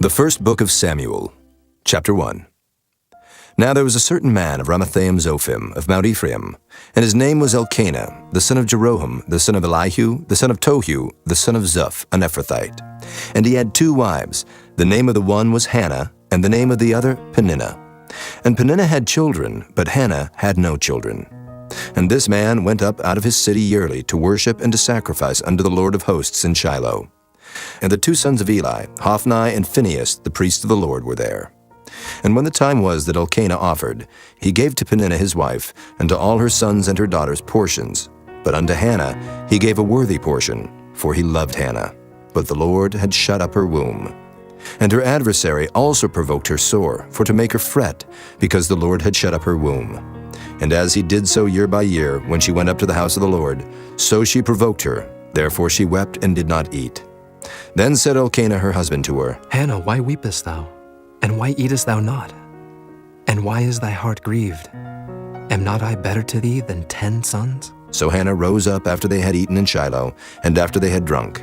The first book of Samuel, chapter 1. Now there was a certain man of Ramathaim-Zophim of Mount Ephraim, and his name was Elkanah, the son of Jeroham, the son of Elihu, the son of Tohu, the son of Zuph, an Ephrathite. And he had 2 wives. The name of the one was Hannah, and the name of the other Peninnah. And Peninnah had children, but Hannah had no children. And this man went up out of his city yearly to worship and to sacrifice unto the Lord of hosts in Shiloh. And the 2 sons of Eli, Hophni and Phinehas, the priests of the Lord, were there. And when the time was that Elkanah offered, he gave to Peninnah his wife, and to all her sons and her daughters portions. But unto Hannah he gave a worthy portion, for he loved Hannah. But the Lord had shut up her womb. And her adversary also provoked her sore, for to make her fret, because the Lord had shut up her womb. And as he did so year by year, when she went up to the house of the Lord, so she provoked her. Therefore she wept and did not eat. Then said Elkanah her husband to her, Hannah, why weepest thou? And why eatest thou not? And why is thy heart grieved? Am not I better to thee than 10 sons? So Hannah rose up after they had eaten in Shiloh, and after they had drunk.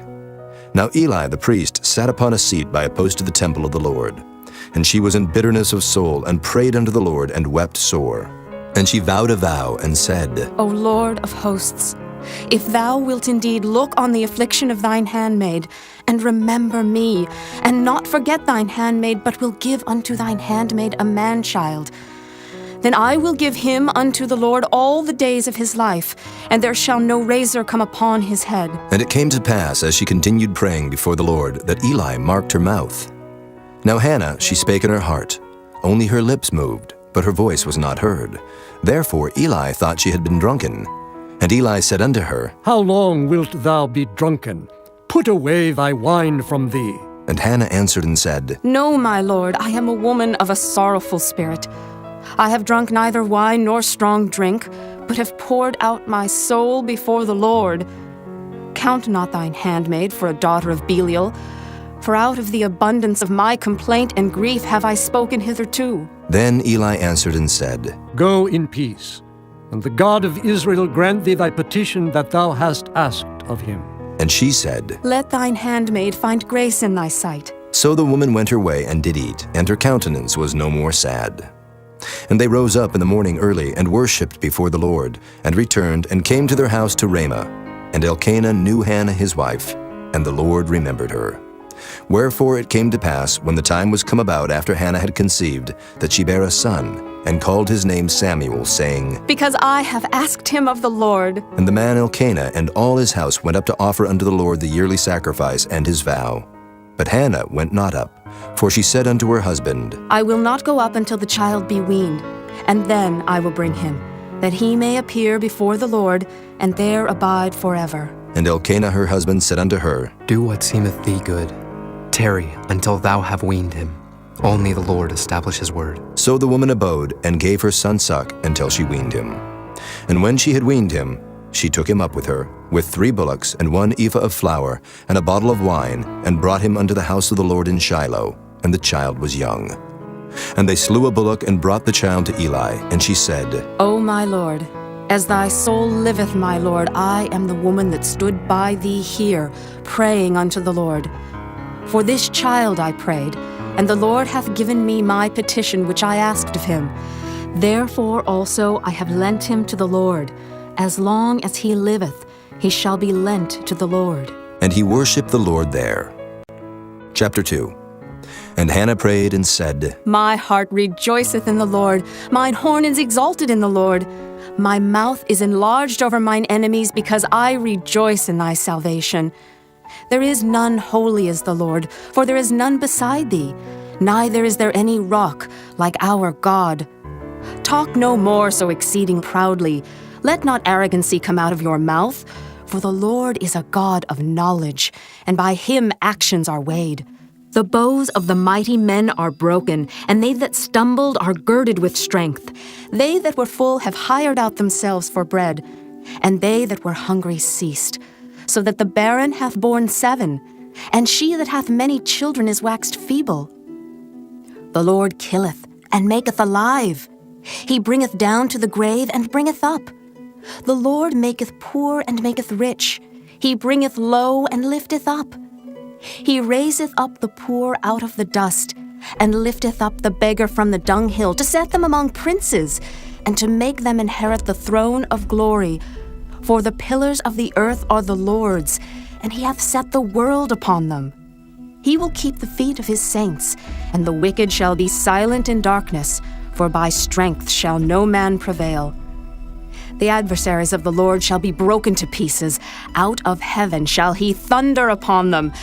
Now Eli the priest sat upon a seat by a post of the temple of the Lord. And she was in bitterness of soul, and prayed unto the Lord, and wept sore. And she vowed a vow, and said, O Lord of hosts, if thou wilt indeed look on the affliction of thine handmaid, and remember me, and not forget thine handmaid, but will give unto thine handmaid a man-child, then I will give him unto the Lord all the days of his life, and there shall no razor come upon his head. And it came to pass, as she continued praying before the Lord, that Eli marked her mouth. Now Hannah, she spake in her heart, only her lips moved, but her voice was not heard. Therefore Eli thought she had been drunken. And Eli said unto her, How long wilt thou be drunken? Put away thy wine from thee. And Hannah answered and said, No, my lord, I am a woman of a sorrowful spirit. I have drunk neither wine nor strong drink, but have poured out my soul before the Lord. Count not thine handmaid for a daughter of Belial, for out of the abundance of my complaint and grief have I spoken hitherto. Then Eli answered and said, Go in peace, and the God of Israel grant thee thy petition that thou hast asked of him. And she said, Let thine handmaid find grace in thy sight. So the woman went her way and did eat, and her countenance was no more sad. And they rose up in the morning early, and worshipped before the Lord, and returned, and came to their house to Ramah. And Elkanah knew Hannah his wife, and the Lord remembered her. Wherefore it came to pass, when the time was come about after Hannah had conceived, that she bare a son, and called his name Samuel, saying, Because I have asked him of the Lord. And the man Elkanah and all his house went up to offer unto the Lord the yearly sacrifice and his vow. But Hannah went not up, for she said unto her husband, I will not go up until the child be weaned, and then I will bring him, that he may appear before the Lord, and there abide forever. And Elkanah her husband said unto her, Do what seemeth thee good. Tarry until thou have weaned him. Only the Lord establish his word. So the woman abode, and gave her son suck until she weaned him. And when she had weaned him, she took him up with her, with 3 bullocks, and 1 ephah of flour, and a bottle of wine, and brought him unto the house of the Lord in Shiloh, and the child was young. And they slew a bullock, and brought the child to Eli, and she said, O my Lord, as thy soul liveth, my Lord, I am the woman that stood by thee here, praying unto the Lord. For this child I prayed, and the Lord hath given me my petition which I asked of him. Therefore also I have lent him to the Lord. As long as he liveth, he shall be lent to the Lord. And he worshipped the Lord there. Chapter 2. And Hannah prayed and said, My heart rejoiceth in the Lord, mine horn is exalted in the Lord. My mouth is enlarged over mine enemies, because I rejoice in thy salvation. There is none holy as the Lord, for there is none beside thee, neither is there any rock like our God. Talk no more so exceeding proudly. Let not arrogancy come out of your mouth, for the Lord is a God of knowledge, and by him actions are weighed. The bows of the mighty men are broken, and they that stumbled are girded with strength. They that were full have hired out themselves for bread, and they that were hungry ceased. So that the barren hath borne 7, and she that hath many children is waxed feeble. The Lord killeth, and maketh alive. He bringeth down to the grave, and bringeth up. The Lord maketh poor, and maketh rich. He bringeth low, and lifteth up. He raiseth up the poor out of the dust, and lifteth up the beggar from the dunghill, to set them among princes, and to make them inherit the throne of glory. For the pillars of the earth are the Lord's, and he hath set the world upon them. He will keep the feet of his saints, and the wicked shall be silent in darkness, for by strength shall no man prevail. The adversaries of the Lord shall be broken to pieces. Out of heaven shall he thunder upon them.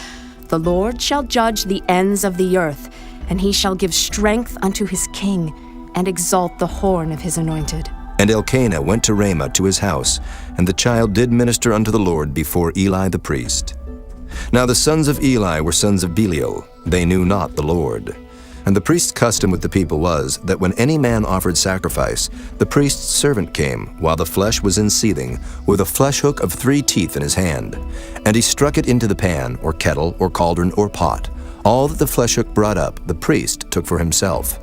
The Lord shall judge the ends of the earth, and he shall give strength unto his king, and exalt the horn of his anointed. And Elkanah went to Ramah to his house, and the child did minister unto the Lord before Eli the priest. Now the sons of Eli were sons of Belial. They knew not the Lord. And the priest's custom with the people was that when any man offered sacrifice, the priest's servant came, while the flesh was in seething, with a flesh hook of 3 teeth in his hand. And he struck it into the pan, or kettle, or cauldron, or pot. All that the flesh hook brought up, the priest took for himself.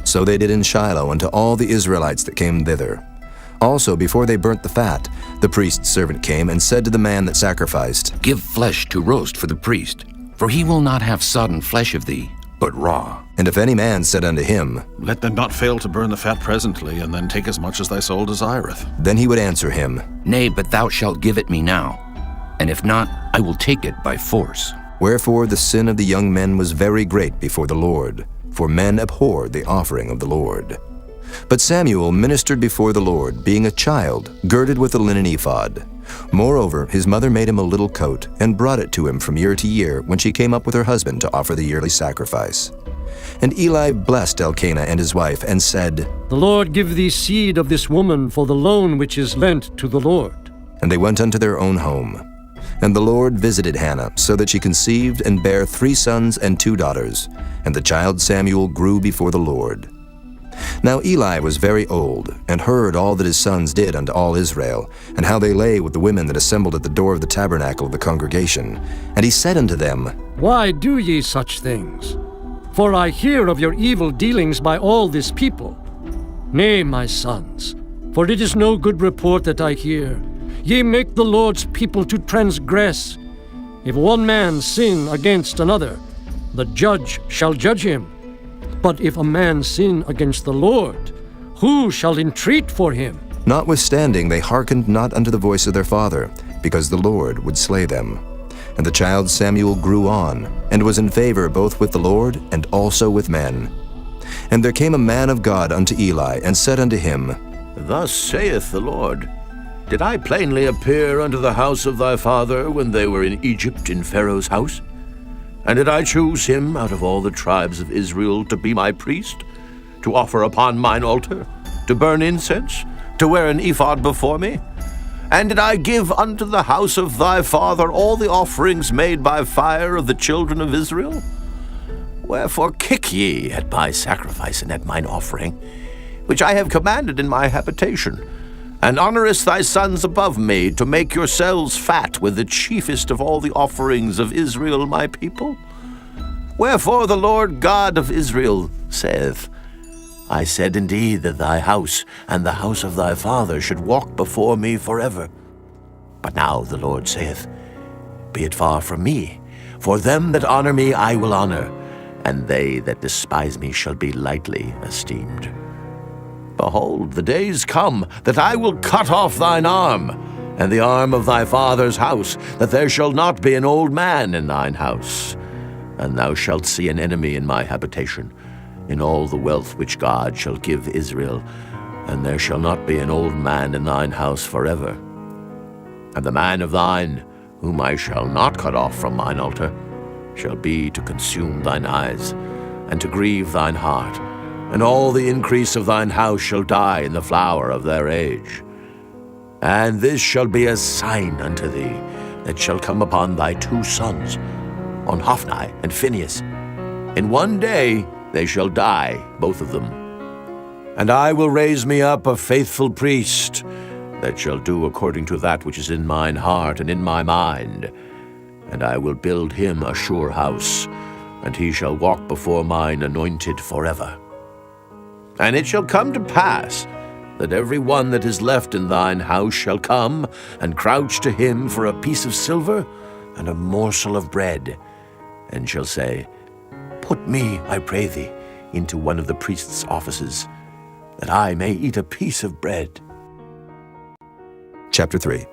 So they did in Shiloh unto all the Israelites that came thither. Also, before they burnt the fat, the priest's servant came and said to the man that sacrificed, Give flesh to roast for the priest, for he will not have sodden flesh of thee, but raw. And if any man said unto him, Let them not fail to burn the fat presently, and then take as much as thy soul desireth. then he would answer him, Nay, but thou shalt give it me now, and if not, I will take it by force. Wherefore the sin of the young men was very great before the Lord, for men abhorred the offering of the Lord. But Samuel ministered before the Lord, being a child, girded with a linen ephod. Moreover, his mother made him a little coat, and brought it to him from year to year, when she came up with her husband to offer the yearly sacrifice. And Eli blessed Elkanah and his wife, and said, The Lord give thee seed of this woman for the loan which is lent to the Lord. And they went unto their own home. And the Lord visited Hannah, so that she conceived and bare 3 sons and 2 daughters. And the child Samuel grew before the Lord. Now Eli was very old, and heard all that his sons did unto all Israel, and how they lay with the women that assembled at the door of the tabernacle of the congregation. And he said unto them, Why do ye such things? For I hear of your evil dealings by all this people. Nay, my sons, for it is no good report that I hear. Ye make the Lord's people to transgress. If one man sin against another, the judge shall judge him. But if a man sin against the Lord, who shall entreat for him? Notwithstanding they hearkened not unto the voice of their father, because the Lord would slay them. And the child Samuel grew on, and was in favor both with the Lord and also with men. And there came a man of God unto Eli, and said unto him, Thus saith the Lord, Did I plainly appear unto the house of thy father when they were in Egypt in Pharaoh's house? And did I choose him out of all the tribes of Israel to be my priest, to offer upon mine altar, to burn incense, to wear an ephod before me? And did I give unto the house of thy father all the offerings made by fire of the children of Israel? Wherefore kick ye at my sacrifice and at mine offering, which I have commanded in my habitation, and honorest thy sons above me, to make yourselves fat with the chiefest of all the offerings of Israel my people? Wherefore the Lord God of Israel saith, I said indeed that thy house and the house of thy father should walk before me forever. But now the Lord saith, Be it far from me, for them that honor me I will honor, and they that despise me shall be lightly esteemed. Behold, the days come that I will cut off thine arm, and the arm of thy father's house, that there shall not be an old man in thine house. And thou shalt see an enemy in my habitation, in all the wealth which God shall give Israel, and there shall not be an old man in thine house forever. And the man of thine, whom I shall not cut off from mine altar, shall be to consume thine eyes, and to grieve thine heart, and all the increase of thine house shall die in the flower of their age. And this shall be a sign unto thee, that shall come upon thy 2 sons, on Hophni and Phinehas. In one day they shall die, both of them. And I will raise me up a faithful priest, that shall do according to that which is in mine heart and in my mind. And I will build him a sure house, and he shall walk before mine anointed forever. And it shall come to pass, that every one that is left in thine house shall come and crouch to him for a piece of silver and a morsel of bread, and shall say, Put me, I pray thee, into one of the priest's offices, that I may eat a piece of bread. Chapter 3.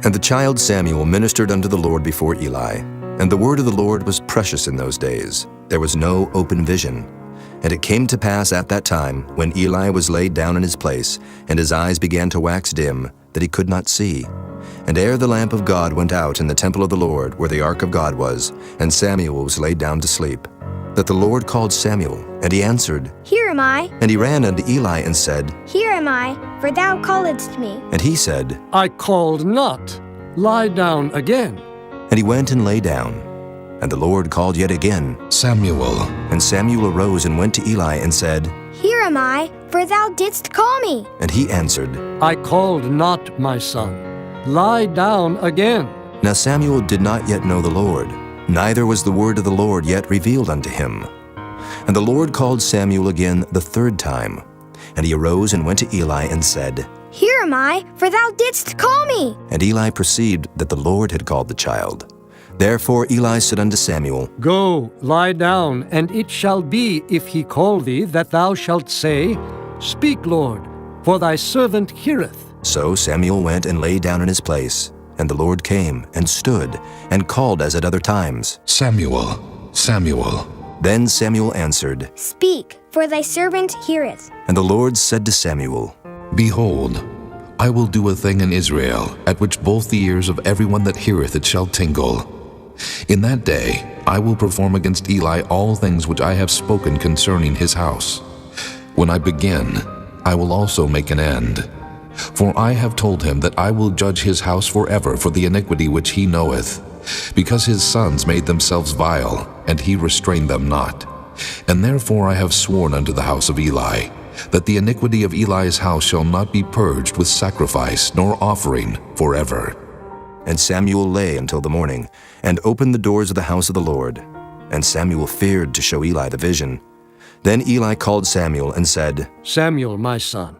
And the child Samuel ministered unto the Lord before Eli. And the word of the Lord was precious in those days. There was no open vision. And it came to pass at that time, when Eli was laid down in his place, and his eyes began to wax dim, that he could not see. And ere the lamp of God went out in the temple of the Lord, where the ark of God was, and Samuel was laid down to sleep, that the Lord called Samuel, and he answered, Here am I. And he ran unto Eli and said, Here am I, for thou calledst me. And he said, I called not. Lie down again. And he went and lay down. And the Lord called yet again, Samuel. And Samuel arose and went to Eli and said, Here am I, for thou didst call me. And he answered, I called not, my son. Lie down again. Now Samuel did not yet know the Lord, neither was the word of the Lord yet revealed unto him. And the Lord called Samuel again the third time. And he arose and went to Eli and said, Here am I, for thou didst call me. And Eli perceived that the Lord had called the child. Therefore Eli said unto Samuel, Go, lie down, and it shall be, if he call thee, that thou shalt say, Speak, Lord, for thy servant heareth. So Samuel went and lay down in his place. And the Lord came and stood and called as at other times, Samuel, Samuel. Then Samuel answered, Speak, for thy servant heareth. And the Lord said to Samuel, Behold, I will do a thing in Israel, at which both the ears of everyone that heareth it shall tingle. In that day I will perform against Eli all things which I have spoken concerning his house. When I begin, I will also make an end. For I have told him that I will judge his house forever for the iniquity which he knoweth, because his sons made themselves vile, and he restrained them not. And therefore I have sworn unto the house of Eli, that the iniquity of Eli's house shall not be purged with sacrifice nor offering forever. And Samuel lay until the morning, and opened the doors of the house of the Lord. And Samuel feared to show Eli the vision. Then Eli called Samuel and said, Samuel, my son.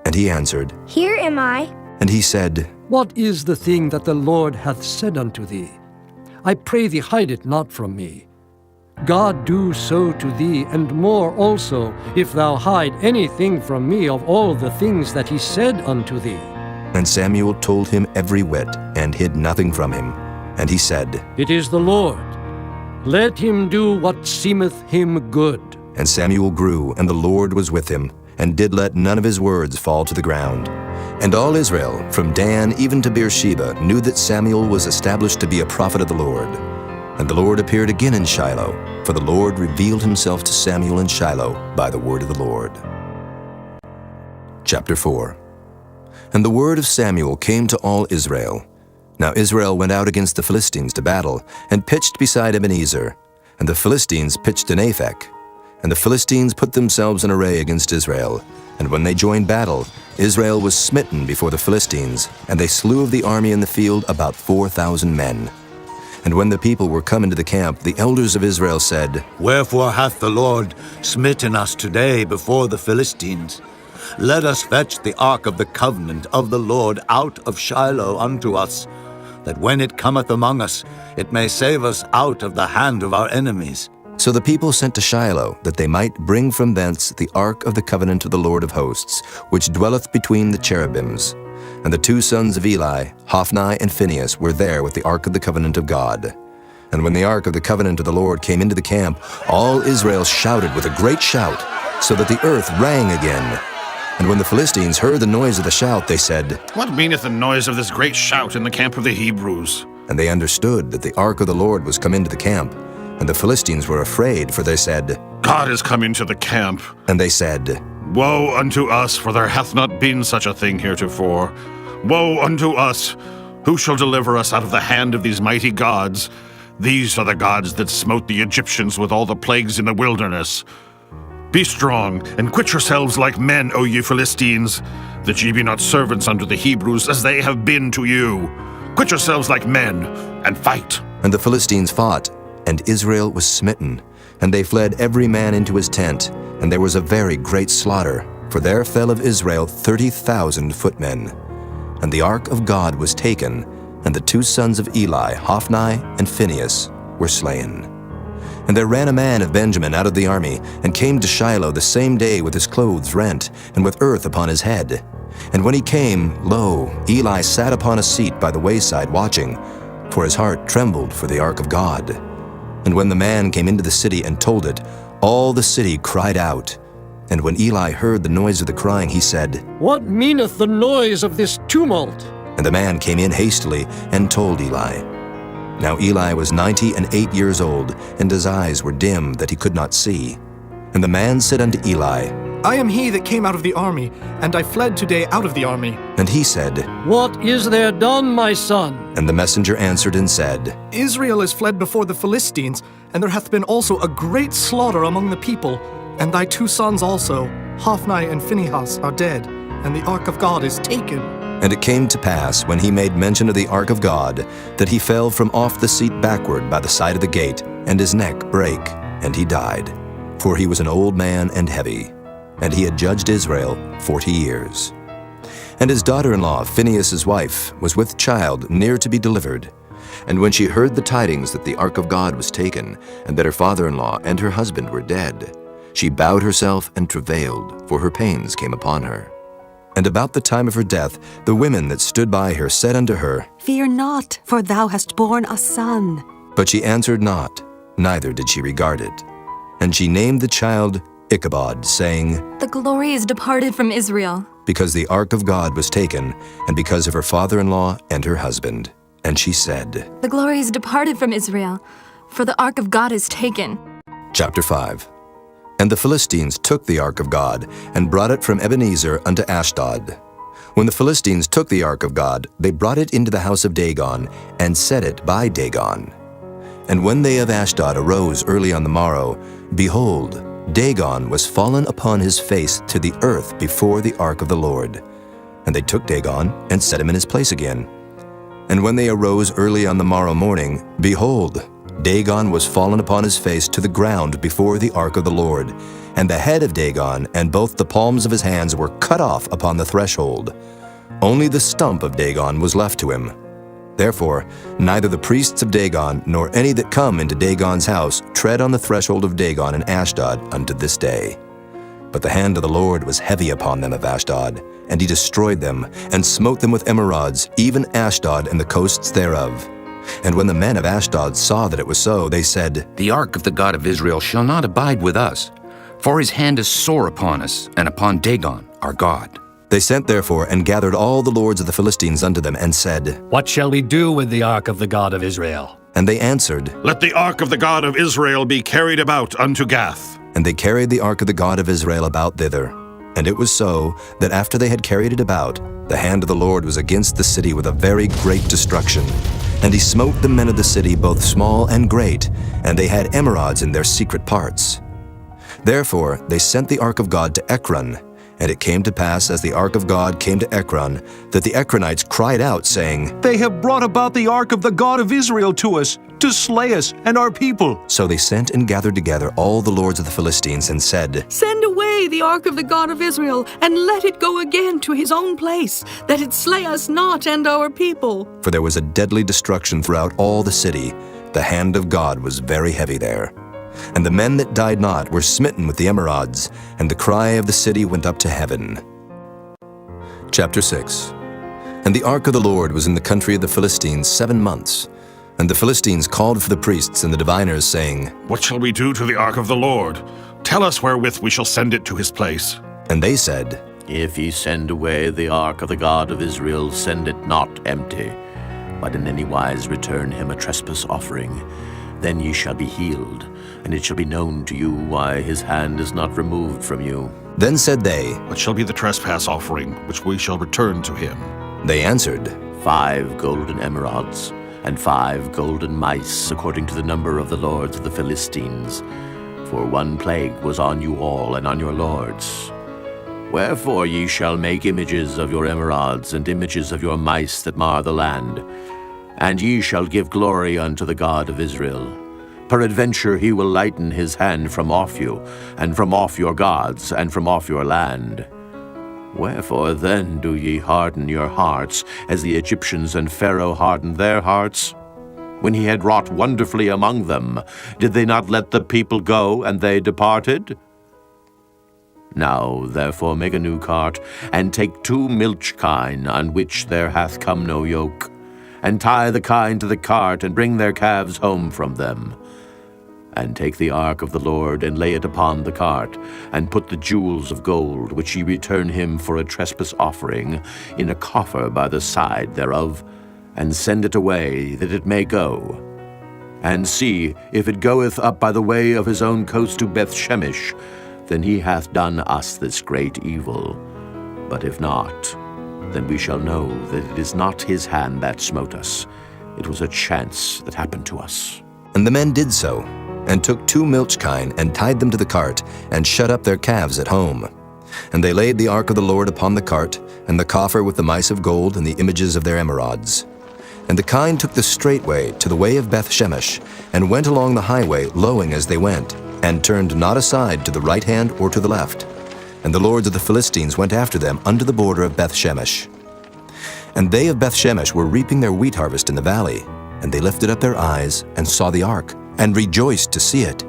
And he answered, Here am I. And he said, What is the thing that the Lord hath said unto thee? I pray thee, hide it not from me. God do so to thee, and more also, if thou hide anything from me of all the things that he said unto thee. And Samuel told him every whit, and hid nothing from him. And he said, It is the Lord. Let him do what seemeth him good. And Samuel grew, and the Lord was with him, and did let none of his words fall to the ground. And all Israel, from Dan even to Beersheba, knew that Samuel was established to be a prophet of the Lord. And the Lord appeared again in Shiloh, for the Lord revealed himself to Samuel in Shiloh by the word of the Lord. Chapter 4. And the word of Samuel came to all Israel. Now Israel went out against the Philistines to battle, and pitched beside Ebenezer. And the Philistines pitched in Aphek. And the Philistines put themselves in array against Israel. And when they joined battle, Israel was smitten before the Philistines, and they slew of the army in the field about 4,000 men. And when the people were come into the camp, the elders of Israel said, Wherefore hath the Lord smitten us today before the Philistines? Let us fetch the ark of the covenant of the Lord out of Shiloh unto us, that when it cometh among us, it may save us out of the hand of our enemies. So the people sent to Shiloh, that they might bring from thence the ark of the covenant of the Lord of hosts, which dwelleth between the cherubims. And the two sons of Eli, Hophni and Phinehas, were there with the ark of the covenant of God. And when the ark of the covenant of the Lord came into the camp, all Israel shouted with a great shout, so that the earth rang again. And when the Philistines heard the noise of the shout, they said, What meaneth the noise of this great shout in the camp of the Hebrews? And they understood that the ark of the Lord was come into the camp. And the Philistines were afraid, for they said, God is come into the camp. And they said, Woe unto us, for there hath not been such a thing heretofore. Woe unto us! Who shall deliver us out of the hand of these mighty gods? These are the gods that smote the Egyptians with all the plagues in the wilderness. Be strong, and quit yourselves like men, O ye Philistines, that ye be not servants unto the Hebrews, as they have been to you. Quit yourselves like men, and fight. And the Philistines fought, and Israel was smitten. And they fled every man into his tent, and there was a very great slaughter, for there fell of Israel 30,000 footmen. And the ark of God was taken, and the two sons of Eli, Hophni and Phinehas, were slain. And there ran a man of Benjamin out of the army, and came to Shiloh the same day with his clothes rent, and with earth upon his head. And when he came, lo, Eli sat upon a seat by the wayside watching, for his heart trembled for the ark of God. And when the man came into the city and told it, all the city cried out. And when Eli heard the noise of the crying, he said, What meaneth the noise of this tumult? And the man came in hastily and told Eli. Now Eli was 98 years old, and his eyes were dim that he could not see. And the man said unto Eli, I am he that came out of the army, and I fled today out of the army. And he said, What is there done, my son? And the messenger answered and said, Israel is fled before the Philistines, and there hath been also a great slaughter among the people. And thy 2 sons also, Hophni and Phinehas, are dead, and the ark of God is taken. And it came to pass, when he made mention of the ark of God, that he fell from off the seat backward by the side of the gate, and his neck brake, and he died. For he was an old man and heavy, and he had judged Israel 40 years. And his daughter-in-law, Phinehas' wife, was with child near to be delivered. And when she heard the tidings that the ark of God was taken, and that her father-in-law and her husband were dead, she bowed herself and travailed, for her pains came upon her. And about the time of her death, the women that stood by her said unto her, Fear not, for thou hast borne a son. But she answered not, neither did she regard it. And she named the child Ichabod, saying, The glory is departed from Israel. Because the ark of God was taken, and because of her father-in-law and her husband. And she said, The glory is departed from Israel, for the ark of God is taken. Chapter 5. And the Philistines took the ark of God, and brought it from Ebenezer unto Ashdod. When the Philistines took the ark of God, they brought it into the house of Dagon, and set it by Dagon. And when they of Ashdod arose early on the morrow, behold, Dagon was fallen upon his face to the earth before the ark of the Lord. And they took Dagon, and set him in his place again. And when they arose early on the morrow morning, behold, Dagon was fallen upon his face to the ground before the ark of the Lord, and the head of Dagon and both the palms of his hands were cut off upon the threshold. Only the stump of Dagon was left to him. Therefore, neither the priests of Dagon nor any that come into Dagon's house tread on the threshold of Dagon in Ashdod unto this day. But the hand of the Lord was heavy upon them of Ashdod, and he destroyed them, and smote them with emerods, even Ashdod and the coasts thereof. And when the men of Ashdod saw that it was so, they said, The ark of the God of Israel shall not abide with us, for his hand is sore upon us, and upon Dagon our God. They sent therefore and gathered all the lords of the Philistines unto them, and said, What shall we do with the ark of the God of Israel? And they answered, Let the ark of the God of Israel be carried about unto Gath. And they carried the ark of the God of Israel about thither. And it was so, that after they had carried it about, the hand of the Lord was against the city with a very great destruction. And he smote the men of the city, both small and great, and they had emerods in their secret parts. Therefore they sent the ark of God to Ekron. And it came to pass, as the ark of God came to Ekron, that the Ekronites cried out, saying, They have brought about the ark of the God of Israel to us, to slay us and our people. So they sent and gathered together all the lords of the Philistines, and said, Send away the ark of the God of Israel, and let it go again to his own place, that it slay us not and our people. For there was a deadly destruction throughout all the city. The hand of God was very heavy there. And the men that died not were smitten with the emerods, and the cry of the city went up to heaven. Chapter 6. And the ark of the Lord was in the country of the Philistines 7 months. And the Philistines called for the priests and the diviners, saying, What shall we do to the ark of the Lord? Tell us wherewith we shall send it to his place. And they said, If ye send away the ark of the God of Israel, send it not empty, but in any wise return him a trespass offering. Then ye shall be healed, and it shall be known to you why his hand is not removed from you. Then said they, What shall be the trespass offering which we shall return to him? They answered, 5 golden emerods, and 5 golden mice, according to the number of the lords of the Philistines. For 1 plague was on you all and on your lords. Wherefore ye shall make images of your emerods, and images of your mice that mar the land. And ye shall give glory unto the God of Israel. Peradventure he will lighten his hand from off you, and from off your gods, and from off your land. Wherefore then do ye harden your hearts, as the Egyptians and Pharaoh hardened their hearts? when he had wrought wonderfully among them, did they not let the people go, and they departed? Now therefore make a new cart, and take 2 milch kine, on which there hath come no yoke, and tie the kine to the cart, and bring their calves home from them. And take the ark of the Lord, and lay it upon the cart, and put the jewels of gold, which ye return him for a trespass offering, in a coffer by the side thereof, and send it away, that it may go. And see, if it goeth up by the way of his own coast to Beth-Shemesh, then he hath done us this great evil. But if not, then we shall know that it is not his hand that smote us. It was a chance that happened to us. And the men did so, and took 2 milch kine, and tied them to the cart, and shut up their calves at home. And they laid the ark of the Lord upon the cart, and the coffer with the mice of gold and the images of their emerods. And the kine took the straight way to the way of Beth-Shemesh, and went along the highway, lowing as they went, and turned not aside to the right hand or to the left. And the lords of the Philistines went after them unto the border of Beth-Shemesh. And they of Beth-Shemesh were reaping their wheat harvest in the valley, and they lifted up their eyes, and saw the ark, and rejoiced to see it.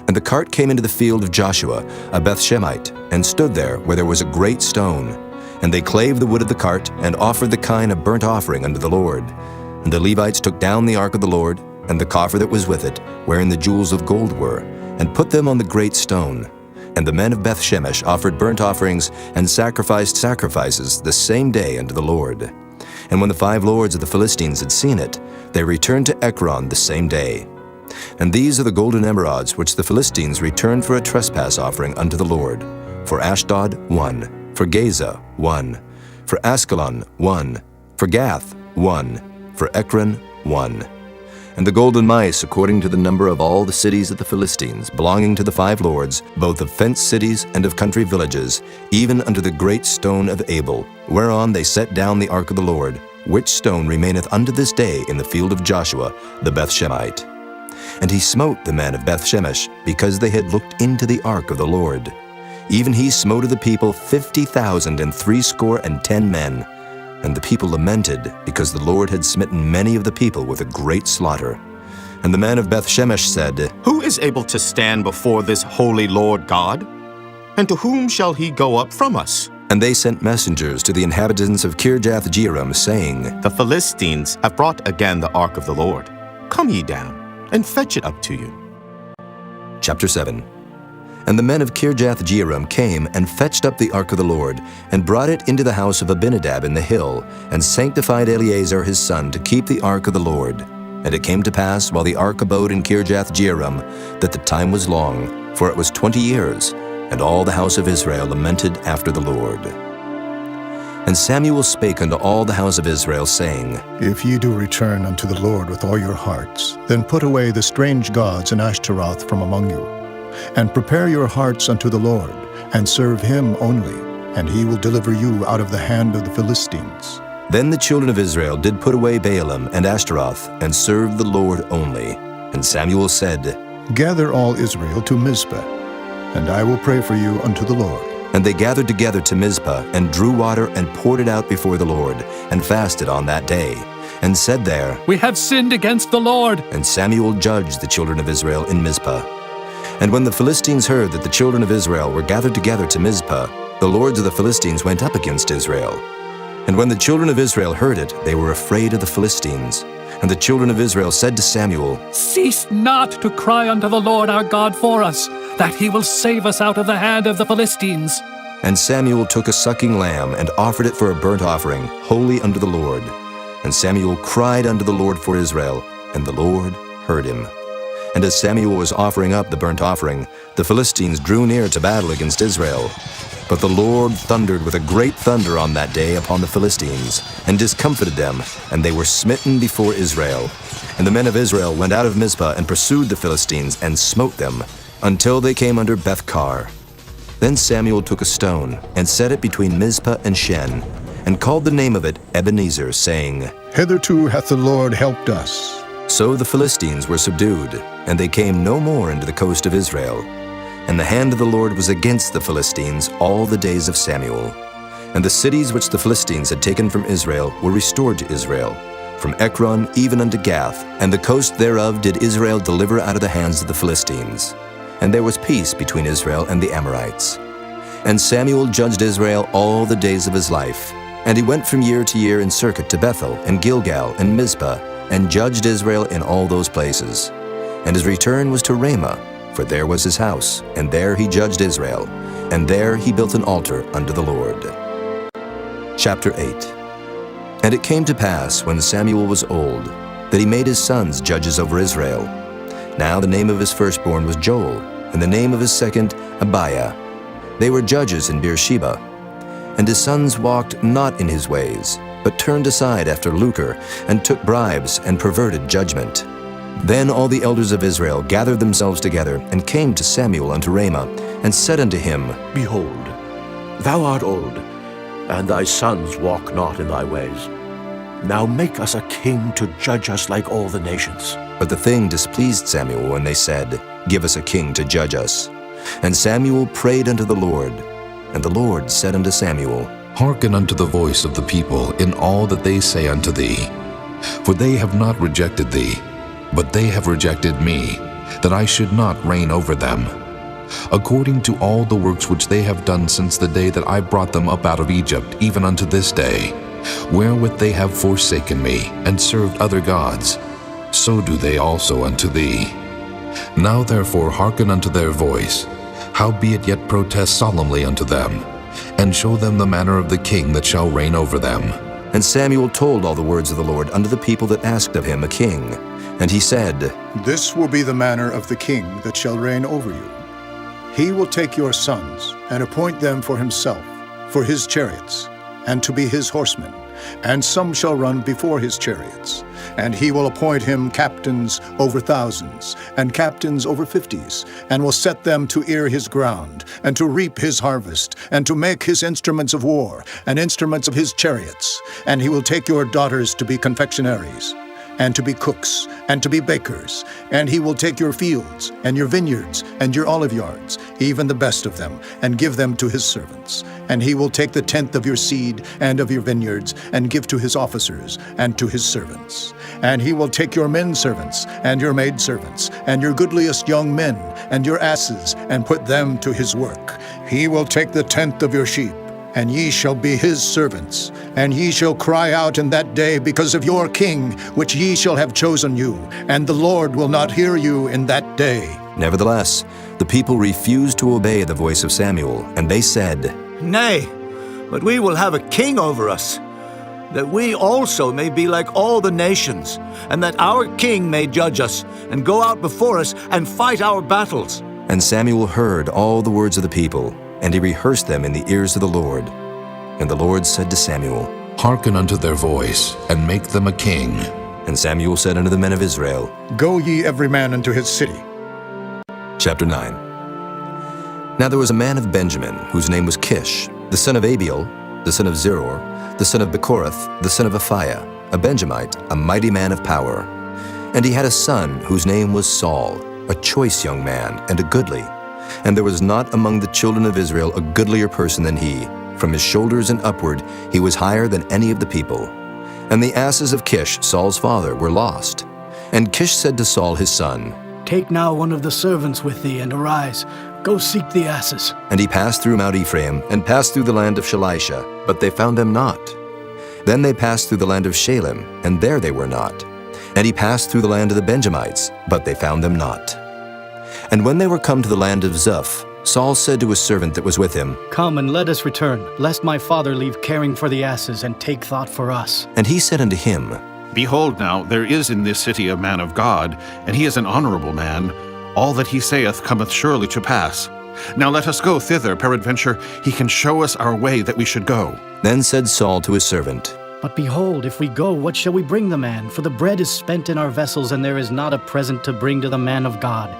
And the cart came into the field of Joshua, a Beth-Shemite, and stood there where there was a great stone. And they clave the wood of the cart, and offered the kine a burnt offering unto the Lord. And the Levites took down the ark of the Lord, and the coffer that was with it, wherein the jewels of gold were, and put them on the great stone. And the men of Beth-Shemesh offered burnt offerings, and sacrificed sacrifices the same day unto the Lord. And when the 5 lords of the Philistines had seen it, they returned to Ekron the same day. And these are the golden emerods which the Philistines returned for a trespass offering unto the Lord. For Ashdod 1, for Gaza 1, for Askelon 1, for Gath 1, for Ekron 1. And the golden mice, according to the number of all the cities of the Philistines, belonging to the 5 lords, both of fenced cities and of country villages, even unto the great stone of Abel, whereon they set down the ark of the Lord, which stone remaineth unto this day in the field of Joshua the Beth-Shemite. And he smote the men of Beth-Shemesh, because they had looked into the ark of the Lord. Even he smote of the people 50,060 men. And the people lamented, because the Lord had smitten many of the people with a great slaughter. And the men of Beth-Shemesh said, Who is able to stand before this holy Lord God? And to whom shall he go up from us? And they sent messengers to the inhabitants of Kirjath-Jearim, saying, The Philistines have brought again the ark of the Lord. Come ye down, and fetch it up to you. Chapter 7. And the men of Kirjath-Jearim came and fetched up the ark of the Lord, and brought it into the house of Abinadab in the hill, and sanctified Eleazar his son to keep the ark of the Lord. And it came to pass, while the ark abode in Kirjath-Jearim, that the time was long, for it was 20 years, and all the house of Israel lamented after the Lord. And Samuel spake unto all the house of Israel, saying, If ye do return unto the Lord with all your hearts, then put away the strange gods and Ashtaroth from among you, and prepare your hearts unto the Lord, and serve him only, and he will deliver you out of the hand of the Philistines. Then the children of Israel did put away Baalim and Ashtaroth, and served the Lord only. And Samuel said, Gather all Israel to Mizpah, and I will pray for you unto the Lord. And they gathered together to Mizpah, and drew water, and poured it out before the Lord, and fasted on that day, and said there, We have sinned against the Lord. And Samuel judged the children of Israel in Mizpah. And when the Philistines heard that the children of Israel were gathered together to Mizpah, the lords of the Philistines went up against Israel. And when the children of Israel heard it, they were afraid of the Philistines. And the children of Israel said to Samuel, Cease not to cry unto the Lord our God for us, that he will save us out of the hand of the Philistines. And Samuel took a sucking lamb, and offered it for a burnt offering, holy unto the Lord. And Samuel cried unto the Lord for Israel, and the Lord heard him. And as Samuel was offering up the burnt offering, the Philistines drew near to battle against Israel. But the Lord thundered with a great thunder on that day upon the Philistines, and discomfited them, and they were smitten before Israel. And the men of Israel went out of Mizpah, and pursued the Philistines, and smote them, until they came under Beth-kar. Then Samuel took a stone, and set it between Mizpah and Shen, and called the name of it Ebenezer, saying, Hitherto hath the Lord helped us. So the Philistines were subdued, and they came no more into the coast of Israel. And the hand of the Lord was against the Philistines all the days of Samuel. And the cities which the Philistines had taken from Israel were restored to Israel, from Ekron even unto Gath, and the coast thereof did Israel deliver out of the hands of the Philistines. And there was peace between Israel and the Amorites. And Samuel judged Israel all the days of his life. And he went from year to year in circuit to Bethel, and Gilgal, and Mizpah, and judged Israel in all those places. And his return was to Ramah, for there was his house, and there he judged Israel, and there he built an altar unto the Lord. Chapter 8. And it came to pass, when Samuel was old, that he made his sons judges over Israel. Now the name of his firstborn was Joel, and the name of his second Abiah. They were judges in Beersheba. And his sons walked not in his ways, but turned aside after lucre, and took bribes, and perverted judgment. Then all the elders of Israel gathered themselves together, and came to Samuel unto Ramah, and said unto him, Behold, thou art old, and thy sons walk not in thy ways. Now make us a king to judge us like all the nations. But the thing displeased Samuel when they said, Give us a king to judge us. And Samuel prayed unto the Lord. And the Lord said unto Samuel, Hearken unto the voice of the people in all that they say unto thee. For they have not rejected thee, but they have rejected me, that I should not reign over them. According to all the works which they have done since the day that I brought them up out of Egypt, even unto this day, wherewith they have forsaken me, and served other gods, so do they also unto thee. Now therefore hearken unto their voice, howbeit yet protest solemnly unto them, and show them the manner of the king that shall reign over them. And Samuel told all the words of the Lord unto the people that asked of him a king. And he said, This will be the manner of the king that shall reign over you. He will take your sons, and appoint them for himself, for his chariots, and to be his horsemen, and some shall run before his chariots. And he will appoint him captains over thousands, and captains over 50s, and will set them to ear his ground, and to reap his harvest, and to make his instruments of war, and instruments of his chariots. And he will take your daughters to be confectionaries, and to be cooks, and to be bakers. And he will take your fields, and your vineyards, and your olive yards, even the best of them, and give them to his servants. And he will take the tenth of your seed and of your vineyards, and give to his officers, and to his servants. And he will take your men servants, and your maid servants, and your goodliest young men, and your asses, and put them to his work. He will take the tenth of your sheep, and ye shall be his servants. And ye shall cry out in that day because of your king, which ye shall have chosen you, and the Lord will not hear you in that day. Nevertheless, the people refused to obey the voice of Samuel, and they said, Nay, but we will have a king over us, that we also may be like all the nations, and that our king may judge us, and go out before us, and fight our battles. And Samuel heard all the words of the people, and he rehearsed them in the ears of the Lord. And the Lord said to Samuel, Hearken unto their voice, and make them a king. And Samuel said unto the men of Israel, Go ye every man unto his city. Chapter 9. Now there was a man of Benjamin, whose name was Kish, the son of Abiel, the son of Zeror, the son of Bechorath, the son of Aphiah, a Benjamite, a mighty man of power. And he had a son whose name was Saul, a choice young man, and a goodly. And there was not among the children of Israel a goodlier person than he. From his shoulders and upward he was higher than any of the people. And the asses of Kish, Saul's father, were lost. And Kish said to Saul his son, Take now one of the servants with thee, and arise. Go seek the asses. And he passed through Mount Ephraim, and passed through the land of Shalisha, but they found them not. Then they passed through the land of Shalem, and there they were not. And he passed through the land of the Benjamites, but they found them not. And when they were come to the land of Zuph, Saul said to his servant that was with him, Come and let us return, lest my father leave caring for the asses, and take thought for us. And he said unto him, Behold now, there is in this city a man of God, and he is an honorable man. All that he saith cometh surely to pass. Now let us go thither, peradventure he can show us our way that we should go. Then said Saul to his servant, But behold, if we go, what shall we bring the man? For the bread is spent in our vessels, and there is not a present to bring to the man of God.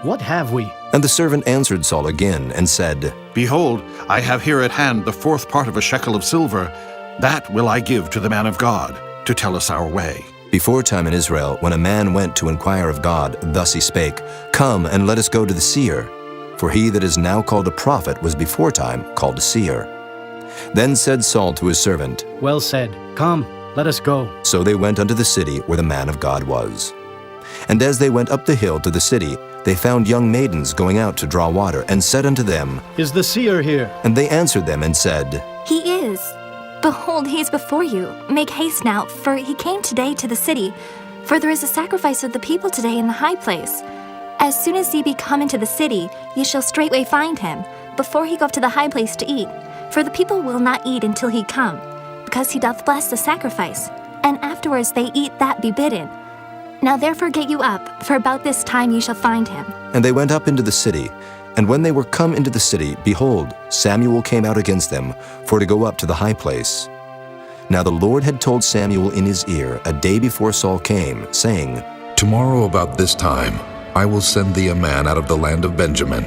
What have we? And the servant answered Saul again, and said, Behold, I have here at hand the 4th part of a shekel of silver. That will I give to the man of God, to tell us our way. Before time in Israel, when a man went to inquire of God, thus he spake, Come, and let us go to the seer. For he that is now called a prophet was before time called a seer. Then said Saul to his servant, Well said. Come, let us go. So they went unto the city where the man of God was. And as they went up the hill to the city, they found young maidens going out to draw water, and said unto them, Is the seer here? And they answered them and said, He is. Behold, he is before you. Make haste now, for he came today to the city. For there is a sacrifice of the people today in the high place. As soon as ye be come into the city, ye shall straightway find him, before he go up to the high place to eat. For the people will not eat until he come, because he doth bless the sacrifice, and afterwards they eat that be bidden. Now therefore get you up, for about this time ye shall find him. And they went up into the city. And when they were come into the city, behold, Samuel came out against them, for to go up to the high place. Now the Lord had told Samuel in his ear a day before Saul came, saying, Tomorrow about this time I will send thee a man out of the land of Benjamin,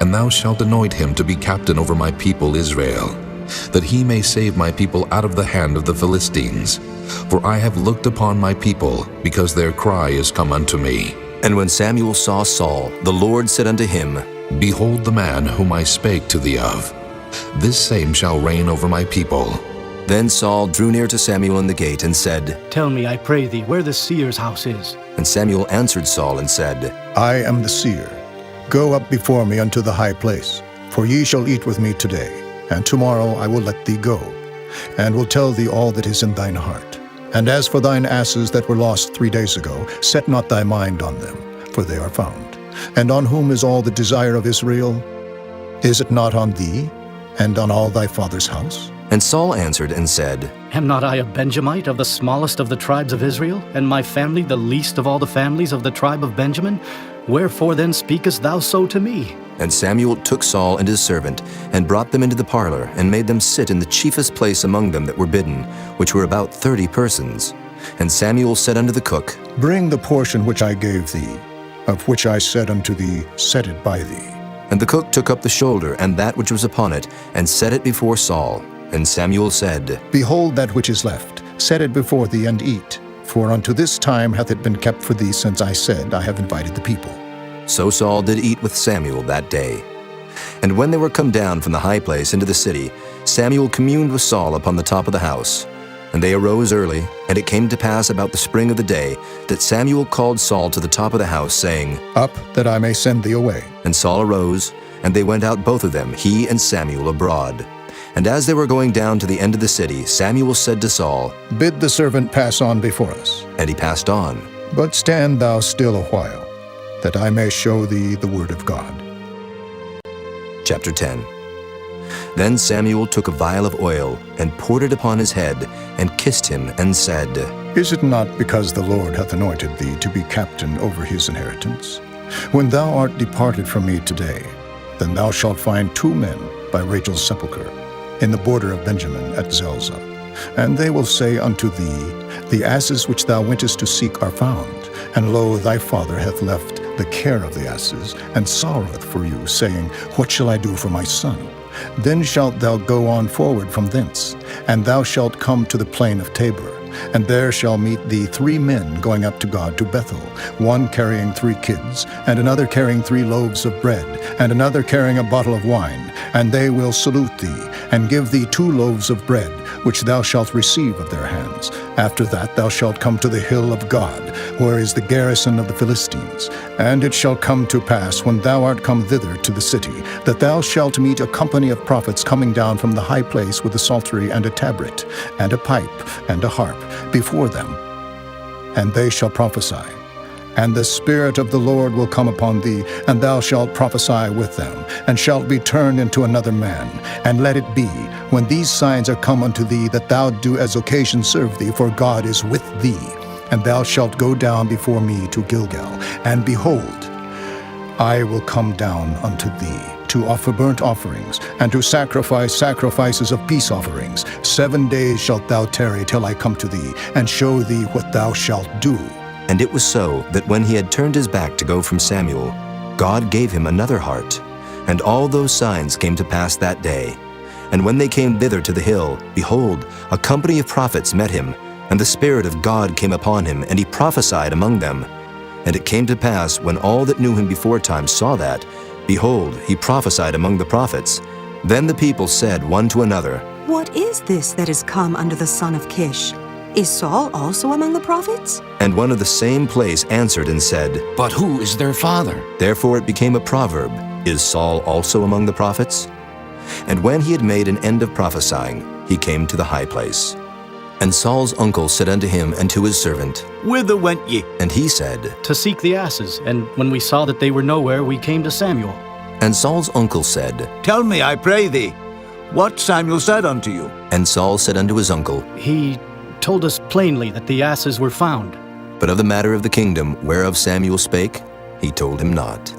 and thou shalt anoint him to be captain over my people Israel, that he may save my people out of the hand of the Philistines. For I have looked upon my people, because their cry is come unto me. And when Samuel saw Saul, the Lord said unto him, Behold the man whom I spake to thee of. This same shall reign over my people. Then Saul drew near to Samuel in the gate, and said, Tell me, I pray thee, where the seer's house is. And Samuel answered Saul and said, I am the seer. Go up before me unto the high place, for ye shall eat with me today, and tomorrow I will let thee go, and will tell thee all that is in thine heart. And as for thine asses that were lost 3 days ago, set not thy mind on them, for they are found. And on whom is all the desire of Israel? Is it not on thee, and on all thy father's house? And Saul answered and said, Am not I a Benjamite of the smallest of the tribes of Israel, and my family the least of all the families of the tribe of Benjamin? Wherefore then speakest thou so to me? And Samuel took Saul and his servant, and brought them into the parlor, and made them sit in the chiefest place among them that were bidden, which were about 30 persons. And Samuel said unto the cook, Bring the portion which I gave thee, of which I said unto thee, Set it by thee. And the cook took up the shoulder, and that which was upon it, and set it before Saul. And Samuel said, Behold that which is left, set it before thee, and eat. For unto this time hath it been kept for thee, since I said, I have invited the people. So Saul did eat with Samuel that day. And when they were come down from the high place into the city, Samuel communed with Saul upon the top of the house. And they arose early, and it came to pass about the spring of the day, that Samuel called Saul to the top of the house, saying, Up, that I may send thee away. And Saul arose, and they went out both of them, he and Samuel, abroad. And as they were going down to the end of the city, Samuel said to Saul, Bid the servant pass on before us. And he passed on. But stand thou still a while, that I may show thee the word of God. Chapter 10. Then Samuel took a vial of oil, and poured it upon his head, and kissed him, and said, Is it not because the Lord hath anointed thee to be captain over his inheritance? When thou art departed from me today, then thou shalt find 2 men by Rachel's sepulchre, in the border of Benjamin at Zelzah. And they will say unto thee, The asses which thou wentest to seek are found, and lo, thy father hath left the care of the asses, and sorroweth for you, saying, What shall I do for my son? Then shalt thou go on forward from thence, and thou shalt come to the plain of Tabor. And there shall meet thee 3 men going up to God to Bethel, one carrying 3 kids, and another carrying 3 loaves of bread, and another carrying a bottle of wine. And they will salute thee, and give thee 2 loaves of bread, which thou shalt receive of their hands. After that thou shalt come to the hill of God, where is the garrison of the Philistines. And it shall come to pass, when thou art come thither to the city, that thou shalt meet a company of prophets coming down from the high place with a psaltery and a tabret, and a pipe, and a harp, before them. And they shall prophesy. And the Spirit of the Lord will come upon thee, and thou shalt prophesy with them, and shalt be turned into another man. And let it be, when these signs are come unto thee, that thou do as occasion serve thee, for God is with thee. And thou shalt go down before me to Gilgal. And behold, I will come down unto thee, to offer burnt offerings, and to sacrifice sacrifices of peace offerings. 7 days shalt thou tarry till I come to thee, and show thee what thou shalt do. And it was so, that when he had turned his back to go from Samuel, God gave him another heart. And all those signs came to pass that day. And when they came thither to the hill, behold, a company of prophets met him, and the Spirit of God came upon him, and he prophesied among them. And it came to pass, when all that knew him beforetime saw that, behold, he prophesied among the prophets. Then the people said one to another, What is this that is come unto the son of Kish? Is Saul also among the prophets? And one of the same place answered and said, But who is their father? Therefore it became a proverb, Is Saul also among the prophets? And when he had made an end of prophesying, he came to the high place. And Saul's uncle said unto him and to his servant, Whither went ye? And he said, To seek the asses, and when we saw that they were nowhere, we came to Samuel. And Saul's uncle said, Tell me, I pray thee, what Samuel said unto you. And Saul said unto his uncle, He told us plainly that the asses were found. But of the matter of the kingdom whereof Samuel spake, he told him not.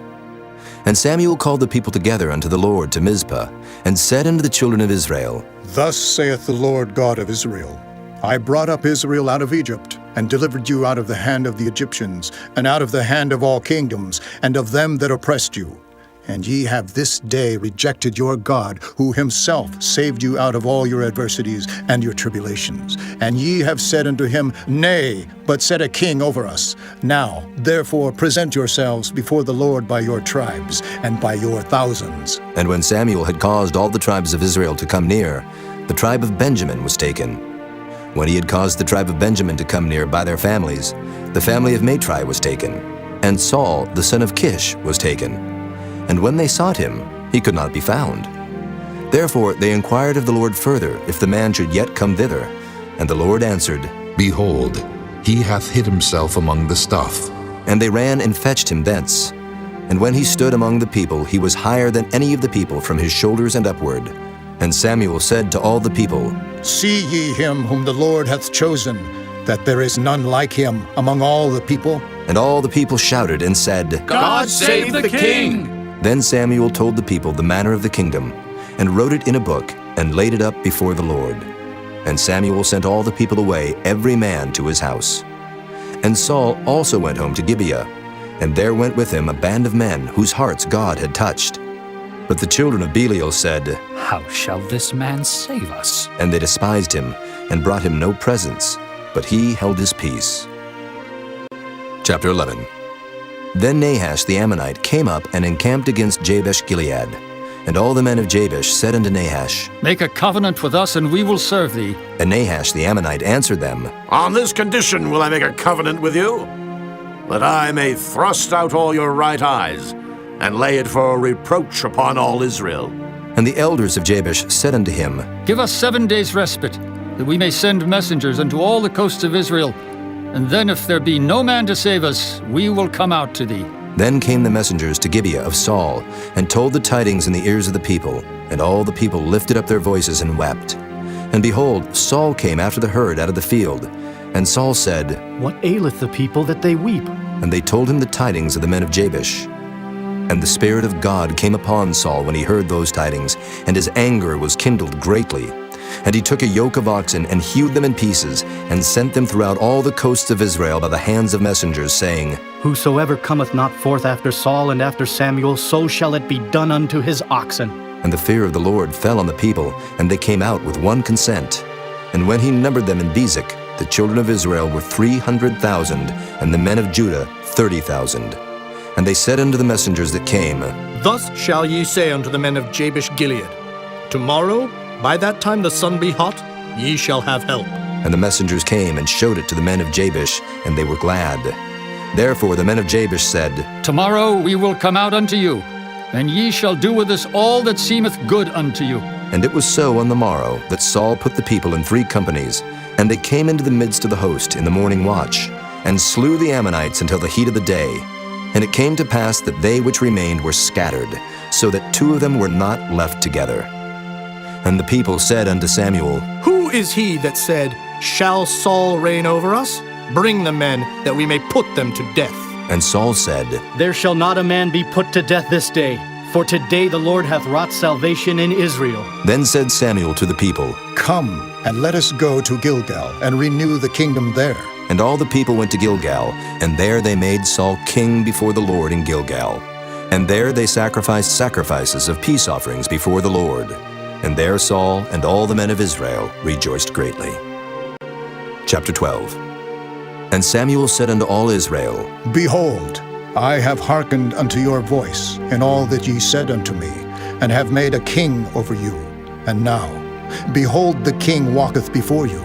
And Samuel called the people together unto the Lord to Mizpah, and said unto the children of Israel, Thus saith the Lord God of Israel, I brought up Israel out of Egypt, and delivered you out of the hand of the Egyptians, and out of the hand of all kingdoms, and of them that oppressed you. And ye have this day rejected your God, who himself saved you out of all your adversities and your tribulations. And ye have said unto him, Nay, but set a king over us. Now, therefore, present yourselves before the Lord by your tribes, and by your thousands. And when Samuel had caused all the tribes of Israel to come near, the tribe of Benjamin was taken. When he had caused the tribe of Benjamin to come near by their families, the family of Matri was taken, and Saul the son of Kish was taken. And when they sought him, he could not be found. Therefore they inquired of the Lord further, if the man should yet come thither. And the Lord answered, Behold, he hath hid himself among the stuff. And they ran and fetched him thence. And when he stood among the people, he was higher than any of the people from his shoulders and upward. And Samuel said to all the people, See ye him whom the Lord hath chosen, that there is none like him among all the people? And all the people shouted and said, God save the king! Then Samuel told the people the manner of the kingdom, and wrote it in a book, and laid it up before the Lord. And Samuel sent all the people away, every man to his house. And Saul also went home to Gibeah, and there went with him a band of men whose hearts God had touched. But the children of Belial said, How shall this man save us? And they despised him, and brought him no presents, but he held his peace. Chapter 11. Then Nahash the Ammonite came up and encamped against Jabesh-Gilead. And all the men of Jabesh said unto Nahash, Make a covenant with us, and we will serve thee. And Nahash the Ammonite answered them, On this condition will I make a covenant with you, that I may thrust out all your right eyes, and lay it for a reproach upon all Israel. And the elders of Jabesh said unto him, Give us 7 days' respite, that we may send messengers unto all the coasts of Israel. And then if there be no man to save us, we will come out to thee. Then came the messengers to Gibeah of Saul, and told the tidings in the ears of the people. And all the people lifted up their voices and wept. And behold, Saul came after the herd out of the field. And Saul said, What aileth the people that they weep? And they told him the tidings of the men of Jabesh. And the Spirit of God came upon Saul when he heard those tidings, and his anger was kindled greatly. And he took a yoke of oxen, and hewed them in pieces, and sent them throughout all the coasts of Israel by the hands of messengers, saying, Whosoever cometh not forth after Saul and after Samuel, so shall it be done unto his oxen. And the fear of the Lord fell on the people, and they came out with one consent. And when he numbered them in Bezek, the children of Israel were 300,000, and the men of Judah 30,000. And they said unto the messengers that came, Thus shall ye say unto the men of Jabesh-Gilead, Tomorrow, by that time the sun be hot, ye shall have help. And the messengers came and showed it to the men of Jabesh, and they were glad. Therefore the men of Jabesh said, Tomorrow we will come out unto you, and ye shall do with us all that seemeth good unto you. And it was so on the morrow that Saul put the people in 3 companies, and they came into the midst of the host in the morning watch, and slew the Ammonites until the heat of the day. And it came to pass that they which remained were scattered, so that 2 of them were not left together. And the people said unto Samuel, Who is he that said, Shall Saul reign over us? Bring the men, that we may put them to death. And Saul said, There shall not a man be put to death this day, for today the Lord hath wrought salvation in Israel. Then said Samuel to the people, Come, and let us go to Gilgal, and renew the kingdom there. And all the people went to Gilgal, and there they made Saul king before the Lord in Gilgal. And there they sacrificed sacrifices of peace offerings before the Lord. And there Saul and all the men of Israel rejoiced greatly. Chapter 12. And Samuel said unto all Israel, Behold, I have hearkened unto your voice in all that ye said unto me, and have made a king over you. And now, behold, the king walketh before you.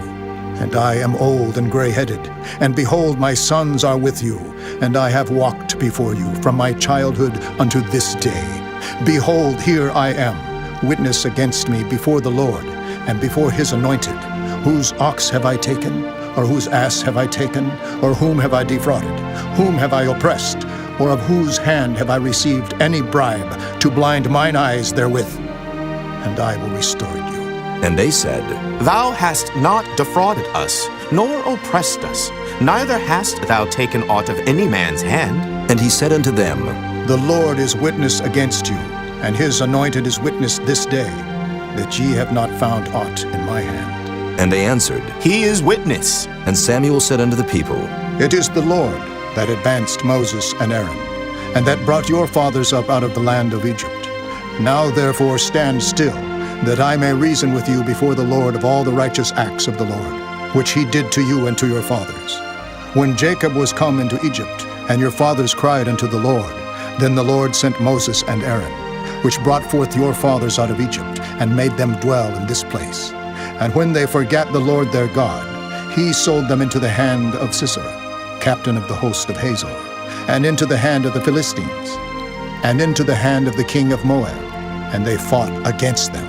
And I am old and gray-headed, and behold, my sons are with you, and I have walked before you from my childhood unto this day. Behold, here I am, witness against me before the Lord, and before his anointed. Whose ox have I taken? Or whose ass have I taken? Or whom have I defrauded? Whom have I oppressed? Or of whose hand have I received any bribe to blind mine eyes therewith? And I will restore you. And they said, Thou hast not defrauded us, nor oppressed us, neither hast thou taken aught of any man's hand. And he said unto them, The Lord is witness against you, and his anointed is witness this day, that ye have not found aught in my hand. And they answered, He is witness. And Samuel said unto the people, It is the Lord that advanced Moses and Aaron, and that brought your fathers up out of the land of Egypt. Now therefore stand still, that I may reason with you before the Lord of all the righteous acts of the Lord, which he did to you and to your fathers. When Jacob was come into Egypt, and your fathers cried unto the Lord, then the Lord sent Moses and Aaron, which brought forth your fathers out of Egypt, and made them dwell in this place. And when they forgat the Lord their God, he sold them into the hand of Sisera, captain of the host of Hazor, and into the hand of the Philistines, and into the hand of the king of Moab, and they fought against them.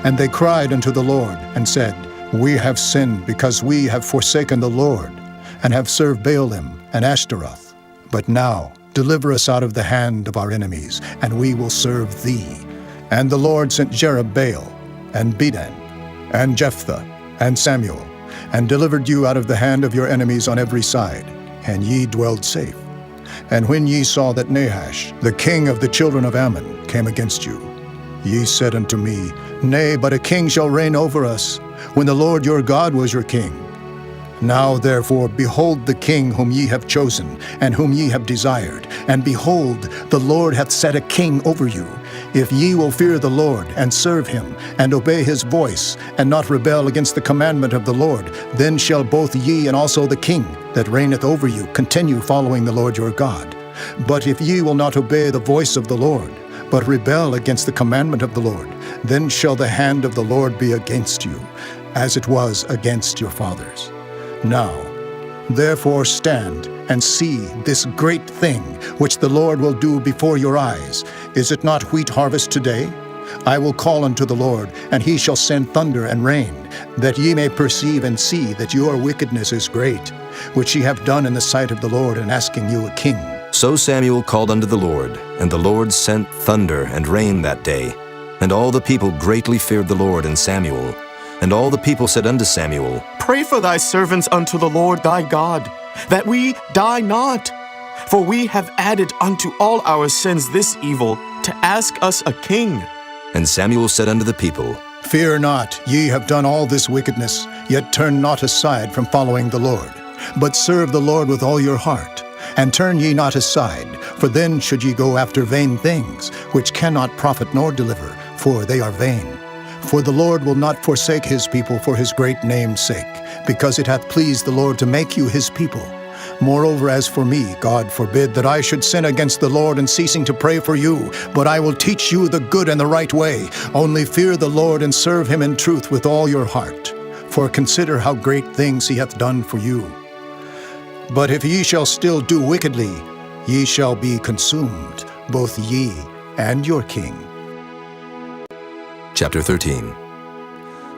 And they cried unto the Lord, and said, We have sinned, because we have forsaken the Lord, and have served Baalim and Ashtaroth. But now deliver us out of the hand of our enemies, and we will serve thee. And the Lord sent Jerubbaal, and Bedan, and Jephthah, and Samuel, and delivered you out of the hand of your enemies on every side, and ye dwelled safe. And when ye saw that Nahash, the king of the children of Ammon, came against you, ye said unto me, Nay, but a king shall reign over us, when the Lord your God was your king. Now therefore behold the king whom ye have chosen, and whom ye have desired, and behold, the Lord hath set a king over you. If ye will fear the Lord, and serve him, and obey his voice, and not rebel against the commandment of the Lord, then shall both ye and also the king that reigneth over you continue following the Lord your God. But if ye will not obey the voice of the Lord, but rebel against the commandment of the Lord, then shall the hand of the Lord be against you, as it was against your fathers. Now, therefore stand and see this great thing which the Lord will do before your eyes. Is it not wheat harvest today? I will call unto the Lord, and he shall send thunder and rain, that ye may perceive and see that your wickedness is great, which ye have done in the sight of the Lord in asking you a king. So Samuel called unto the Lord, and the Lord sent thunder and rain that day. And all the people greatly feared the Lord and Samuel. And all the people said unto Samuel, Pray for thy servants unto the Lord thy God, that we die not. For we have added unto all our sins this evil, to ask us a king. And Samuel said unto the people, Fear not, ye have done all this wickedness, yet turn not aside from following the Lord, but serve the Lord with all your heart. And turn ye not aside, for then should ye go after vain things, which cannot profit nor deliver, for they are vain. For the Lord will not forsake his people for his great name's sake, because it hath pleased the Lord to make you his people. Moreover, as for me, God forbid that I should sin against the Lord in ceasing to pray for you, but I will teach you the good and the right way. Only fear the Lord and serve him in truth with all your heart. For consider how great things he hath done for you. But if ye shall still do wickedly, ye shall be consumed, both ye and your king. Chapter 13.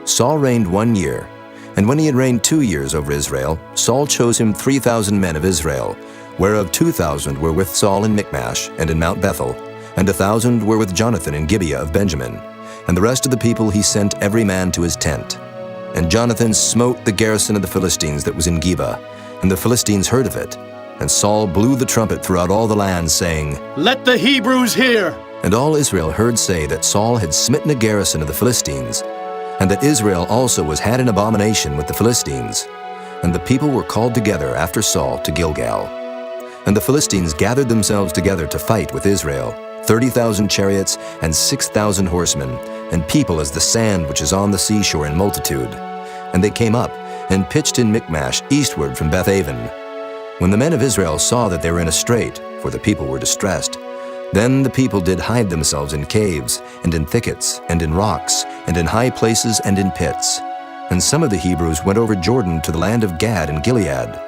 Saul reigned 1 year, and when he had reigned 2 years over Israel, Saul chose him 3,000 men of Israel, whereof 2,000 were with Saul in Michmash and in Mount Bethel, and 1,000 were with Jonathan in Gibeah of Benjamin. And the rest of the people he sent every man to his tent. And Jonathan smote the garrison of the Philistines that was in Geba, and the Philistines heard of it. And Saul blew the trumpet throughout all the land, saying, Let the Hebrews hear! And all Israel heard say that Saul had smitten a garrison of the Philistines, and that Israel also was had an abomination with the Philistines. And the people were called together after Saul to Gilgal. And the Philistines gathered themselves together to fight with Israel, 30,000 chariots and 6,000 horsemen, and people as the sand which is on the seashore in multitude. And they came up and pitched in Michmash eastward from Beth-aven. When the men of Israel saw that they were in a strait, for the people were distressed, then the people did hide themselves in caves, and in thickets, and in rocks, and in high places, and in pits. And some of the Hebrews went over Jordan to the land of Gad and Gilead.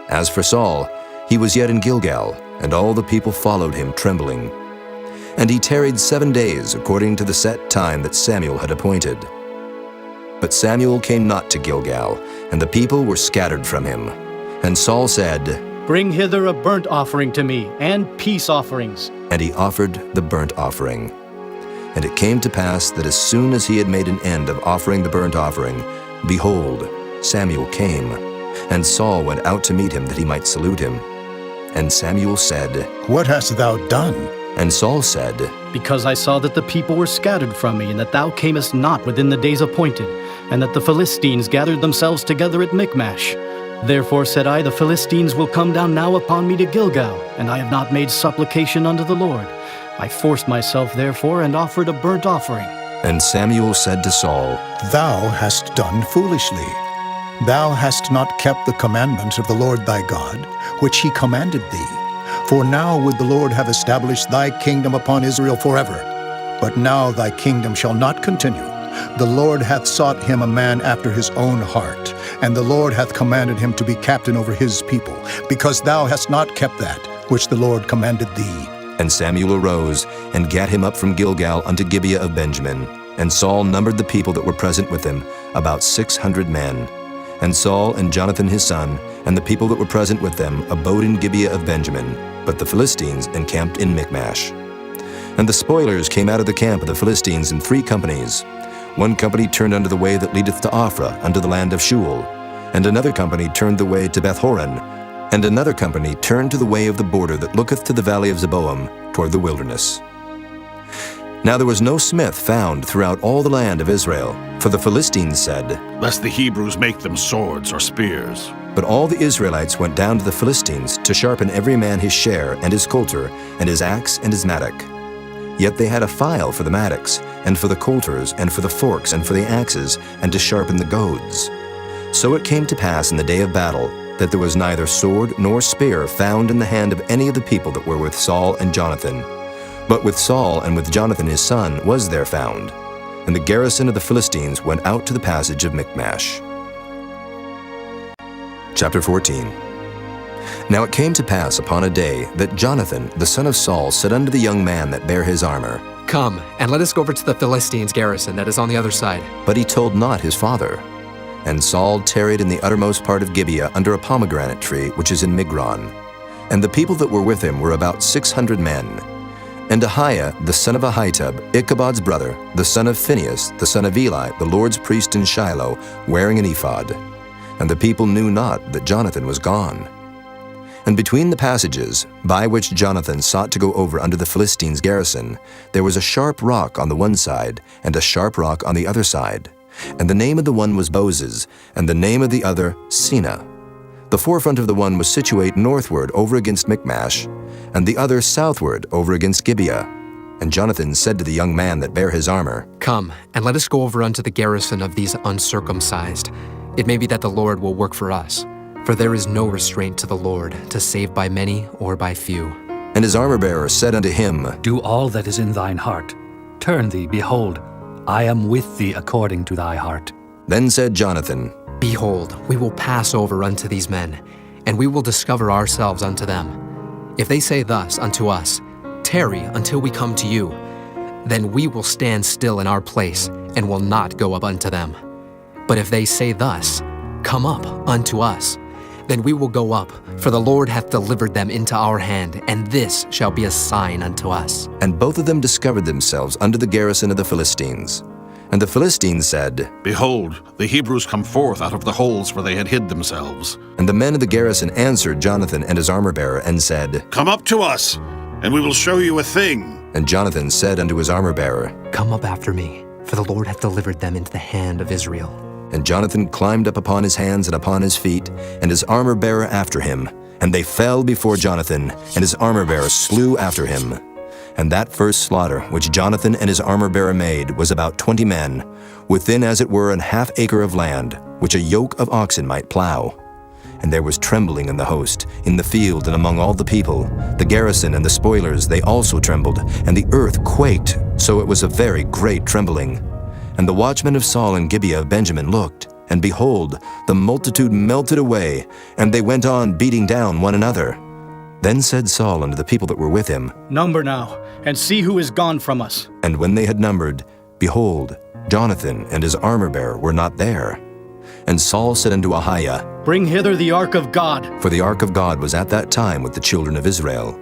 As for Saul, he was yet in Gilgal, and all the people followed him trembling. And he tarried 7 days according to the set time that Samuel had appointed. But Samuel came not to Gilgal, and the people were scattered from him. And Saul said, Bring hither a burnt offering to me, and peace offerings. And he offered the burnt offering. And it came to pass that as soon as he had made an end of offering the burnt offering, behold, Samuel came, and Saul went out to meet him that he might salute him. And Samuel said, What hast thou done? And Saul said, Because I saw that the people were scattered from me, and that thou camest not within the days appointed, and that the Philistines gathered themselves together at Michmash. Therefore said I, The Philistines will come down now upon me to Gilgal, and I have not made supplication unto the Lord. I forced myself therefore, and offered a burnt offering. And Samuel said to Saul, Thou hast done foolishly. Thou hast not kept the commandments of the Lord thy God, which he commanded thee. For now would the Lord have established thy kingdom upon Israel forever. But now thy kingdom shall not continue. The Lord hath sought him a man after his own heart, and the Lord hath commanded him to be captain over his people, because thou hast not kept that which the Lord commanded thee. And Samuel arose, and gat him up from Gilgal unto Gibeah of Benjamin. And Saul numbered the people that were present with him, about 600 men. And Saul and Jonathan his son, and the people that were present with them, abode in Gibeah of Benjamin, but the Philistines encamped in Michmash. And the spoilers came out of the camp of the Philistines in 3 companies. One company turned unto the way that leadeth to Ophrah, unto the land of Shual. And another company turned the way to Bethhoron. And another company turned to the way of the border that looketh to the valley of Zeboim, toward the wilderness. Now there was no smith found throughout all the land of Israel, for the Philistines said, Lest the Hebrews make them swords or spears. But all the Israelites went down to the Philistines to sharpen every man his share, and his coulter, and his axe, and his mattock. Yet they had a file for the mattocks, and for the coulters, and for the forks, and for the axes, and to sharpen the goads. So it came to pass in the day of battle, that there was neither sword nor spear found in the hand of any of the people that were with Saul and Jonathan. But with Saul and with Jonathan his son was there found. And the garrison of the Philistines went out to the passage of Michmash. Chapter 14. Now it came to pass upon a day that Jonathan the son of Saul said unto the young man that bare his armor, Come, and let us go over to the Philistines' garrison that is on the other side. But he told not his father. And Saul tarried in the uttermost part of Gibeah under a pomegranate tree which is in Migron. And the people that were with him were about 600 men. And Ahiah the son of Ahitub, Ichabod's brother, the son of Phinehas, the son of Eli, the Lord's priest in Shiloh, wearing an ephod. And the people knew not that Jonathan was gone. And between the passages, by which Jonathan sought to go over unto the Philistines' garrison, there was a sharp rock on the one side, and a sharp rock on the other side. And the name of the one was Bozez, and the name of the other Seneh. The forefront of the one was situate northward over against Michmash, and the other southward over against Gibeah. And Jonathan said to the young man that bare his armor, Come, and let us go over unto the garrison of these uncircumcised. It may be that the Lord will work for us, for there is no restraint to the Lord, to save by many or by few. And his armor-bearer said unto him, Do all that is in thine heart. Turn thee, behold, I am with thee according to thy heart. Then said Jonathan, Behold, we will pass over unto these men, and we will discover ourselves unto them. If they say thus unto us, Tarry until we come to you, then we will stand still in our place, and will not go up unto them. But if they say thus, Come up unto us, then we will go up, for the Lord hath delivered them into our hand, and this shall be a sign unto us. And both of them discovered themselves unto the garrison of the Philistines. And the Philistines said, Behold, the Hebrews come forth out of the holes where they had hid themselves. And the men of the garrison answered Jonathan and his armor-bearer, and said, Come up to us, and we will show you a thing. And Jonathan said unto his armor-bearer, Come up after me, for the Lord hath delivered them into the hand of Israel. And Jonathan climbed up upon his hands and upon his feet, and his armor-bearer after him. And they fell before Jonathan, and his armor-bearer slew after him. And that first slaughter which Jonathan and his armor-bearer made was about 20 men, within as it were an half acre of land, which a yoke of oxen might plow. And there was trembling in the host, in the field and among all the people. The garrison and the spoilers, they also trembled, and the earth quaked, so it was a very great trembling. And the watchmen of Saul and Gibeah of Benjamin looked, And behold, the multitude melted away, and they went on beating down one another. Then said Saul unto the people that were with him, Number now, and see who is gone from us. And when they had numbered, behold, Jonathan and his armor-bearer were not there. And Saul said unto Ahiah, Bring hither the ark of God. For the ark of God was at that time with the children of Israel.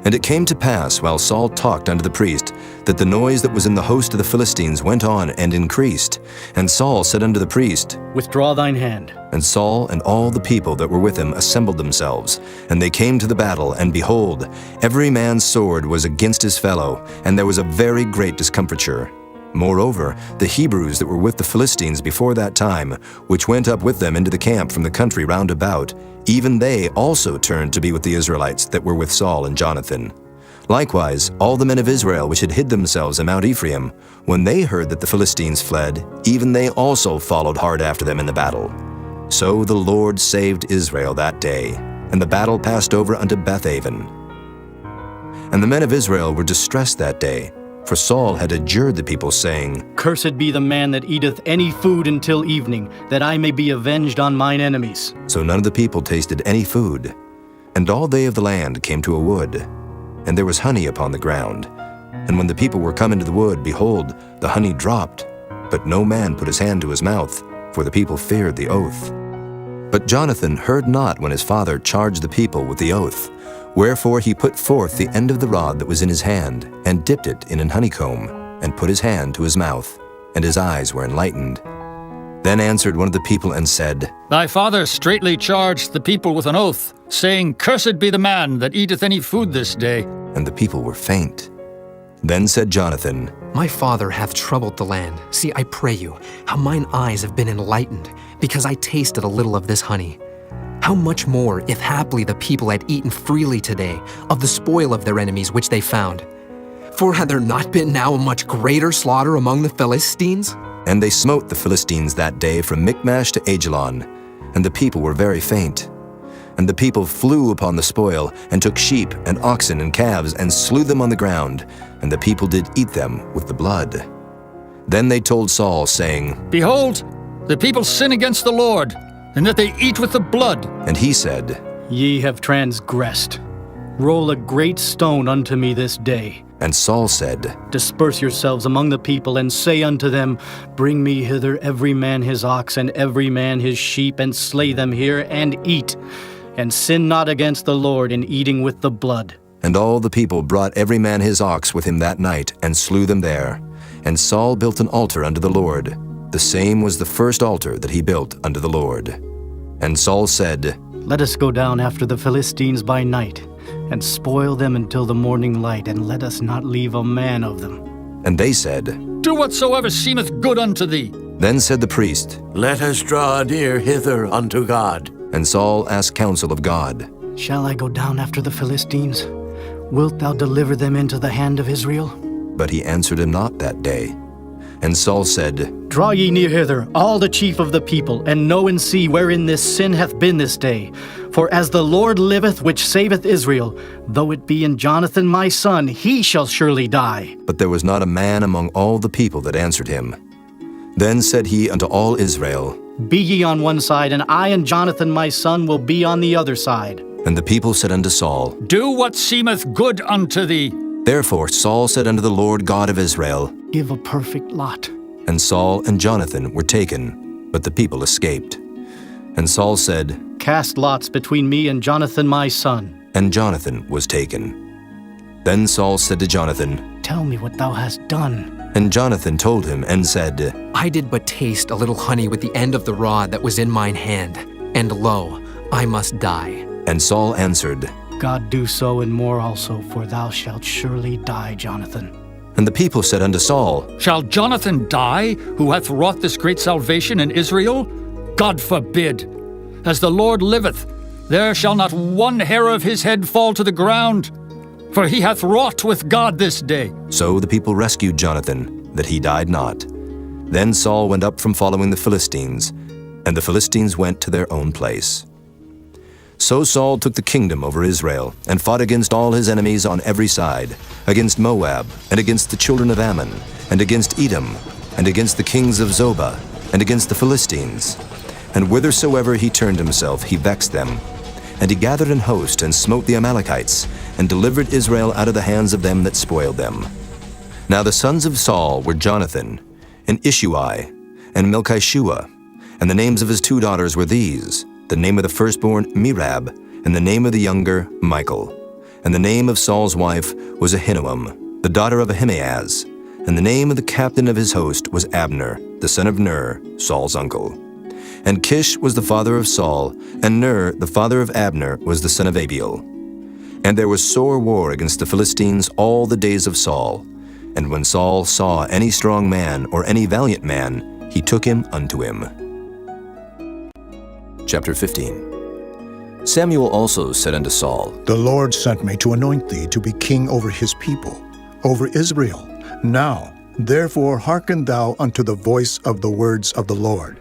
And it came to pass, while Saul talked unto the priest, that the noise that was in the host of the Philistines went on and increased. And Saul said unto the priest, Withdraw thine hand. And Saul and all the people that were with him assembled themselves. And they came to the battle, and behold, every man's sword was against his fellow, and there was a very great discomfiture. Moreover, the Hebrews that were with the Philistines before that time, which went up with them into the camp from the country round about, even they also turned to be with the Israelites that were with Saul and Jonathan. Likewise, all the men of Israel which had hid themselves in Mount Ephraim, when they heard that the Philistines fled, even they also followed hard after them in the battle. So the Lord saved Israel that day, and the battle passed over unto Bethaven. And the men of Israel were distressed that day, for Saul had adjured the people, saying, Cursed be the man that eateth any food until evening, that I may be avenged on mine enemies. So none of the people tasted any food. And all they of the land came to a wood, and there was honey upon the ground. And when the people were come into the wood, behold, the honey dropped, but no man put his hand to his mouth, for the people feared the oath. But Jonathan heard not when his father charged the people with the oath. Wherefore he put forth the end of the rod that was in his hand, and dipped it in an honeycomb, and put his hand to his mouth, and his eyes were enlightened. Then answered one of the people and said, Thy father straitly charged the people with an oath, saying, Cursed be the man that eateth any food this day. And the people were faint. Then said Jonathan, My father hath troubled the land. See, I pray you, how mine eyes have been enlightened, because I tasted a little of this honey. How much more, if haply the people had eaten freely today of the spoil of their enemies which they found? For had there not been now a much greater slaughter among the Philistines? And they smote the Philistines that day from Michmash to Ajalon, and the people were very faint. And the people flew upon the spoil, and took sheep and oxen and calves, and slew them on the ground, and the people did eat them with the blood. Then they told Saul, saying, Behold, the people sin against the Lord, and that they eat with the blood. And he said, Ye have transgressed. Roll a great stone unto me this day. And Saul said, Disperse yourselves among the people, and say unto them, Bring me hither every man his ox, and every man his sheep, and slay them here, and eat. And sin not against the Lord in eating with the blood. And all the people brought every man his ox with him that night, and slew them there. And Saul built an altar unto the Lord. The same was the first altar that he built unto the Lord. And Saul said, Let us go down after the Philistines by night, and spoil them until the morning light, and let us not leave a man of them. And they said, Do whatsoever seemeth good unto thee. Then said the priest, Let us draw near hither unto God. And Saul asked counsel of God, Shall I go down after the Philistines? Wilt thou deliver them into the hand of Israel? But he answered him not that day. And Saul said, Draw ye near hither, all the chief of the people, and know and see wherein this sin hath been this day. For as the Lord liveth, which saveth Israel, though it be in Jonathan my son, he shall surely die. But there was not a man among all the people that answered him. Then said he unto all Israel, Be ye on one side, and I and Jonathan my son will be on the other side. And the people said unto Saul, Do what seemeth good unto thee. Therefore Saul said unto the Lord God of Israel, Give a perfect lot. And Saul and Jonathan were taken, but the people escaped. And Saul said, Cast lots between me and Jonathan my son. And Jonathan was taken. Then Saul said to Jonathan, Tell me what thou hast done. And Jonathan told him and said, I did but taste a little honey with the end of the rod that was in mine hand, and lo, I must die. And Saul answered, God do so and more also, for thou shalt surely die, Jonathan. And the people said unto Saul, Shall Jonathan die, who hath wrought this great salvation in Israel? God forbid. As the Lord liveth, there shall not one hair of his head fall to the ground, for he hath wrought with God this day. So the people rescued Jonathan, that he died not. Then Saul went up from following the Philistines, and the Philistines went to their own place. So Saul took the kingdom over Israel, and fought against all his enemies on every side, against Moab, and against the children of Ammon, and against Edom, and against the kings of Zobah, and against the Philistines. And whithersoever he turned himself, he vexed them. And he gathered an host, and smote the Amalekites, and delivered Israel out of the hands of them that spoiled them. Now the sons of Saul were Jonathan, and Ishuai, and Melchishua. And the names of his 2 daughters were these: the name of the firstborn Merab, and the name of the younger Michal. And the name of Saul's wife was Ahinoam, the daughter of Ahimaaz. And the name of the captain of his host was Abner, the son of Ner, Saul's uncle. And Kish was the father of Saul, and Ner, the father of Abner, was the son of Abiel. And there was sore war against the Philistines all the days of Saul. And when Saul saw any strong man or any valiant man, he took him unto him. Chapter 15. Samuel also said unto Saul, The Lord sent me to anoint thee to be king over his people, over Israel. Now, therefore, hearken thou unto the voice of the words of the Lord.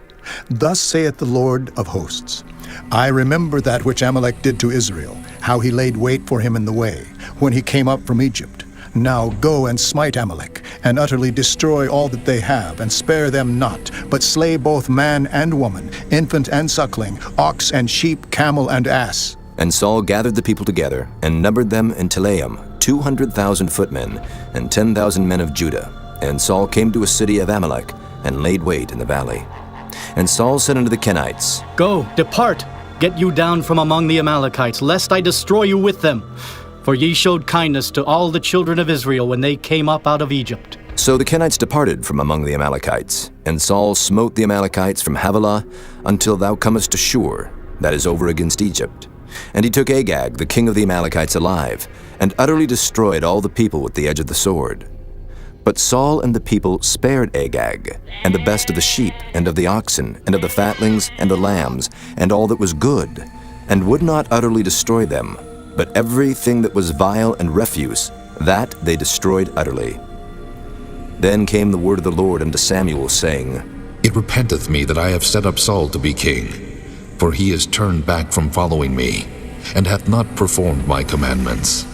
Thus saith the Lord of hosts, I remember that which Amalek did to Israel, how he laid wait for him in the way, when he came up from Egypt. Now go and smite Amalek, and utterly destroy all that they have, and spare them not, but slay both man and woman, infant and suckling, ox and sheep, camel and ass. And Saul gathered the people together, and numbered them in Telaim, 200,000 footmen, and 10,000 men of Judah. And Saul came to a city of Amalek, and laid wait in the valley. And Saul said unto the Kenites, Go, depart, get you down from among the Amalekites, lest I destroy you with them. For ye showed kindness to all the children of Israel when they came up out of Egypt. So the Kenites departed from among the Amalekites, and Saul smote the Amalekites from Havilah until thou comest to Shur, that is over against Egypt. And he took Agag, the king of the Amalekites, alive, and utterly destroyed all the people with the edge of the sword. But Saul and the people spared Agag, and the best of the sheep, and of the oxen, and of the fatlings, and the lambs, and all that was good, and would not utterly destroy them, but everything that was vile and refuse, that they destroyed utterly. Then came the word of the Lord unto Samuel, saying, It repenteth me that I have set up Saul to be king, for he is turned back from following me, and hath not performed my commandments.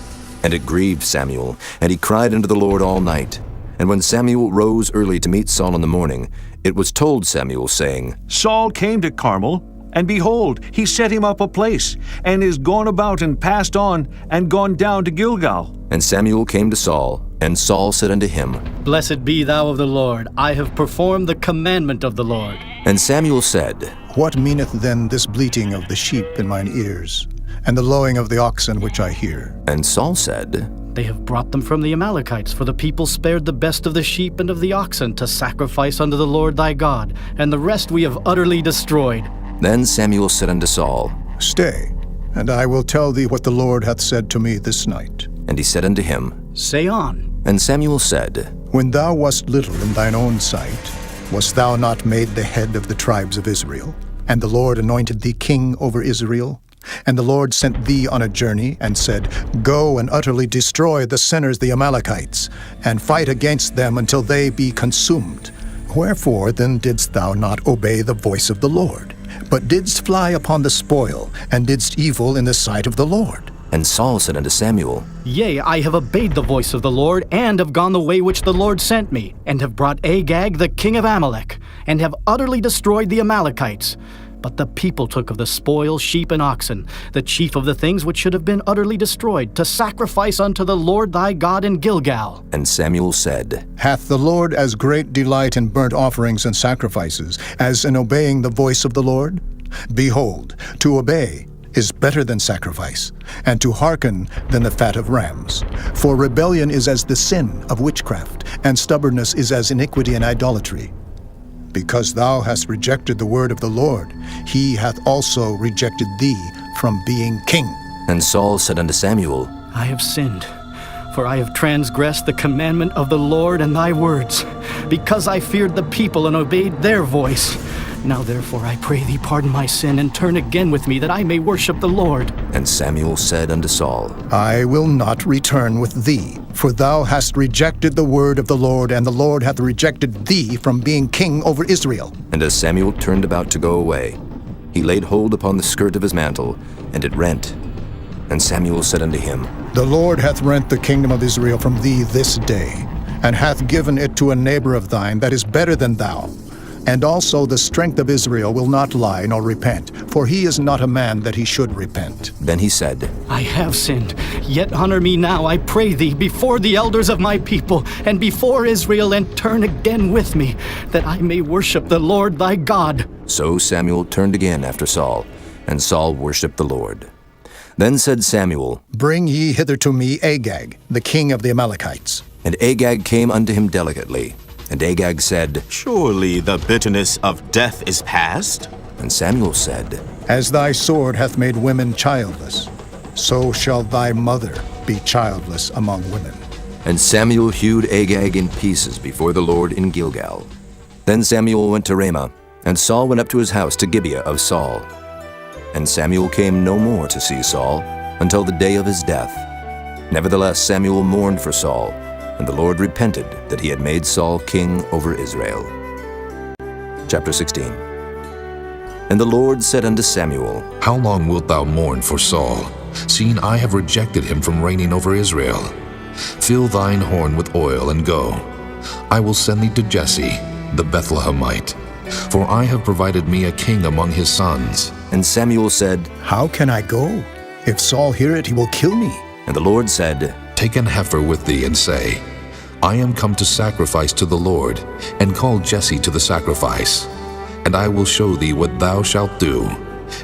And it grieved Samuel, and he cried unto the Lord all night. And when Samuel rose early to meet Saul in the morning, it was told Samuel, saying, Saul came to Carmel, and behold, he set him up a place, and is gone about and passed on, and gone down to Gilgal. And Samuel came to Saul, and Saul said unto him, Blessed be thou of the Lord, I have performed the commandment of the Lord. And Samuel said, What meaneth then this bleating of the sheep in mine ears, and the lowing of the oxen which I hear? And Saul said, They have brought them from the Amalekites, for the people spared the best of the sheep and of the oxen to sacrifice unto the Lord thy God, and the rest we have utterly destroyed. Then Samuel said unto Saul, Stay, and I will tell thee what the Lord hath said to me this night. And he said unto him, Say on. And Samuel said, When thou wast little in thine own sight, wast thou not made the head of the tribes of Israel? And the Lord anointed thee king over Israel? And the Lord sent thee on a journey, and said, Go and utterly destroy the sinners the Amalekites, and fight against them until they be consumed. Wherefore then didst thou not obey the voice of the Lord, but didst fly upon the spoil, and didst evil in the sight of the Lord? And Saul said unto Samuel, Yea, I have obeyed the voice of the Lord, and have gone the way which the Lord sent me, and have brought Agag the king of Amalek, and have utterly destroyed the Amalekites. But the people took of the spoil sheep and oxen, the chief of the things which should have been utterly destroyed, to sacrifice unto the Lord thy God in Gilgal. And Samuel said, Hath the Lord as great delight in burnt offerings and sacrifices as in obeying the voice of the Lord? Behold, to obey is better than sacrifice, and to hearken than the fat of rams. For rebellion is as the sin of witchcraft, and stubbornness is as iniquity and idolatry. Because thou hast rejected the word of the Lord, he hath also rejected thee from being king. And Saul said unto Samuel, I have sinned, for I have transgressed the commandment of the Lord and thy words, because I feared the people and obeyed their voice. Now therefore I pray thee pardon my sin, and turn again with me, that I may worship the Lord. And Samuel said unto Saul, I will not return with thee, for thou hast rejected the word of the Lord, and the Lord hath rejected thee from being king over Israel. And as Samuel turned about to go away, he laid hold upon the skirt of his mantle, and it rent. And Samuel said unto him, The Lord hath rent the kingdom of Israel from thee this day, and hath given it to a neighbor of thine that is better than thou. And also the strength of Israel will not lie nor repent, for he is not a man that he should repent. Then he said, I have sinned, yet honor me now, I pray thee, before the elders of my people, and before Israel, and turn again with me, that I may worship the Lord thy God. So Samuel turned again after Saul, and Saul worshipped the Lord. Then said Samuel, Bring ye hither to me Agag, the king of the Amalekites. And Agag came unto him delicately. And Agag said, Surely the bitterness of death is past? And Samuel said, As thy sword hath made women childless, so shall thy mother be childless among women. And Samuel hewed Agag in pieces before the Lord in Gilgal. Then Samuel went to Ramah, and Saul went up to his house to Gibeah of Saul. And Samuel came no more to see Saul until the day of his death. Nevertheless Samuel mourned for Saul, and the Lord repented that he had made Saul king over Israel. Chapter 16. And the Lord said unto Samuel, How long wilt thou mourn for Saul, seeing I have rejected him from reigning over Israel? Fill thine horn with oil, and go. I will send thee to Jesse, the Bethlehemite, for I have provided me a king among his sons. And Samuel said, How can I go? If Saul hear it, he will kill me. And the Lord said, Take an heifer with thee, and say, I am come to sacrifice to the Lord, and call Jesse to the sacrifice. And I will show thee what thou shalt do,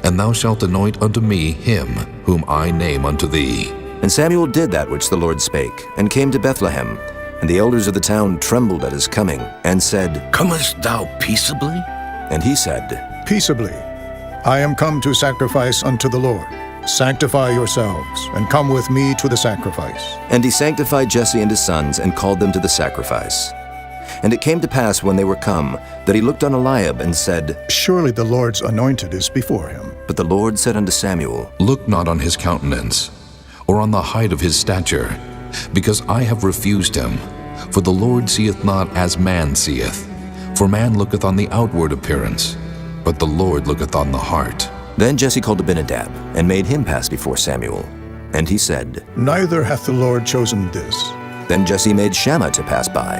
and thou shalt anoint unto me him whom I name unto thee. And Samuel did that which the Lord spake, and came to Bethlehem. And the elders of the town trembled at his coming, and said, Comest thou peaceably? And he said, Peaceably. I am come to sacrifice unto the Lord. Sanctify yourselves, and come with me to the sacrifice. And he sanctified Jesse and his sons, and called them to the sacrifice. And it came to pass when they were come, that he looked on Eliab, and said, Surely the Lord's anointed is before him. But the Lord said unto Samuel, Look not on his countenance, or on the height of his stature, because I have refused him. For the Lord seeth not as man seeth. For man looketh on the outward appearance, but the Lord looketh on the heart. Then Jesse called Abinadab, and made him pass before Samuel. And he said, Neither hath the Lord chosen this. Then Jesse made Shammah to pass by.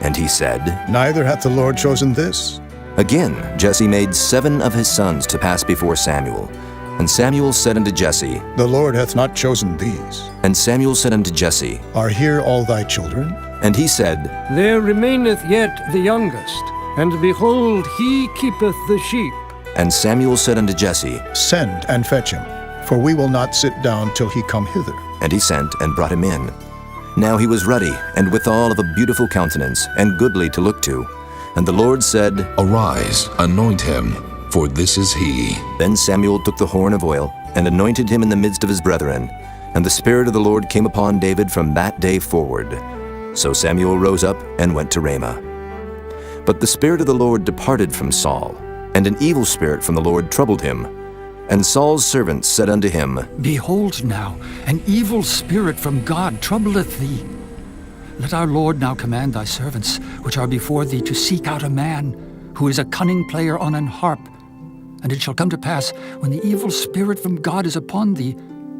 And he said, Neither hath the Lord chosen this. Again Jesse made 7 of his sons to pass before Samuel. And Samuel said unto Jesse, The Lord hath not chosen these. And Samuel said unto Jesse, Are here all thy children? And he said, There remaineth yet the youngest, and behold, he keepeth the sheep. And Samuel said unto Jesse, Send and fetch him, for we will not sit down till he come hither. And he sent and brought him in. Now he was ruddy, and withal of a beautiful countenance, and goodly to look to. And the Lord said, Arise, anoint him, for this is he. Then Samuel took the horn of oil, and anointed him in the midst of his brethren. And the Spirit of the Lord came upon David from that day forward. So Samuel rose up and went to Ramah. But the Spirit of the Lord departed from Saul, and an evil spirit from the Lord troubled him. And Saul's servants said unto him, Behold now, an evil spirit from God troubleth thee. Let our Lord now command thy servants, which are before thee, to seek out a man, who is a cunning player on an harp. And it shall come to pass, when the evil spirit from God is upon thee,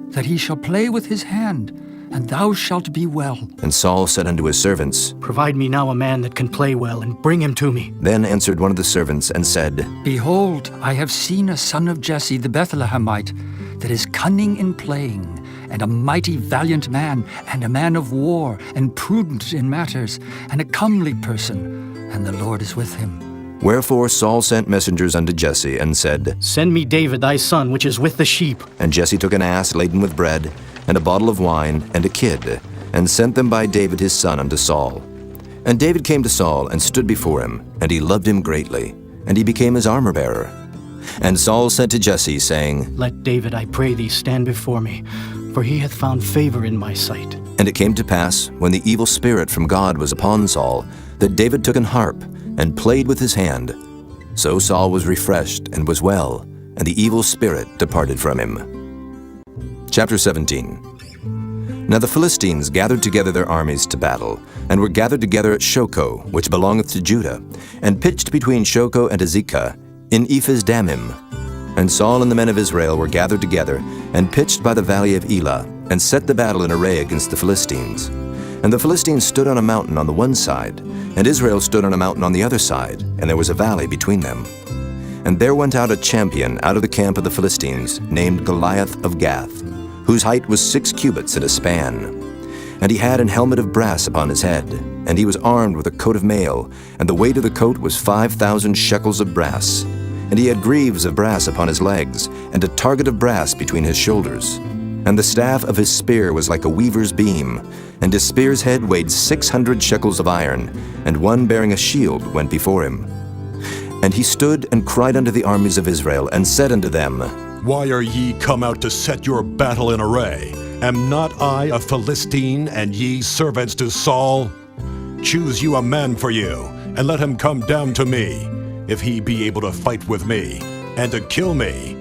that he shall play with his hand, and thou shalt be well. And Saul said unto his servants, Provide me now a man that can play well, and bring him to me. Then answered one of the servants, and said, Behold, I have seen a son of Jesse the Bethlehemite, that is cunning in playing, and a mighty valiant man, and a man of war, and prudent in matters, and a comely person, and the Lord is with him. Wherefore Saul sent messengers unto Jesse, and said, Send me David thy son, which is with the sheep. And Jesse took an ass laden with bread, and a bottle of wine, and a kid, and sent them by David his son unto Saul. And David came to Saul, and stood before him, and he loved him greatly, and he became his armor-bearer. And Saul sent to Jesse, saying, Let David, I pray thee, stand before me, for he hath found favor in my sight. And it came to pass, when the evil spirit from God was upon Saul, that David took an harp, and played with his hand. So Saul was refreshed, and was well, and the evil spirit departed from him. Chapter 17. Now the Philistines gathered together their armies to battle, and were gathered together at Shochoh, which belongeth to Judah, and pitched between Shochoh and Azekah, in Ephes-dammim. And Saul and the men of Israel were gathered together, and pitched by the valley of Elah, and set the battle in array against the Philistines. And the Philistines stood on a mountain on the one side, and Israel stood on a mountain on the other side, and there was a valley between them. And there went out a champion out of the camp of the Philistines, named Goliath of Gath, whose height was 6 cubits and a span. And he had an helmet of brass upon his head, and he was armed with a coat of mail, and the weight of the coat was 5,000 shekels of brass. And he had greaves of brass upon his legs, and a target of brass between his shoulders. And the staff of his spear was like a weaver's beam, and his spear's head weighed 600 shekels of iron, and one bearing a shield went before him. And he stood and cried unto the armies of Israel, and said unto them, Why are ye come out to set your battle in array? Am not I a Philistine, and ye servants to Saul? Choose you a man for you, and let him come down to me, if he be able to fight with me, and to kill me.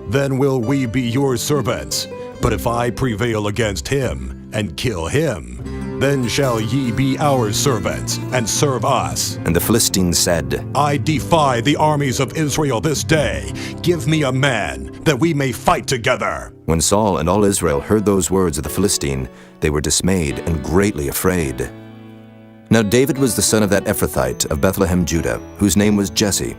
Then will we be your servants. But if I prevail against him, and kill him, then shall ye be our servants, and serve us. And the Philistines said, I defy the armies of Israel this day. Give me a man, that we may fight together. When Saul and all Israel heard those words of the Philistine, they were dismayed and greatly afraid. Now David was the son of that Ephrathite of Bethlehem, Judah, whose name was Jesse,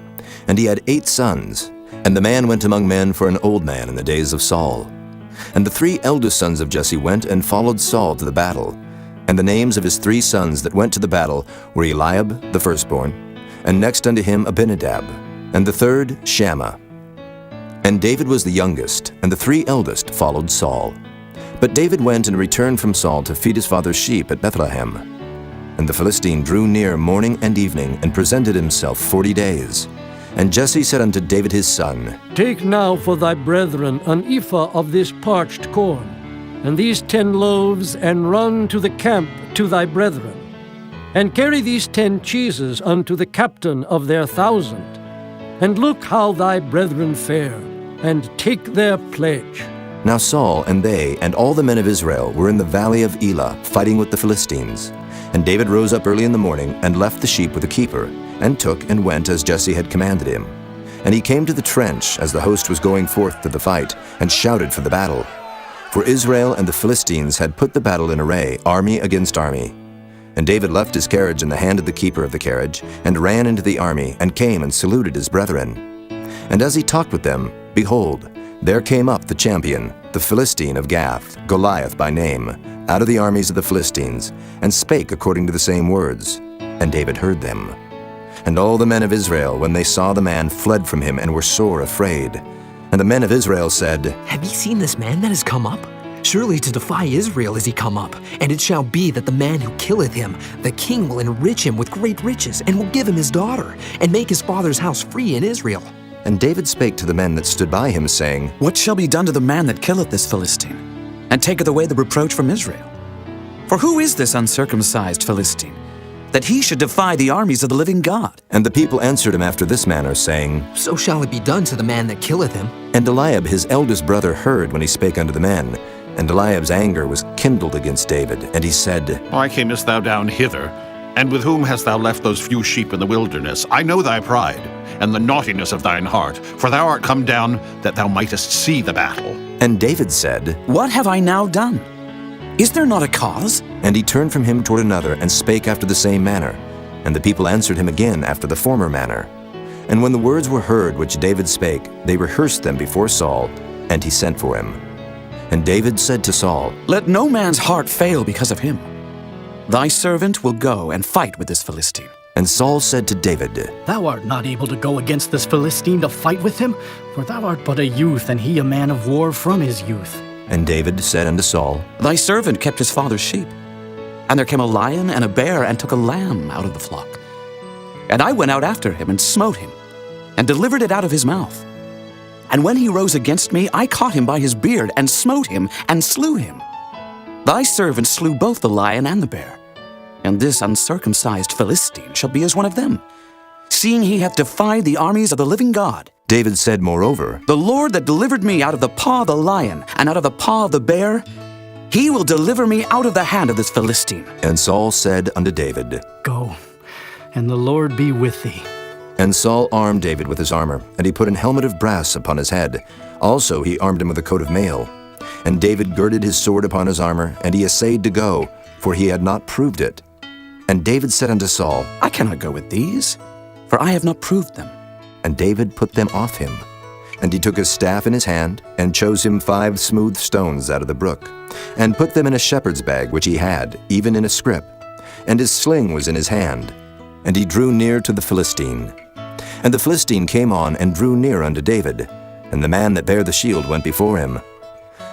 and he had 8 sons. And the man went among men for an old man in the days of Saul. And the 3 eldest sons of Jesse went and followed Saul to the battle. And the names of his 3 sons that went to the battle were Eliab, the firstborn, and next unto him Abinadab, and the third Shammah. And David was the youngest, and the 3 eldest followed Saul. But David went and returned from Saul to feed his father's sheep at Bethlehem. And the Philistine drew near morning and evening, and presented himself 40 days. And Jesse said unto David his son, Take now for thy brethren an ephah of this parched corn, and these 10 loaves, and run to the camp to thy brethren. And carry these 10 cheeses unto the captain of their 1,000. And look how thy brethren fare, and take their pledge. Now Saul and they and all the men of Israel were in the valley of Elah, fighting with the Philistines. And David rose up early in the morning, and left the sheep with the keeper, and took and went as Jesse had commanded him. And he came to the trench as the host was going forth to the fight, and shouted for the battle. For Israel and the Philistines had put the battle in array, army against army. And David left his carriage in the hand of the keeper of the carriage, and ran into the army, and came and saluted his brethren. And as he talked with them, behold, there came up the champion, the Philistine of Gath, Goliath by name, out of the armies of the Philistines, and spake according to the same words. And David heard them. And all the men of Israel, when they saw the man, fled from him, and were sore afraid. And the men of Israel said, Have ye seen this man that is come up? Surely to defy Israel is he come up. And it shall be that the man who killeth him, the king will enrich him with great riches, and will give him his daughter, and make his father's house free in Israel. And David spake to the men that stood by him, saying, What shall be done to the man that killeth this Philistine, and taketh away the reproach from Israel? For who is this uncircumcised Philistine, that he should defy the armies of the living God? And the people answered him after this manner, saying, So shall it be done to the man that killeth him. And Eliab his eldest brother heard when he spake unto the men. And Eliab's anger was kindled against David, and he said, Why camest thou down hither? And with whom hast thou left those few sheep in the wilderness? I know thy pride, and the naughtiness of thine heart, for thou art come down that thou mightest see the battle. And David said, What have I now done? Is there not a cause? And he turned from him toward another, and spake after the same manner. And the people answered him again after the former manner. And when the words were heard which David spake, they rehearsed them before Saul, and he sent for him. And David said to Saul, Let no man's heart fail because of him. Thy servant will go and fight with this Philistine. And Saul said to David, Thou art not able to go against this Philistine to fight with him, for thou art but a youth, and he a man of war from his youth. And David said unto Saul, Thy servant kept his father's sheep. And there came a lion and a bear, and took a lamb out of the flock. And I went out after him, and smote him, and delivered it out of his mouth. And when he rose against me, I caught him by his beard, and smote him, and slew him. Thy servant slew both the lion and the bear. And this uncircumcised Philistine shall be as one of them, seeing he hath defied the armies of the living God. David said moreover, The Lord that delivered me out of the paw of the lion, and out of the paw of the bear, he will deliver me out of the hand of this Philistine. And Saul said unto David, Go, and the Lord be with thee. And Saul armed David with his armor, and he put an helmet of brass upon his head. Also he armed him with a coat of mail. And David girded his sword upon his armor, and he essayed to go, for he had not proved it. And David said unto Saul, I cannot go with these, for I have not proved them. And David put them off him. And he took his staff in his hand, and chose him 5 smooth stones out of the brook, and put them in a shepherd's bag which he had, even in a scrip. And his sling was in his hand. And he drew near to the Philistine. And the Philistine came on and drew near unto David, and the man that bare the shield went before him.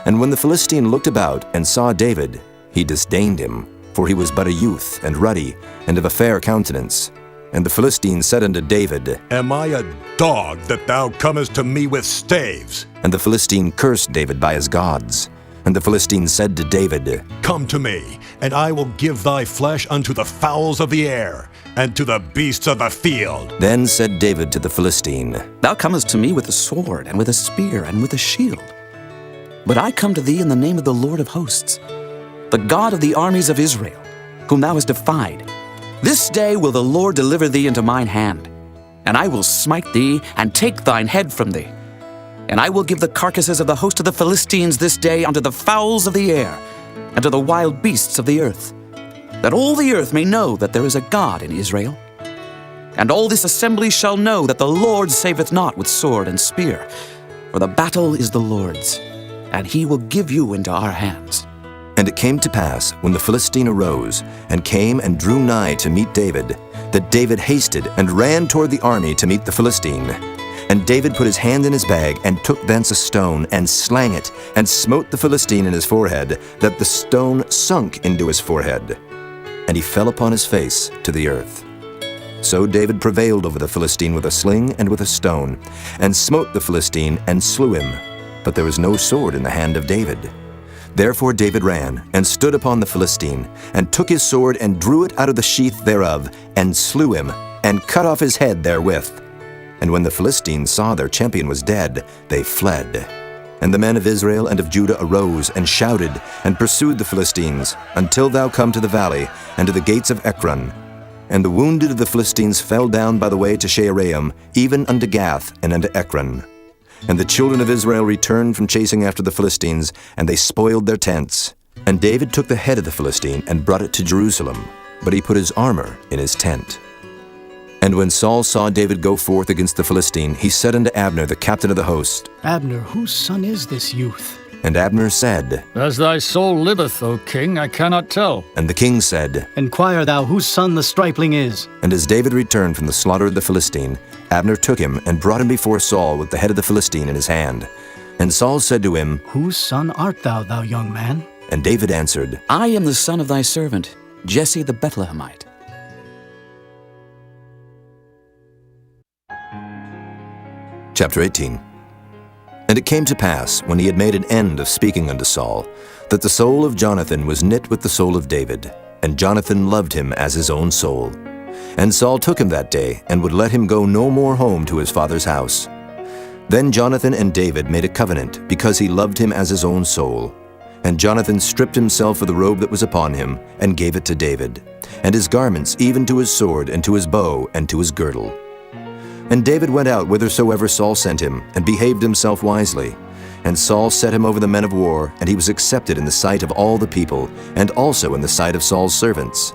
And when the Philistine looked about and saw David, he disdained him, for he was but a youth, and ruddy, and of a fair countenance. And the Philistine said unto David, Am I a dog that thou comest to me with staves? And the Philistine cursed David by his gods. And the Philistine said to David, Come to me, and I will give thy flesh unto the fowls of the air, and to the beasts of the field. Then said David to the Philistine, Thou comest to me with a sword, and with a spear, and with a shield. But I come to thee in the name of the Lord of hosts, the God of the armies of Israel, whom thou hast defied. This day will the Lord deliver thee into mine hand, and I will smite thee, and take thine head from thee. And I will give the carcasses of the host of the Philistines this day unto the fowls of the air, and to the wild beasts of the earth, that all the earth may know that there is a God in Israel. And all this assembly shall know that the Lord saveth not with sword and spear, for the battle is the Lord's, and he will give you into our hands. And it came to pass, when the Philistine arose, and came and drew nigh to meet David, that David hasted and ran toward the army to meet the Philistine. And David put his hand in his bag, and took thence a stone, and slang it, and smote the Philistine in his forehead, that the stone sunk into his forehead. And he fell upon his face to the earth. So David prevailed over the Philistine with a sling and with a stone, and smote the Philistine, and slew him. But there was no sword in the hand of David. Therefore David ran, and stood upon the Philistine, and took his sword, and drew it out of the sheath thereof, and slew him, and cut off his head therewith. And when the Philistines saw their champion was dead, they fled. And the men of Israel and of Judah arose, and shouted, and pursued the Philistines, until thou come to the valley, and to the gates of Ekron. And the wounded of the Philistines fell down by the way to Shaaraim, even unto Gath, and unto Ekron. And the children of Israel returned from chasing after the Philistines, and they spoiled their tents. And David took the head of the Philistine, and brought it to Jerusalem, but he put his armor in his tent. And when Saul saw David go forth against the Philistine, he said unto Abner, the captain of the host, Abner, whose son is this youth? And Abner said, As thy soul liveth, O king, I cannot tell. And the king said, Inquire thou whose son the stripling is. And as David returned from the slaughter of the Philistine, Abner took him, and brought him before Saul with the head of the Philistine in his hand. And Saul said to him, Whose son art thou, thou young man? And David answered, I am the son of thy servant, Jesse the Bethlehemite. Chapter 18. And it came to pass, when he had made an end of speaking unto Saul, that the soul of Jonathan was knit with the soul of David, and Jonathan loved him as his own soul. And Saul took him that day, and would let him go no more home to his father's house. Then Jonathan and David made a covenant, because he loved him as his own soul. And Jonathan stripped himself of the robe that was upon him, and gave it to David, and his garments, even to his sword, and to his bow, and to his girdle. And David went out whithersoever Saul sent him, and behaved himself wisely. And Saul set him over the men of war, and he was accepted in the sight of all the people, and also in the sight of Saul's servants.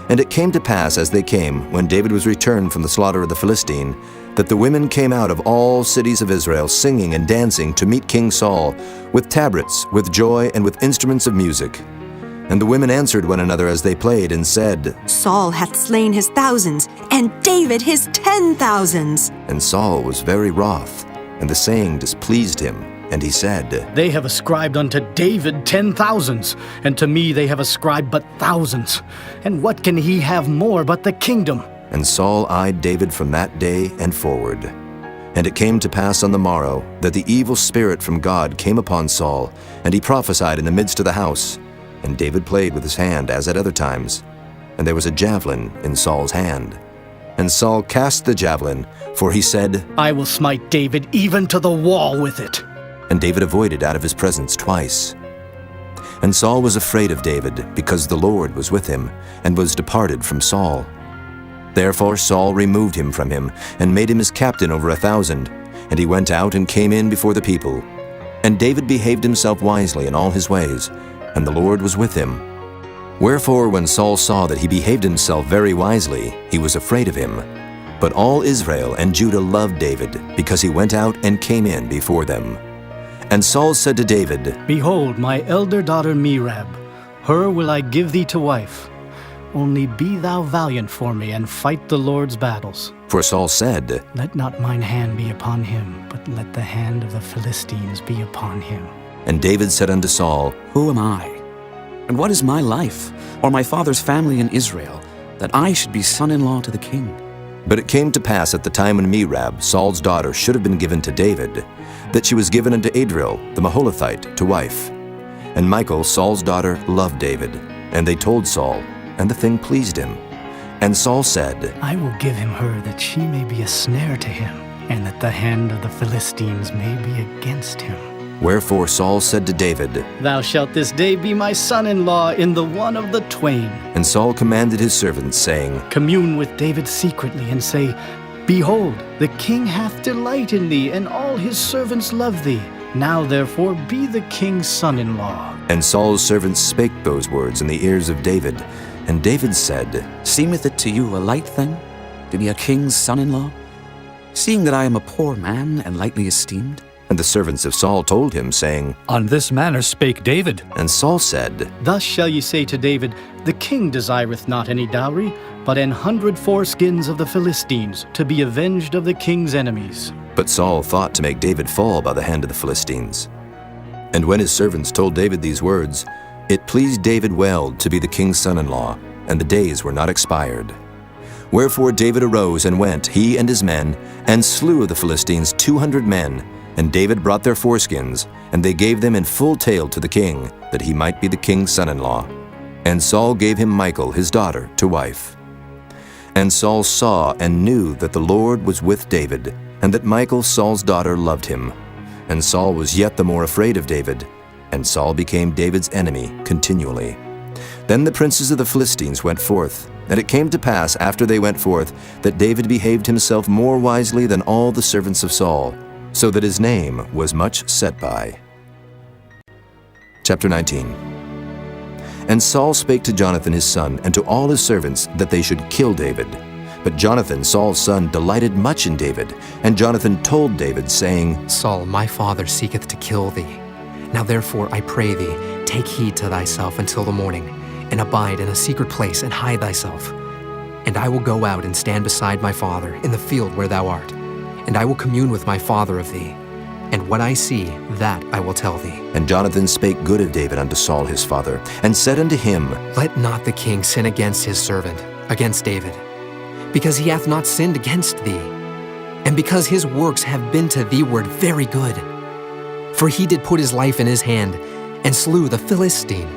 And it came to pass as they came, when David was returned from the slaughter of the Philistine, that the women came out of all cities of Israel, singing and dancing to meet King Saul, with tabrets, with joy, and with instruments of music. And the women answered one another as they played, and said, Saul hath slain his thousands, and David his 10,000s. And Saul was very wroth, and the saying displeased him. And he said, They have ascribed unto David 10,000s, and to me they have ascribed but thousands. And what can he have more but the kingdom? And Saul eyed David from that day and forward. And it came to pass on the morrow, that the evil spirit from God came upon Saul, and he prophesied in the midst of the house. And David played with his hand as at other times. And there was a javelin in Saul's hand. And Saul cast the javelin, for he said, I will smite David even to the wall with it. And David avoided out of his presence twice. And Saul was afraid of David, because the Lord was with him, and was departed from Saul. Therefore Saul removed him from him, and made him his captain over 1,000. And he went out and came in before the people. And David behaved himself wisely in all his ways, and the Lord was with him. Wherefore when Saul saw that he behaved himself very wisely, he was afraid of him. But all Israel and Judah loved David, because he went out and came in before them. And Saul said to David, Behold, my elder daughter Merab, her will I give thee to wife. Only be thou valiant for me, and fight the Lord's battles. For Saul said, Let not mine hand be upon him, but let the hand of the Philistines be upon him. And David said unto Saul, Who am I? And what is my life, or my father's family in Israel, that I should be son-in-law to the king? But it came to pass at the time when Merab, Saul's daughter, should have been given to David, that she was given unto Adriel, the Maholathite, to wife. And Michal, Saul's daughter, loved David. And they told Saul, and the thing pleased him. And Saul said, I will give him her, that she may be a snare to him, and that the hand of the Philistines may be against him. Wherefore Saul said to David, Thou shalt this day be my son-in-law in the one of the twain. And Saul commanded his servants, saying, Commune with David secretly, and say, Behold, the king hath delight in thee, and all his servants love thee. Now therefore be the king's son-in-law. And Saul's servants spake those words in the ears of David. And David said, Seemeth it to you a light thing, to be a king's son-in-law, seeing that I am a poor man and lightly esteemed? And the servants of Saul told him, saying, On this manner spake David. And Saul said, Thus shall ye say to David, The king desireth not any dowry, but 100 foreskins of the Philistines, to be avenged of the king's enemies. But Saul thought to make David fall by the hand of the Philistines. And when his servants told David these words, it pleased David well to be the king's son-in-law, and the days were not expired. Wherefore David arose and went, he and his men, and slew of the Philistines 200 men. And David brought their foreskins, and they gave them in full tale to the king, that he might be the king's son-in-law. And Saul gave him Michal his daughter to wife. And Saul saw and knew that the Lord was with David, and that Michal Saul's daughter loved him. And Saul was yet the more afraid of David, and Saul became David's enemy continually. Then the princes of the Philistines went forth, and it came to pass after they went forth that David behaved himself more wisely than all the servants of Saul, so that his name was much set by. Chapter 19. And Saul spake to Jonathan his son, and to all his servants, that they should kill David. But Jonathan, Saul's son, delighted much in David. And Jonathan told David, saying, Saul, my father seeketh to kill thee. Now therefore, I pray thee, take heed to thyself until the morning, and abide in a secret place, and hide thyself. And I will go out and stand beside my father in the field where thou art. And I will commune with my father of thee. And what I see, that I will tell thee. And Jonathan spake good of David unto Saul his father, and said unto him, Let not the king sin against his servant, against David, because he hath not sinned against thee, and because his works have been to thee ward very good. For he did put his life in his hand, and slew the Philistine.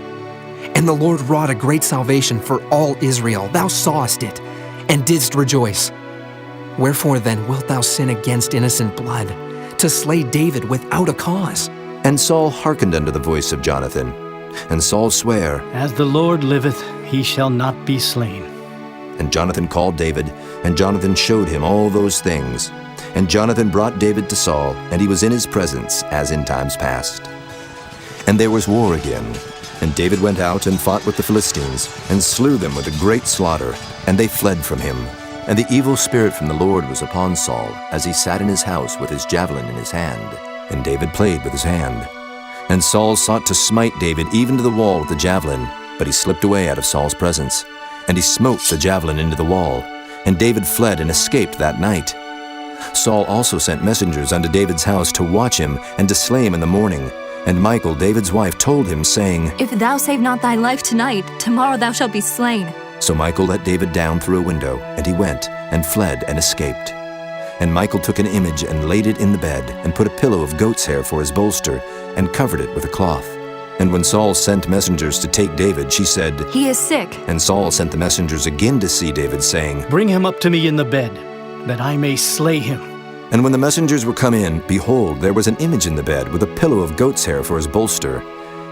And the Lord wrought a great salvation for all Israel. Thou sawest it, and didst rejoice. Wherefore then wilt thou sin against innocent blood, to slay David without a cause? And Saul hearkened unto the voice of Jonathan. And Saul sware, As the Lord liveth, he shall not be slain. And Jonathan called David, and Jonathan showed him all those things. And Jonathan brought David to Saul, and he was in his presence, as in times past. And there was war again. And David went out and fought with the Philistines, and slew them with a great slaughter, and they fled from him. And the evil spirit from the Lord was upon Saul, as he sat in his house with his javelin in his hand. And David played with his hand. And Saul sought to smite David even to the wall with the javelin, but he slipped away out of Saul's presence. And he smote the javelin into the wall. And David fled and escaped that night. Saul also sent messengers unto David's house to watch him, and to slay him in the morning. And Michal, David's wife, told him, saying, If thou save not thy life tonight, tomorrow thou shalt be slain. So Michal let David down through a window, and he went, and fled, and escaped. And Michal took an image, and laid it in the bed, and put a pillow of goat's hair for his bolster, and covered it with a cloth. And when Saul sent messengers to take David, she said, He is sick. And Saul sent the messengers again to see David, saying, Bring him up to me in the bed, that I may slay him. And when the messengers were come in, behold, there was an image in the bed, with a pillow of goat's hair for his bolster.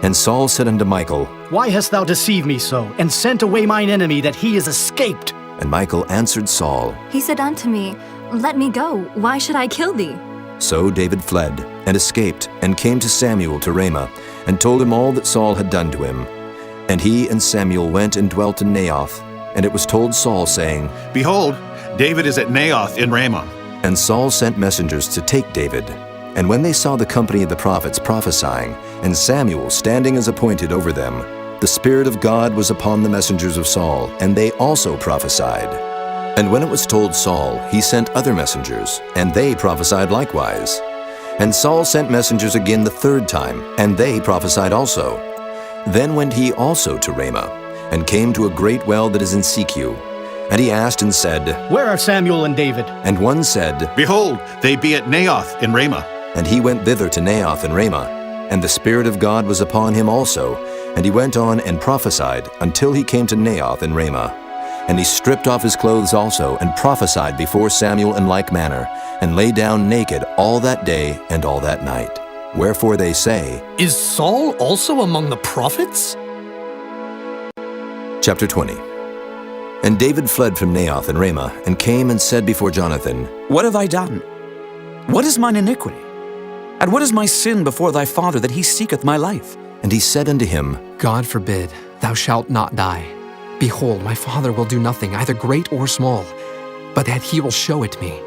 And Saul said unto Michal, Why hast thou deceived me so, and sent away mine enemy, that he is escaped? And Michal answered Saul, He said unto me, Let me go. Why should I kill thee? So David fled, and escaped, and came to Samuel to Ramah, and told him all that Saul had done to him. And he and Samuel went and dwelt in Naioth. And it was told Saul, saying, Behold, David is at Naioth in Ramah. And Saul sent messengers to take David. And when they saw the company of the prophets prophesying, and Samuel standing as appointed over them, the Spirit of God was upon the messengers of Saul, and they also prophesied. And when it was told Saul, he sent other messengers, and they prophesied likewise. And Saul sent messengers again the third time, and they prophesied also. Then went he also to Ramah, and came to a great well that is in Secu. And he asked and said, Where are Samuel and David? And one said, Behold, they be at Naioth in Ramah. And he went thither to Naioth in Ramah. And the Spirit of God was upon him also. And he went on and prophesied until he came to Naioth in Ramah. And he stripped off his clothes also, and prophesied before Samuel in like manner, and lay down naked all that day and all that night. Wherefore they say, Is Saul also among the prophets? Chapter 20. And David fled from Naioth in Ramah, and came and said before Jonathan, What have I done? What is mine iniquity? And what is my sin before thy father, that he seeketh my life? And he said unto him, God forbid, thou shalt not die. Behold, my father will do nothing, either great or small, but that he will show it me.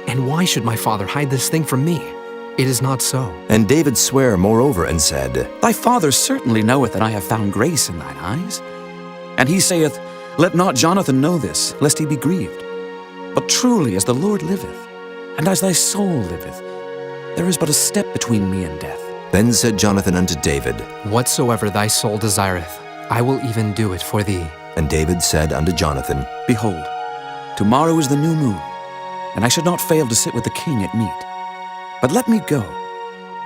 And why should my father hide this thing from me? It is not so. And David sware moreover and said, Thy father certainly knoweth that I have found grace in thine eyes. And he saith, Let not Jonathan know this, lest he be grieved. But truly as the Lord liveth, and as thy soul liveth, there is but a step between me and death. Then said Jonathan unto David, Whatsoever thy soul desireth, I will even do it for thee. And David said unto Jonathan, Behold, tomorrow is the new moon, and I should not fail to sit with the king at meat. But let me go,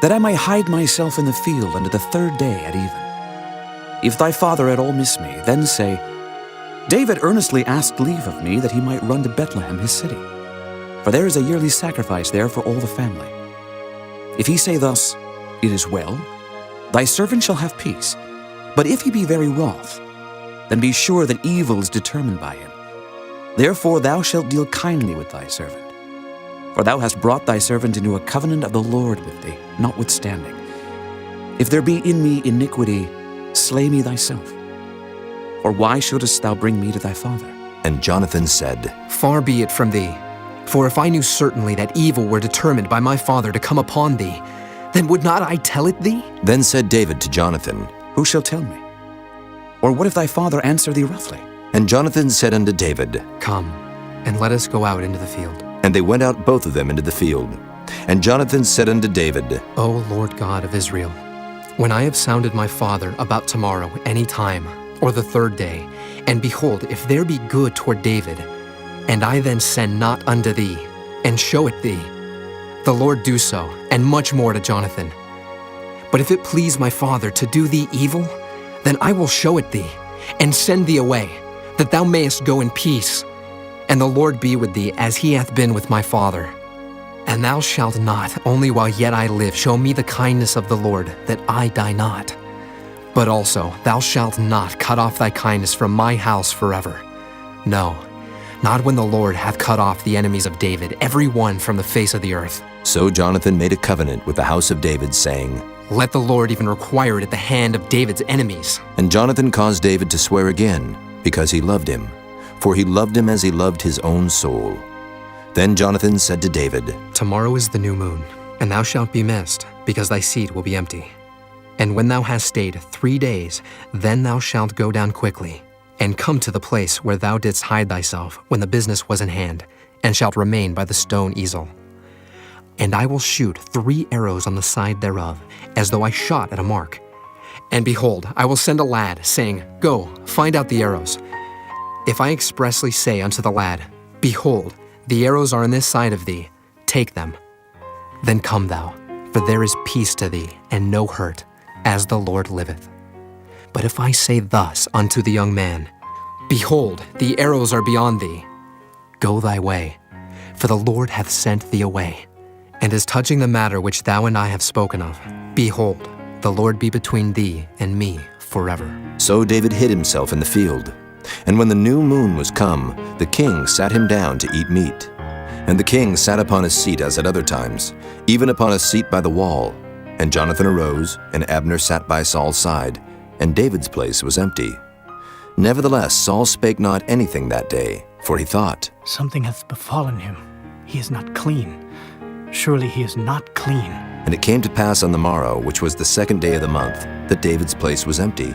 that I may hide myself in the field unto the third day at even. If thy father at all miss me, then say, David earnestly asked leave of me that he might run to Bethlehem his city, for there is a yearly sacrifice there for all the family. If he say thus, It is well, thy servant shall have peace. But if he be very wroth, then be sure that evil is determined by him. Therefore thou shalt deal kindly with thy servant. For thou hast brought thy servant into a covenant of the Lord with thee, notwithstanding. If there be in me iniquity, slay me thyself. For why shouldest thou bring me to thy father? And Jonathan said, Far be it from thee. For if I knew certainly that evil were determined by my father to come upon thee, then would not I tell it thee? Then said David to Jonathan, Who shall tell me? Or what if thy father answer thee roughly? And Jonathan said unto David, Come, and let us go out into the field. And they went out both of them into the field. And Jonathan said unto David, O Lord God of Israel, when I have sounded my father about tomorrow any time, or the third day, and behold, if there be good toward David, and I then send not unto thee, and show it thee, the Lord do so, and much more to Jonathan. But if it please my father to do thee evil, then I will show it thee, and send thee away, that thou mayest go in peace. And the Lord be with thee as he hath been with my father. And thou shalt not, only while yet I live, show me the kindness of the Lord, that I die not. But also thou shalt not cut off thy kindness from my house forever. No, not when the Lord hath cut off the enemies of David, every one from the face of the earth. So Jonathan made a covenant with the house of David, saying, Let the Lord even require it at the hand of David's enemies. And Jonathan caused David to swear again, because he loved him. For he loved him as he loved his own soul. Then Jonathan said to David, Tomorrow is the new moon, and thou shalt be missed, because thy seat will be empty. And when thou hast stayed 3 days, then thou shalt go down quickly, and come to the place where thou didst hide thyself when the business was in hand, and shalt remain by the stone easel. And I will shoot 3 arrows on the side thereof, as though I shot at a mark. And behold, I will send a lad, saying, Go, find out the arrows. If I expressly say unto the lad, Behold, the arrows are on this side of thee, take them. Then come thou, for there is peace to thee, and no hurt, as the Lord liveth. But if I say thus unto the young man, Behold, the arrows are beyond thee, go thy way, for the Lord hath sent thee away. And as touching the matter which thou and I have spoken of, behold, the Lord be between thee and me forever. So David hid himself in the field. And when the new moon was come, the king sat him down to eat meat. And the king sat upon his seat as at other times, even upon a seat by the wall. And Jonathan arose, and Abner sat by Saul's side. and David's place was empty. Nevertheless, Saul spake not anything that day, for he thought, Something hath befallen him. He is not clean. Surely he is not clean. And it came to pass on the morrow, which was the 2nd day of the month, that David's place was empty.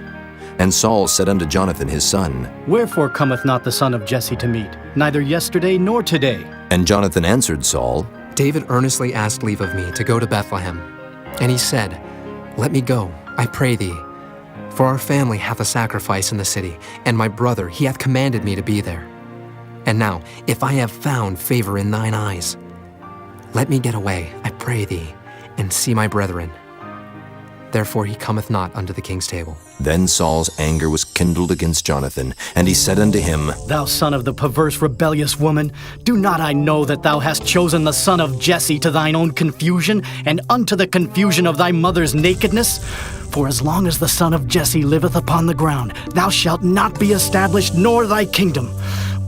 And Saul said unto Jonathan his son, Wherefore cometh not the son of Jesse to meet, neither yesterday nor today? And Jonathan answered Saul, David earnestly asked leave of me to go to Bethlehem. And he said, Let me go, I pray thee. For our family hath a sacrifice in the city, and my brother, he hath commanded me to be there. And now, if I have found favor in thine eyes, let me get away, I pray thee, and see my brethren. Therefore he cometh not unto the king's table. Then Saul's anger was kindled against Jonathan, and he said unto him, Thou son of the perverse rebellious woman, do not I know that thou hast chosen the son of Jesse to thine own confusion, and unto the confusion of thy mother's nakedness? For as long as the son of Jesse liveth upon the ground, thou shalt not be established, nor thy kingdom.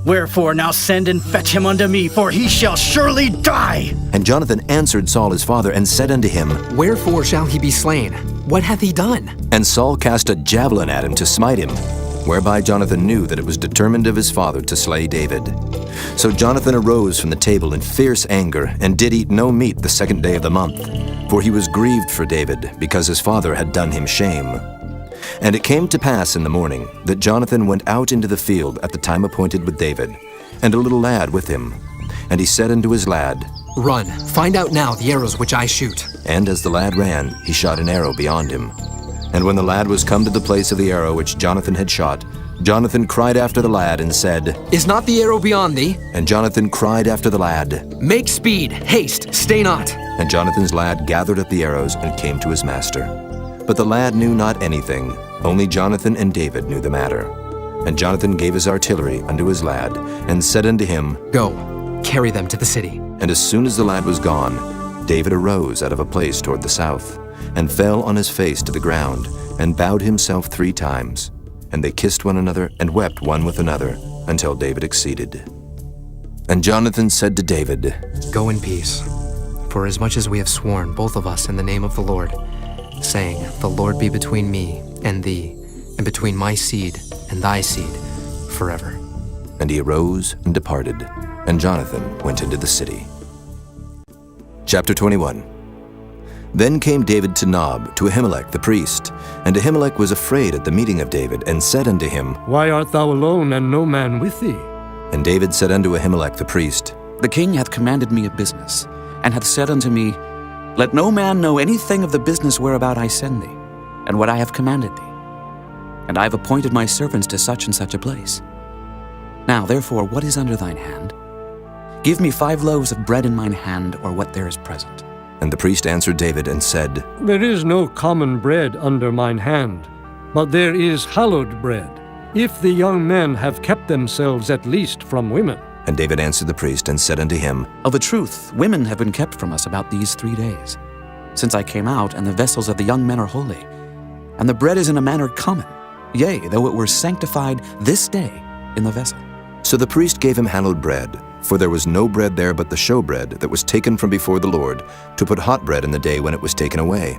Wherefore now send and fetch him unto me, for he shall surely die. And Jonathan answered Saul his father, and said unto him, Wherefore shall he be slain? What hath he done? And Saul cast a javelin at him to smite him, whereby Jonathan knew that it was determined of his father to slay David. So Jonathan arose from the table in fierce anger, and did eat no meat the 2nd day of the month, for he was grieved for David, because his father had done him shame. And it came to pass in the morning that Jonathan went out into the field at the time appointed with David, and a little lad with him. And he said unto his lad, Run, find out now the arrows which I shoot. And as the lad ran, he shot an arrow beyond him. And when the lad was come to the place of the arrow which Jonathan had shot, Jonathan cried after the lad and said, Is not the arrow beyond thee? And Jonathan cried after the lad, Make speed, haste, stay not. And Jonathan's lad gathered up the arrows and came to his master. But the lad knew not anything, only Jonathan and David knew the matter. And Jonathan gave his artillery unto his lad, and said unto him, Go, carry them to the city. And as soon as the lad was gone, David arose out of a place toward the south, and fell on his face to the ground, and bowed himself 3 times. And they kissed one another, and wept one with another, until David exceeded. And Jonathan said to David, Go in peace, for as much as we have sworn, both of us, in the name of the Lord, saying, The Lord be between me and thee, and between my seed and thy seed, forever. And he arose and departed, and Jonathan went into the city. Chapter 21. Then came David to Nob, to Ahimelech the priest. And Ahimelech was afraid at the meeting of David, and said unto him, Why art thou alone, and no man with thee? And David said unto Ahimelech the priest, The king hath commanded me a business, and hath said unto me, Let no man know anything of the business whereabout I send thee, and what I have commanded thee. And I have appointed my servants to such and such a place. Now therefore, what is under thine hand? Give me 5 loaves of bread in mine hand, or what there is present. And the priest answered David and said, There is no common bread under mine hand, but there is hallowed bread, if the young men have kept themselves at least from women. And David answered the priest and said unto him, Of a truth, women have been kept from us about these 3 days, since I came out, and the vessels of the young men are holy. And the bread is in a manner common, yea, though it were sanctified this day in the vessel. So the priest gave him hallowed bread, for there was no bread there but the showbread that was taken from before the Lord, to put hot bread in the day when it was taken away.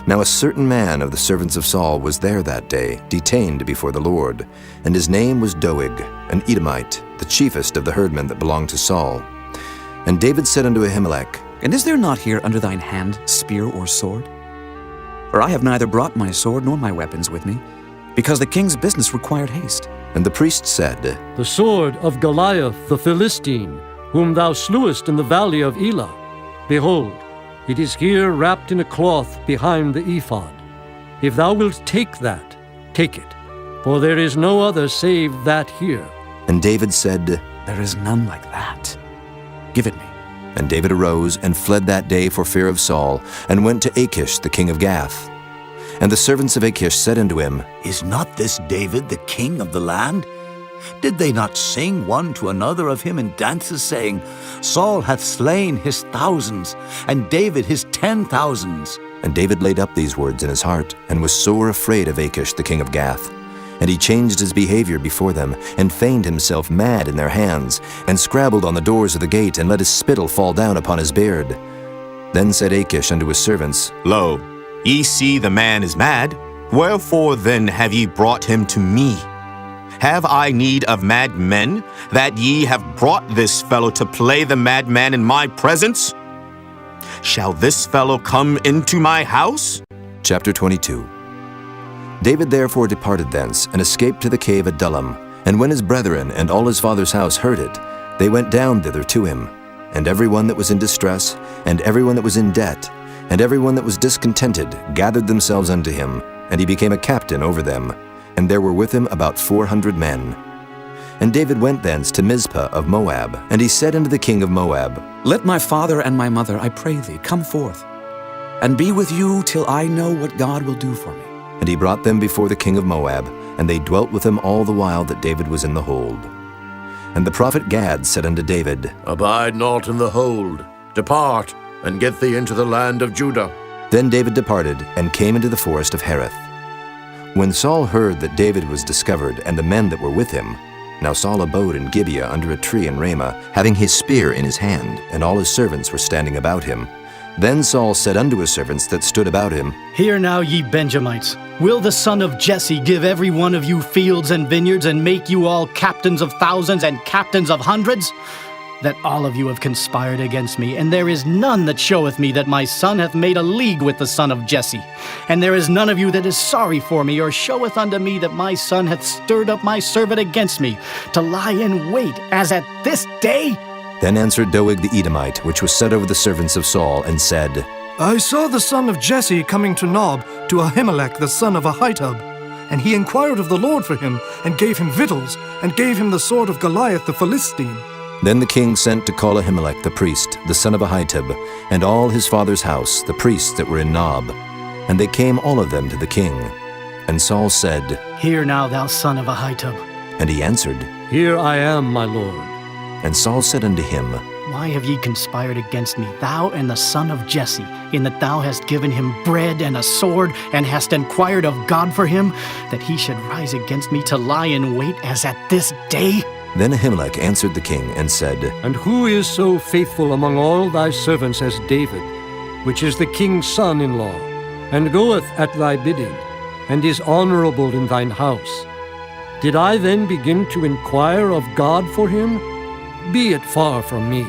Now a certain man of the servants of Saul was there that day, detained before the Lord, and his name was Doeg, an Edomite, the chiefest of the herdmen that belonged to Saul. And David said unto Ahimelech, And is there not here under thine hand spear or sword? For I have neither brought my sword nor my weapons with me, because the king's business required haste. And the priest said, The sword of Goliath the Philistine, whom thou slewest in the valley of Elah. Behold, it is here wrapped in a cloth behind the ephod. If thou wilt take that, take it, for there is no other save that here. And David said, There is none like that. Give it me. And David arose and fled that day for fear of Saul, and went to Achish the king of Gath. And the servants of Achish said unto him, Is not this David the king of the land? Did they not sing one to another of him in dances, saying, Saul hath slain his thousands, and David his 10,000s? And David laid up these words in his heart, and was sore afraid of Achish the king of Gath. And he changed his behavior before them, and feigned himself mad in their hands, and scrabbled on the doors of the gate, and let his spittle fall down upon his beard. Then said Achish unto his servants, Lo, ye see the man is mad. Wherefore then have ye brought him to me? Have I need of madmen, that ye have brought this fellow to play the madman in my presence? Shall this fellow come into my house? Chapter 22. David therefore departed thence, and escaped to the cave Adullam. And when his brethren and all his father's house heard it, they went down thither to him. And every one that was in distress, and every one that was in debt, and every one that was discontented, gathered themselves unto him, and he became a captain over them. And there were with him about 400 men. And David went thence to Mizpah of Moab, and he said unto the king of Moab, Let my father and my mother, I pray thee, come forth, and be with you till I know what God will do for me. And he brought them before the king of Moab, and they dwelt with him all the while that David was in the hold. And the prophet Gad said unto David, Abide not in the hold. Depart, and get thee into the land of Judah. Then David departed, and came into the forest of Hereth. When Saul heard that David was discovered, and the men that were with him, now Saul abode in Gibeah under a tree in Ramah, having his spear in his hand, and all his servants were standing about him. Then Saul said unto his servants that stood about him, Hear now, ye Benjamites, will the son of Jesse give every one of you fields and vineyards, and make you all captains of thousands and captains of hundreds? That all of you have conspired against me, and there is none that showeth me that my son hath made a league with the son of Jesse. And there is none of you that is sorry for me, or showeth unto me that my son hath stirred up my servant against me, to lie in wait, as at this day? Then answered Doeg the Edomite, which was set over the servants of Saul, and said, I saw the son of Jesse coming to Nob, to Ahimelech the son of Ahitub. And he inquired of the Lord for him, and gave him victuals, and gave him the sword of Goliath the Philistine. Then the king sent to call Ahimelech the priest, the son of Ahitub, and all his father's house, the priests that were in Nob. And they came all of them to the king. And Saul said, Hear now, thou son of Ahitub. And he answered, Here I am, my lord. And Saul said unto him, Why have ye conspired against me, thou and the son of Jesse, in that thou hast given him bread and a sword, and hast inquired of God for him, that he should rise against me to lie in wait as at this day? Then Ahimelech answered the king, and said, And who is so faithful among all thy servants as David, which is the king's son-in-law, and goeth at thy bidding, and is honorable in thine house? Did I then begin to inquire of God for him? Be it far from me.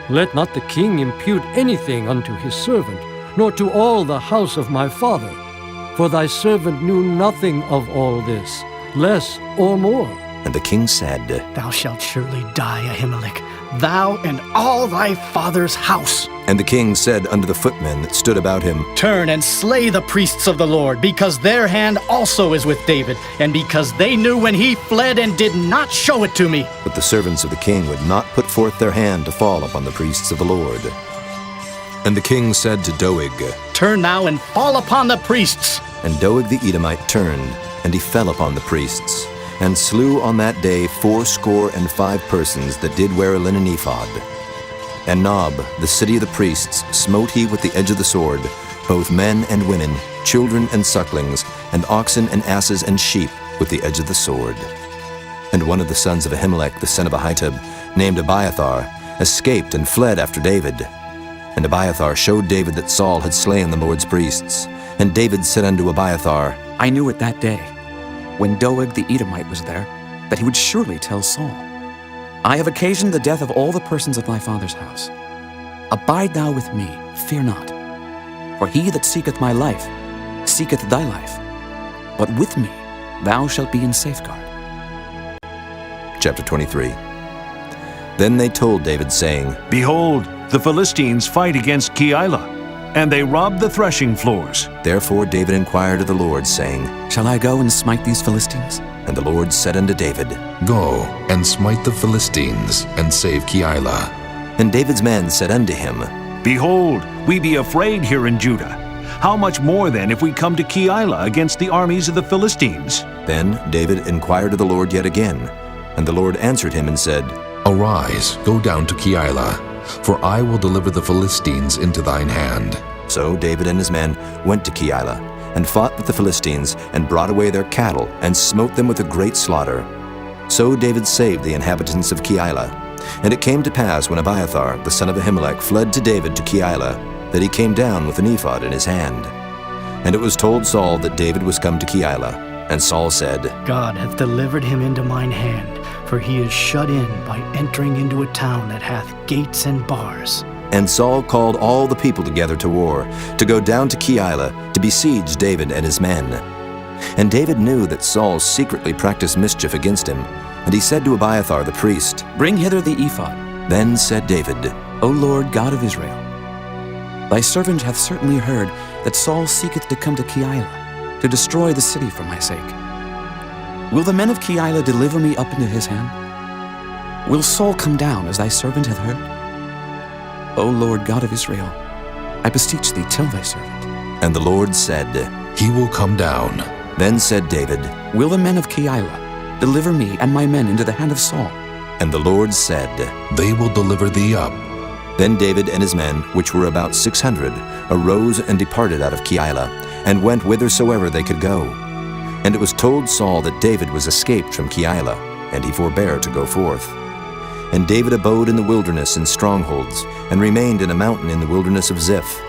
Let not the king impute anything unto his servant, nor to all the house of my father. For thy servant knew nothing of all this, less or more. And the king said, Thou shalt surely die, Ahimelech, thou and all thy father's house. And the king said unto the footmen that stood about him, Turn and slay the priests of the Lord, because their hand also is with David, and because they knew when he fled and did not show it to me. But the servants of the king would not put forth their hand to fall upon the priests of the Lord. And the king said to Doeg, Turn now and fall upon the priests. And Doeg the Edomite turned, and he fell upon the priests, and slew on that day 75 persons that did wear a linen ephod. And Nob, the city of the priests, smote he with the edge of the sword, both men and women, children and sucklings, and oxen and asses and sheep, with the edge of the sword. And one of the sons of Ahimelech the son of Ahitub, named Abiathar, escaped and fled after David. And Abiathar showed David that Saul had slain the Lord's priests. And David said unto Abiathar, I knew it that day, when Doeg the Edomite was there, that he would surely tell Saul, I have occasioned the death of all the persons of thy father's house. Abide thou with me, fear not. For he that seeketh my life, seeketh thy life. But with me thou shalt be in safeguard. Chapter 23. Then they told David, saying, Behold, the Philistines fight against Keilah, and they rob the threshing floors. Therefore David inquired of the Lord, saying, Shall I go and smite these Philistines? And the Lord said unto David, Go and smite the Philistines, and save Keilah. And David's men said unto him, Behold, we be afraid here in Judah. How much more then if we come to Keilah against the armies of the Philistines? Then David inquired of the Lord yet again. And the Lord answered him and said, Arise, go down to Keilah, for I will deliver the Philistines into thine hand. So David and his men went to Keilah, and fought with the Philistines, and brought away their cattle, and smote them with a great slaughter. So David saved the inhabitants of Keilah. And it came to pass, when Abiathar the son of Ahimelech fled to David to Keilah, that he came down with an ephod in his hand. And it was told Saul that David was come to Keilah. And Saul said, God hath delivered him into mine hand, for he is shut in by entering into a town that hath gates and bars. And Saul called all the people together to war, to go down to Keilah, to besiege David and his men. And David knew that Saul secretly practiced mischief against him, and he said to Abiathar the priest, Bring hither the ephod. Then said David, O Lord God of Israel, thy servant hath certainly heard that Saul seeketh to come to Keilah, to destroy the city for my sake. Will the men of Keilah deliver me up into his hand? Will Saul come down as thy servant hath heard? O Lord God of Israel, I beseech thee, tell thy servant. And the Lord said, He will come down. Then said David, Will the men of Keilah deliver me and my men into the hand of Saul? And the Lord said, They will deliver thee up. Then David and his men, which were about 600, arose and departed out of Keilah, and went whithersoever they could go. And it was told Saul that David was escaped from Keilah, and he forbare to go forth. And David abode in the wilderness in strongholds, and remained in a mountain in the wilderness of Ziph.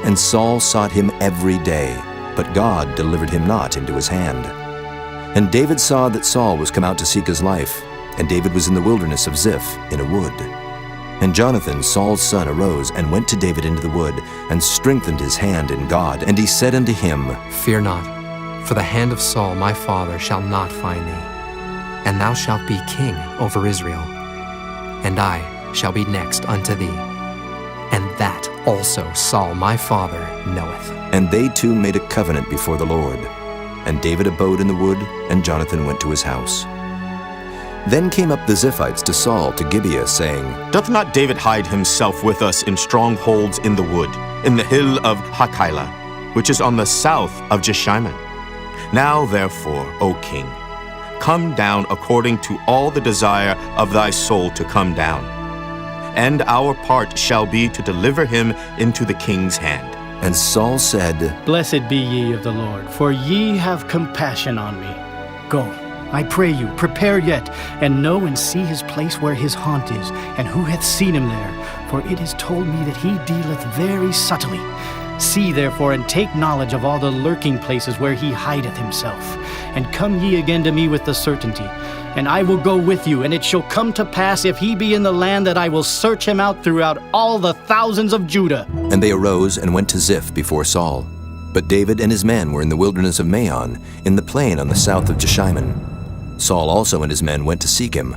And Saul sought him every day, but God delivered him not into his hand. And David saw that Saul was come out to seek his life, and David was in the wilderness of Ziph in a wood. And Jonathan, Saul's son, arose and went to David into the wood, and strengthened his hand in God. And he said unto him, Fear not, for the hand of Saul my father shall not find thee, and thou shalt be king over Israel, and I shall be next unto thee. And that also Saul my father knoweth. And they two made a covenant before the Lord. And David abode in the wood, and Jonathan went to his house. Then came up the Ziphites to Saul to Gibeah, saying, Doth not David hide himself with us in strongholds in the wood, in the hill of Hachilah, which is on the south of Jeshimon? Now therefore, O king, come down according to all the desire of thy soul to come down. And our part shall be to deliver him into the king's hand. And Saul said, Blessed be ye of the Lord, for ye have compassion on me. Go, I pray you, prepare yet, and know and see his place where his haunt is, and who hath seen him there. For it is told me that he dealeth very subtly. See therefore, and take knowledge of all the lurking places where he hideth himself. And come ye again to me with the certainty. And I will go with you, and it shall come to pass, if he be in the land, that I will search him out throughout all the thousands of Judah. And they arose and went to Ziph before Saul. But David and his men were in the wilderness of Maon, in the plain on the south of Jeshimon. Saul also and his men went to seek him.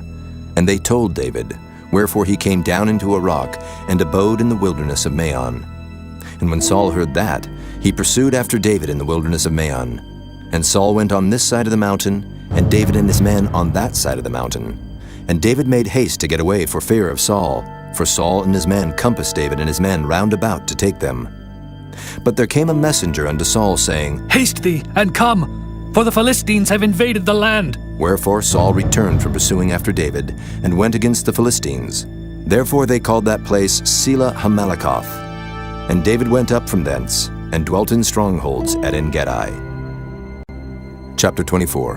And they told David, wherefore he came down into a rock, and abode in the wilderness of Maon. And when Saul heard that, he pursued after David in the wilderness of Maon. And Saul went on this side of the mountain, and David and his men on that side of the mountain. And David made haste to get away for fear of Saul, for Saul and his men compassed David and his men round about to take them. But there came a messenger unto Saul, saying, Haste thee, and come, for the Philistines have invaded the land. Wherefore Saul returned from pursuing after David, and went against the Philistines. Therefore they called that place Selah Hamalakoth. And David went up from thence, and dwelt in strongholds at En-gedi. Chapter 24.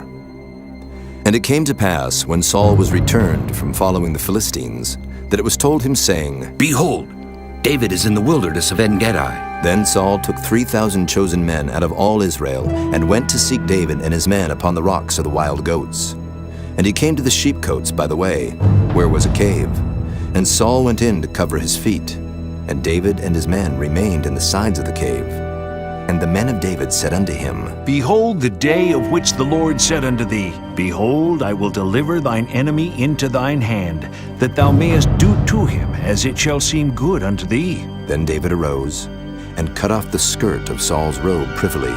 And it came to pass, when Saul was returned from following the Philistines, that it was told him, saying, Behold, David is in the wilderness of En-gedi. Then Saul took 3,000 chosen men out of all Israel, and went to seek David and his men upon the rocks of the wild goats. And he came to the sheepcotes by the way, where was a cave. And Saul went in to cover his feet. And David and his men remained in the sides of the cave. And the men of David said unto him, Behold the day of which the Lord said unto thee, Behold, I will deliver thine enemy into thine hand, that thou mayest do to him as it shall seem good unto thee. Then David arose, and cut off the skirt of Saul's robe privily.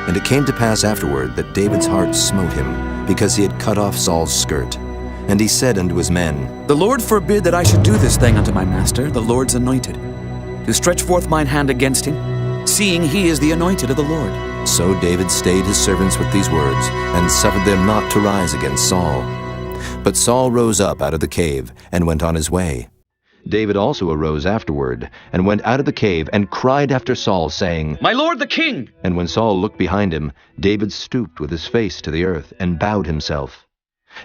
And it came to pass afterward that David's heart smote him, because he had cut off Saul's skirt. And he said unto his men, The Lord forbid that I should do this thing unto my master, the Lord's anointed, to stretch forth mine hand against him, seeing he is the anointed of the Lord. So David stayed his servants with these words, and suffered them not to rise against Saul. But Saul rose up out of the cave, and went on his way. David also arose afterward, and went out of the cave, and cried after Saul, saying, My lord the king! And when Saul looked behind him, David stooped with his face to the earth, and bowed himself.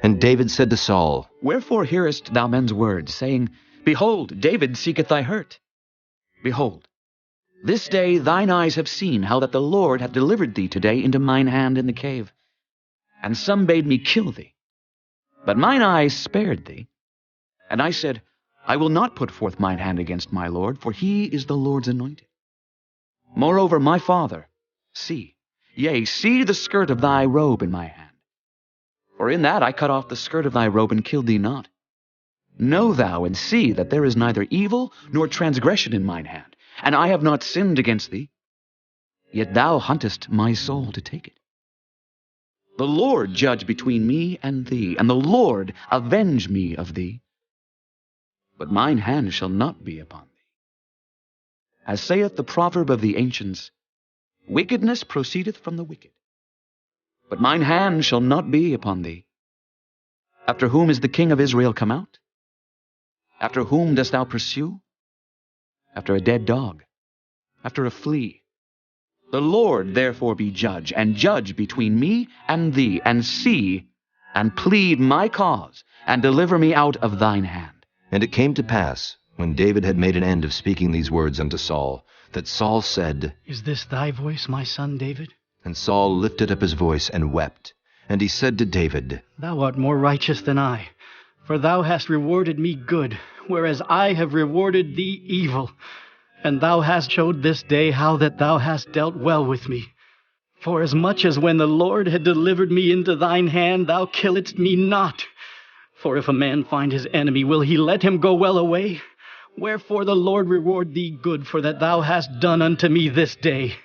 And David said to Saul, Wherefore hearest thou men's words, saying, Behold, David seeketh thy hurt? Behold, This day thine eyes have seen how that the Lord hath delivered thee today into mine hand in the cave. And some bade me kill thee. But mine eyes spared thee. And I said, I will not put forth mine hand against my Lord, for he is the Lord's anointed. Moreover, my father, see, yea, see the skirt of thy robe in my hand. For in that I cut off the skirt of thy robe and killed thee not. Know thou and see that there is neither evil nor transgression in mine hand, and I have not sinned against thee. Yet thou huntest my soul to take it. The Lord judge between me and thee, and the Lord avenge me of thee. But mine hand shall not be upon thee. As saith the proverb of the ancients, wickedness proceedeth from the wicked. But mine hand shall not be upon thee. After whom is the king of Israel come out? After whom dost thou pursue? After a dead dog, after a flea. The Lord therefore be judge, and judge between me and thee, and see, and plead my cause, and deliver me out of thine hand. And it came to pass, when David had made an end of speaking these words unto Saul, that Saul said, Is this thy voice, my son David? And Saul lifted up his voice and wept. And he said to David, Thou art more righteous than I, for thou hast rewarded me good, whereas I have rewarded thee evil. And thou hast showed this day how that thou hast dealt well with me. For as much as when the Lord had delivered me into thine hand, thou killedst me not. For if a man find his enemy, will he let him go well away? Wherefore the Lord reward thee good for that thou hast done unto me this day.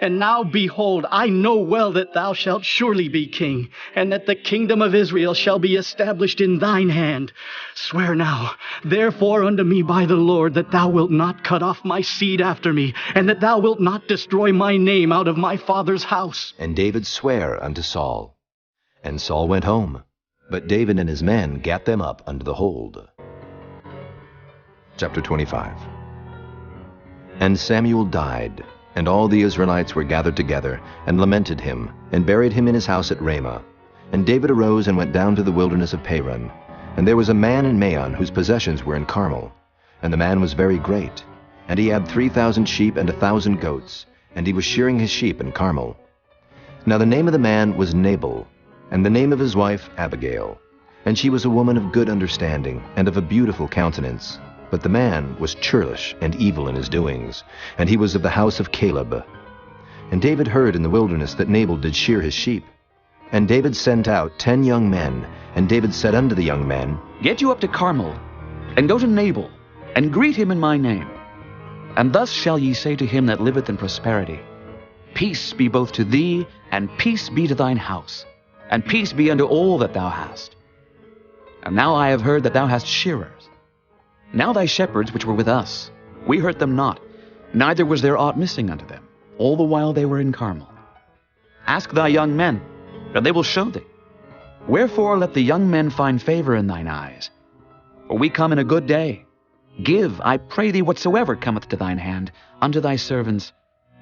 And now, behold, I know well that thou shalt surely be king, and that the kingdom of Israel shall be established in thine hand. Swear now, therefore, unto me by the Lord, that thou wilt not cut off my seed after me, and that thou wilt not destroy my name out of my father's house. And David sware unto Saul. And Saul went home, but David and his men gat them up unto the hold. Chapter 25. And Samuel died, and all the Israelites were gathered together, and lamented him, and buried him in his house at Ramah. And David arose and went down to the wilderness of Paran. And there was a man in Maon whose possessions were in Carmel. And the man was very great. And he had 3,000 sheep and 1,000 goats, and he was shearing his sheep in Carmel. Now the name of the man was Nabal, and the name of his wife Abigail. And she was a woman of good understanding, and of a beautiful countenance. But the man was churlish and evil in his doings, and he was of the house of Caleb. And David heard in the wilderness that Nabal did shear his sheep. And David sent out 10 young men, and David said unto the young men, Get you up to Carmel, and go to Nabal, and greet him in my name. And thus shall ye say to him that liveth in prosperity, Peace be both to thee, and peace be to thine house, and peace be unto all that thou hast. And now I have heard that thou hast shearers. Now thy shepherds which were with us, we hurt them not, neither was there aught missing unto them, all the while they were in Carmel. Ask thy young men, and they will show thee. Wherefore let the young men find favor in thine eyes. For we come in a good day. Give, I pray thee, whatsoever cometh to thine hand, unto thy servants,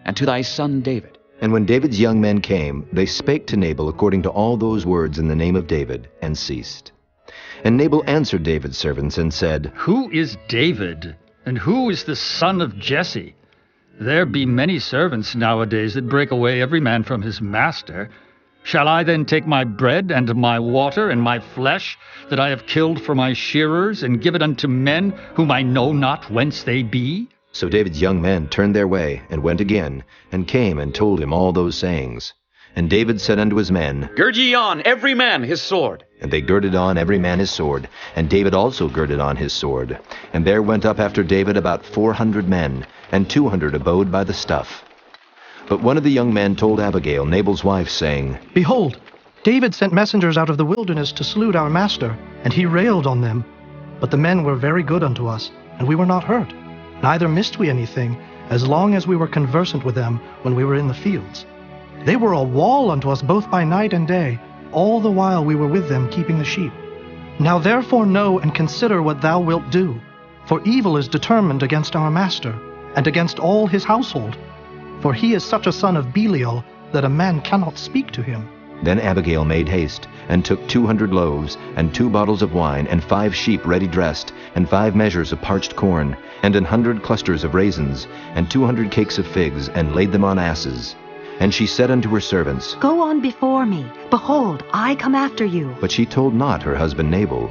and to thy son David. And when David's young men came, they spake to Nabal according to all those words in the name of David, and ceased. And Nabal answered David's servants and said, Who is David, and who is the son of Jesse? There be many servants nowadays that break away every man from his master. Shall I then take my bread and my water and my flesh that I have killed for my shearers, and give it unto men whom I know not whence they be? So David's young men turned their way, and went again, and came and told him all those sayings. And David said unto his men, Gird ye on every man his sword. And they girded on every man his sword, and David also girded on his sword. And there went up after David about 400 men, and 200 abode by the stuff. But one of the young men told Abigail, Nabal's wife, saying, Behold, David sent messengers out of the wilderness to salute our master, and he railed on them. But the men were very good unto us, and we were not hurt. Neither missed we anything, as long as we were conversant with them when we were in the fields. They were a wall unto us both by night and day, all the while we were with them keeping the sheep. Now therefore know and consider what thou wilt do, for evil is determined against our master, and against all his household. For he is such a son of Belial, that a man cannot speak to him. Then Abigail made haste, and took 200 loaves, and 2 bottles of wine, and 5 sheep ready dressed, and 5 measures of parched corn, and 100 clusters of raisins, and 200 cakes of figs, and laid them on asses. And she said unto her servants, Go on before me. Behold, I come after you. But she told not her husband Nabal.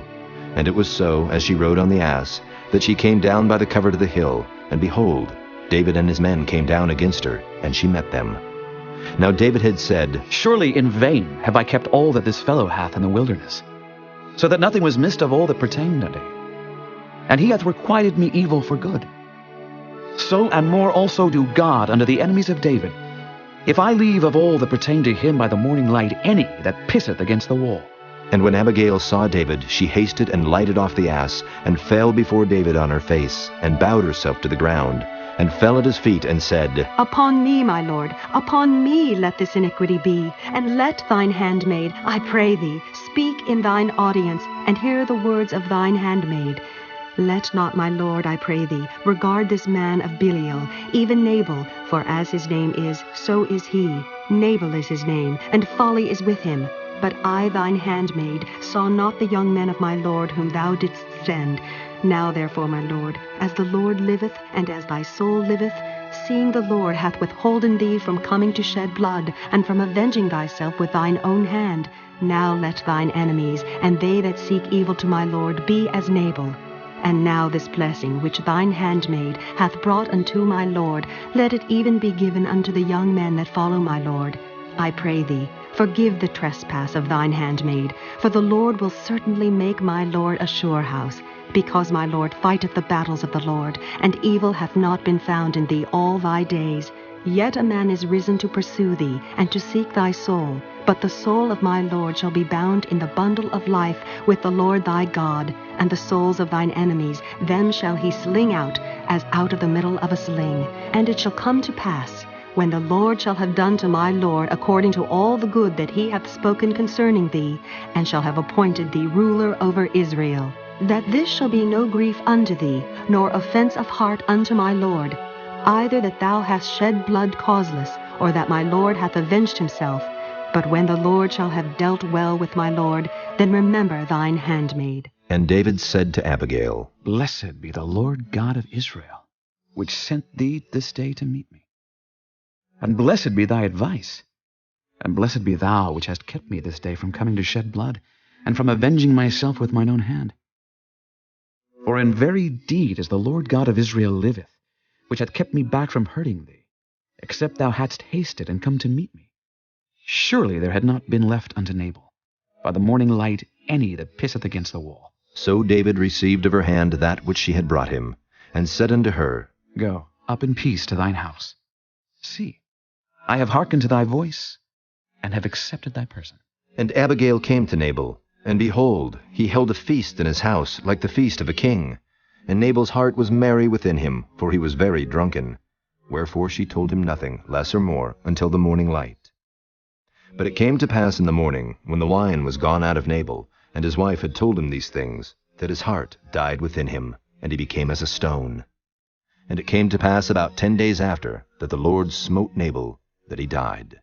And it was so, as she rode on the ass, that she came down by the covert of the hill, and behold, David and his men came down against her, and she met them. Now David had said, Surely in vain have I kept all that this fellow hath in the wilderness, so that nothing was missed of all that pertained unto him. And he hath requited me evil for good. So and more also do God unto the enemies of David, if I leave of all that pertain to him by the morning light any that pisseth against the wall. And when Abigail saw David, she hasted and lighted off the ass, and fell before David on her face, and bowed herself to the ground, and fell at his feet, and said, Upon me, my lord, upon me let this iniquity be, and let thine handmaid, I pray thee, speak in thine audience, and hear the words of thine handmaid. Let not, my lord, I pray thee, regard this man of Belial, even Nabal, for as his name is, so is he. Nabal is his name, and folly is with him. But I, thine handmaid, saw not the young men of my lord whom thou didst send. Now therefore, my lord, as the Lord liveth, and as thy soul liveth, seeing the Lord hath withholden thee from coming to shed blood, and from avenging thyself with thine own hand, now let thine enemies, and they that seek evil to my lord, be as Nabal. And now this blessing which thine handmaid hath brought unto my lord, let it even be given unto the young men that follow my lord. I pray thee, forgive the trespass of thine handmaid, for the Lord will certainly make my lord a sure house, because my lord fighteth the battles of the Lord, and evil hath not been found in thee all thy days. Yet a man is risen to pursue thee, and to seek thy soul. But the soul of my lord shall be bound in the bundle of life with the Lord thy God, and the souls of thine enemies, them shall he sling out, as out of the middle of a sling. And it shall come to pass, when the Lord shall have done to my lord according to all the good that he hath spoken concerning thee, and shall have appointed thee ruler over Israel, that this shall be no grief unto thee, nor offense of heart unto my lord, either that thou hast shed blood causeless, or that my lord hath avenged himself. But when the Lord shall have dealt well with my lord, then remember thine handmaid. And David said to Abigail, Blessed be the Lord God of Israel, which sent thee this day to meet me. And blessed be thy advice, and blessed be thou which hast kept me this day from coming to shed blood, and from avenging myself with mine own hand. For in very deed as the Lord God of Israel liveth, which hath kept me back from hurting thee, except thou hadst hasted and come to meet me, surely there had not been left unto Nabal, by the morning light, any that pisseth against the wall. So David received of her hand that which she had brought him, and said unto her, Go up in peace to thine house. See, I have hearkened to thy voice, and have accepted thy person. And Abigail came to Nabal, and behold, he held a feast in his house, like the feast of a king. And Nabal's heart was merry within him, for he was very drunken. Wherefore she told him nothing, less or more, until the morning light. But it came to pass in the morning, when the wine was gone out of Nabal, and his wife had told him these things, that his heart died within him, and he became as a stone. And it came to pass about 10 days after, that the Lord smote Nabal, that he died.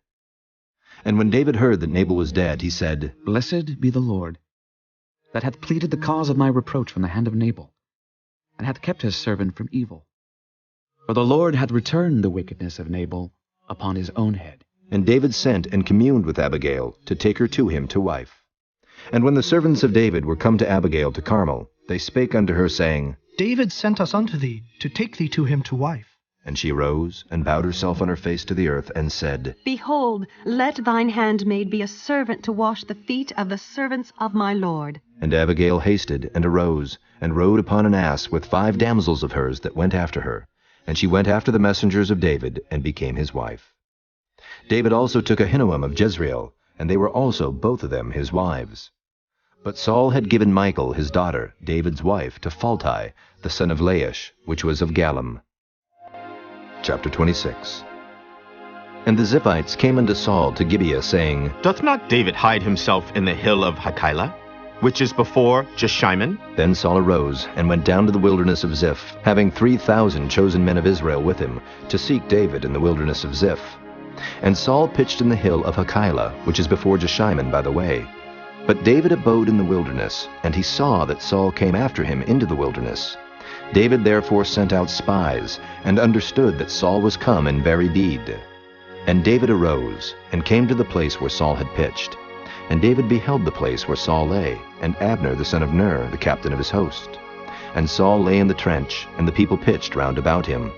And when David heard that Nabal was dead, he said, Blessed be the Lord, that hath pleaded the cause of my reproach from the hand of Nabal, and hath kept his servant from evil. For the Lord hath returned the wickedness of Nabal upon his own head. And David sent and communed with Abigail, to take her to him to wife. And when the servants of David were come to Abigail to Carmel, they spake unto her, saying, David sent us unto thee, to take thee to him to wife. And she arose, and bowed herself on her face to the earth, and said, Behold, let thine handmaid be a servant to wash the feet of the servants of my lord. And Abigail hasted, and arose, and rode upon an ass with 5 damsels of hers that went after her. And she went after the messengers of David, and became his wife. David also took Ahinoam of Jezreel, and they were also both of them his wives. But Saul had given Michal his daughter, David's wife, to Phalti, the son of Laish, which was of Gallim. Chapter 26. And the Ziphites came unto Saul to Gibeah, saying, Doth not David hide himself in the hill of Hachilah, which is before Jeshimon? Then Saul arose, and went down to the wilderness of Ziph, having 3,000 chosen men of Israel with him, to seek David in the wilderness of Ziph. And Saul pitched in the hill of Hachilah, which is before Jeshimon by the way. But David abode in the wilderness, and he saw that Saul came after him into the wilderness. David therefore sent out spies, and understood that Saul was come in very deed. And David arose, and came to the place where Saul had pitched. And David beheld the place where Saul lay, and Abner the son of Ner, the captain of his host. And Saul lay in the trench, and the people pitched round about him.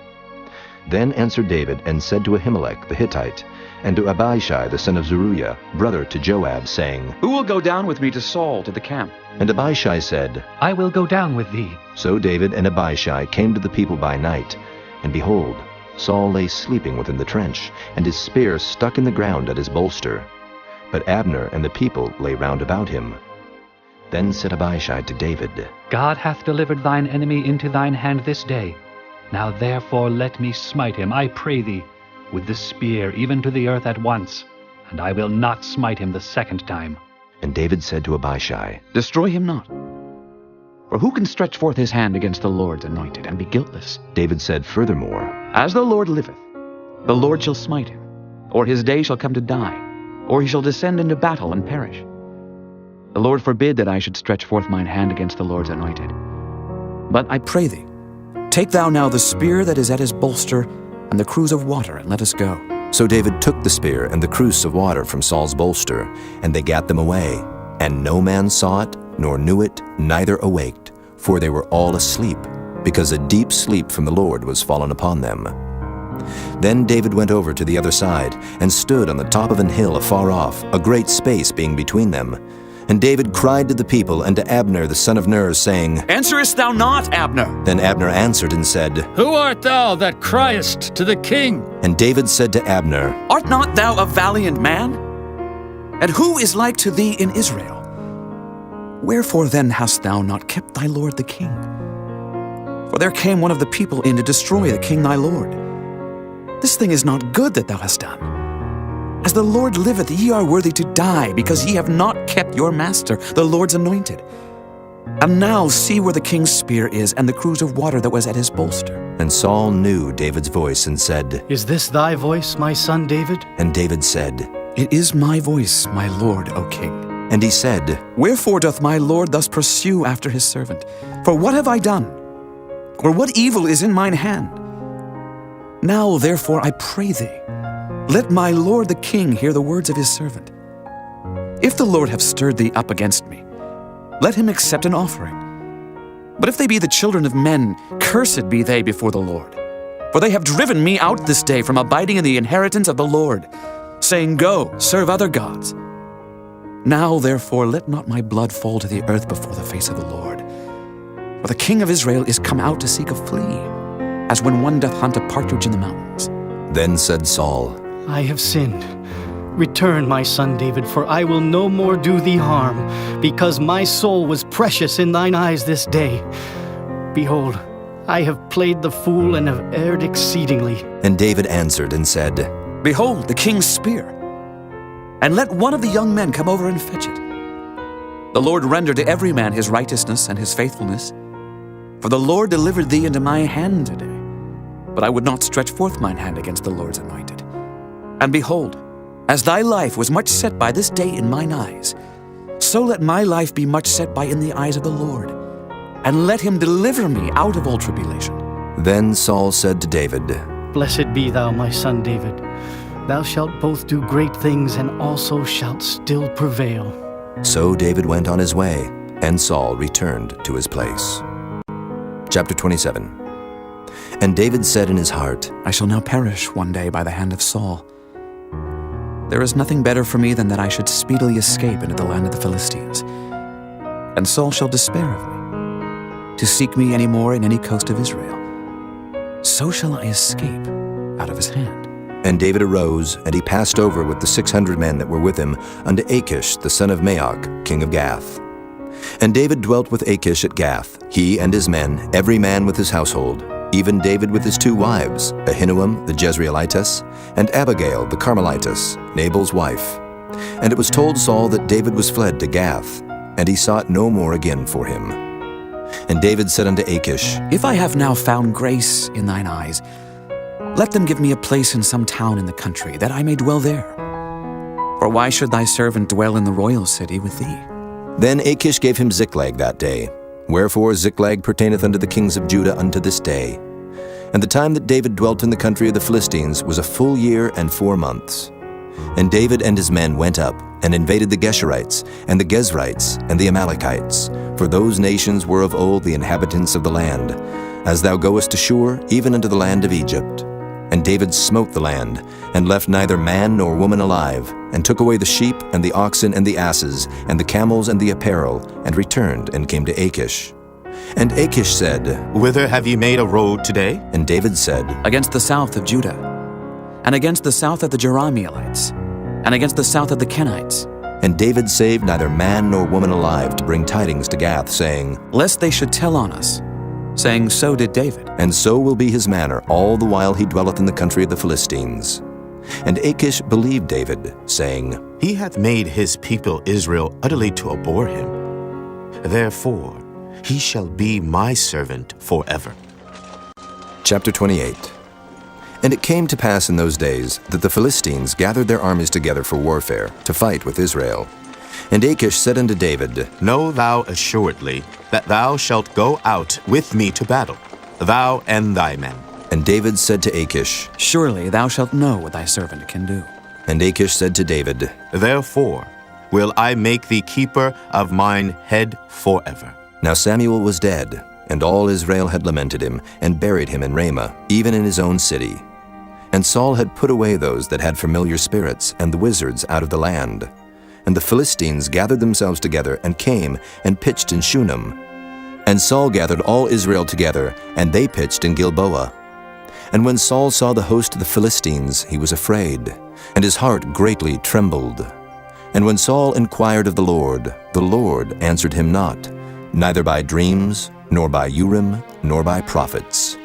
Then answered David, and said to Ahimelech the Hittite, and to Abishai the son of Zeruiah, brother to Joab, saying, Who will go down with me to Saul to the camp? And Abishai said, I will go down with thee. So David and Abishai came to the people by night, and behold, Saul lay sleeping within the trench, and his spear stuck in the ground at his bolster. But Abner and the people lay round about him. Then said Abishai to David, God hath delivered thine enemy into thine hand this day. Now therefore let me smite him, I pray thee, with the spear even to the earth at once, and I will not smite him the second time. And David said to Abishai, Destroy him not. For who can stretch forth his hand against the Lord's anointed, and be guiltless? David said furthermore, As the Lord liveth, the Lord shall smite him, or his day shall come to die, or he shall descend into battle and perish. The Lord forbid that I should stretch forth mine hand against the Lord's anointed. But I pray thee, take thou now the spear that is at his bolster, and the cruse of water, and let us go. So David took the spear and the cruse of water from Saul's bolster, and they gat them away. And no man saw it, nor knew it, neither awaked, for they were all asleep, because a deep sleep from the Lord was fallen upon them. Then David went over to the other side, and stood on the top of an hill afar off, a great space being between them. And David cried to the people and to Abner the son of Ner, saying, Answerest thou not, Abner? Then Abner answered and said, Who art thou that criest to the king? And David said to Abner, Art not thou a valiant man? And who is like to thee in Israel? Wherefore then hast thou not kept thy lord the king? For there came one of the people in to destroy the king thy lord. This thing is not good that thou hast done. As the Lord liveth, ye are worthy to die, because ye have not kept your master, the Lord's anointed. And now see where the king's spear is, and the cruse of water that was at his bolster. And Saul knew David's voice, and said, Is this thy voice, my son David? And David said, It is my voice, my lord, O king. And he said, Wherefore doth my lord thus pursue after his servant? For what have I done? Or what evil is in mine hand? Now therefore I pray thee, let my lord the king hear the words of his servant. If the Lord have stirred thee up against me, let him accept an offering. But if they be the children of men, cursed be they before the Lord. For they have driven me out this day from abiding in the inheritance of the Lord, saying, Go, serve other gods. Now therefore let not my blood fall to the earth before the face of the Lord. For the king of Israel is come out to seek a flea, as when one doth hunt a partridge in the mountains. Then said Saul, I have sinned. Return, my son David, for I will no more do thee harm, because my soul was precious in thine eyes this day. Behold, I have played the fool and have erred exceedingly. And David answered and said, Behold, the king's spear, and let one of the young men come over and fetch it. The Lord render to every man his righteousness and his faithfulness. For the Lord delivered thee into my hand today, but I would not stretch forth mine hand against the Lord's anointed. And behold, as thy life was much set by this day in mine eyes, so let my life be much set by in the eyes of the Lord, and let him deliver me out of all tribulation. Then Saul said to David, Blessed be thou, my son David. Thou shalt both do great things, and also shalt still prevail. So David went on his way, and Saul returned to his place. Chapter 27. And David said in his heart, I shall now perish one day by the hand of Saul. There is nothing better for me than that I should speedily escape into the land of the Philistines. And Saul shall despair of me, to seek me any more in any coast of Israel. So shall I escape out of his hand. And David arose, and he passed over with the 600 men that were with him unto Achish the son of Maoch, king of Gath. And David dwelt with Achish at Gath, he and his men, every man with his household, even David with his 2 wives, Ahinoam the Jezreelitess, and Abigail the Carmelitess, Nabal's wife. And it was told Saul that David was fled to Gath, and he sought no more again for him. And David said unto Achish, If I have now found grace in thine eyes, Let them give me a place in some town in the country, that I may dwell there. For why should thy servant dwell in the royal city with thee? Then Achish gave him Ziklag that day. Wherefore Ziklag pertaineth unto the kings of Judah unto this day. And the time that David dwelt in the country of the Philistines was a full year and 4 months. And David and his men went up, and invaded the Geshurites, and the Gezrites, and the Amalekites, for those nations were of old the inhabitants of the land, as thou goest to Shur, even unto the land of Egypt. And David smote the land, and left neither man nor woman alive, and took away the sheep, and the oxen, and the asses, and the camels, and the apparel, and returned, and came to Achish. And Achish said, Whither have ye made a road today? And David said, Against the south of Judah, and against the south of the Jerahmeelites, and against the south of the Kenites. And David saved neither man nor woman alive to bring tidings to Gath, saying, Lest they should tell on us, saying, So did David. And so will be his manner all the while he dwelleth in the country of the Philistines. And Achish believed David, saying, He hath made his people Israel utterly to abhor him. Therefore he shall be my servant forever. Chapter 28. And it came to pass in those days that the Philistines gathered their armies together for warfare, to fight with Israel. And Achish said unto David, Know thou assuredly that thou shalt go out with me to battle, thou and thy men. And David said to Achish, Surely thou shalt know what thy servant can do. And Achish said to David, Therefore will I make thee keeper of mine head forever. Now Samuel was dead, and all Israel had lamented him, and buried him in Ramah, even in his own city. And Saul had put away those that had familiar spirits, and the wizards out of the land. And the Philistines gathered themselves together, and came, and pitched in Shunem. And Saul gathered all Israel together, and they pitched in Gilboa. And when Saul saw the host of the Philistines, he was afraid, and his heart greatly trembled. And when Saul inquired of the Lord answered him not, neither by dreams, nor by Urim, nor by prophets.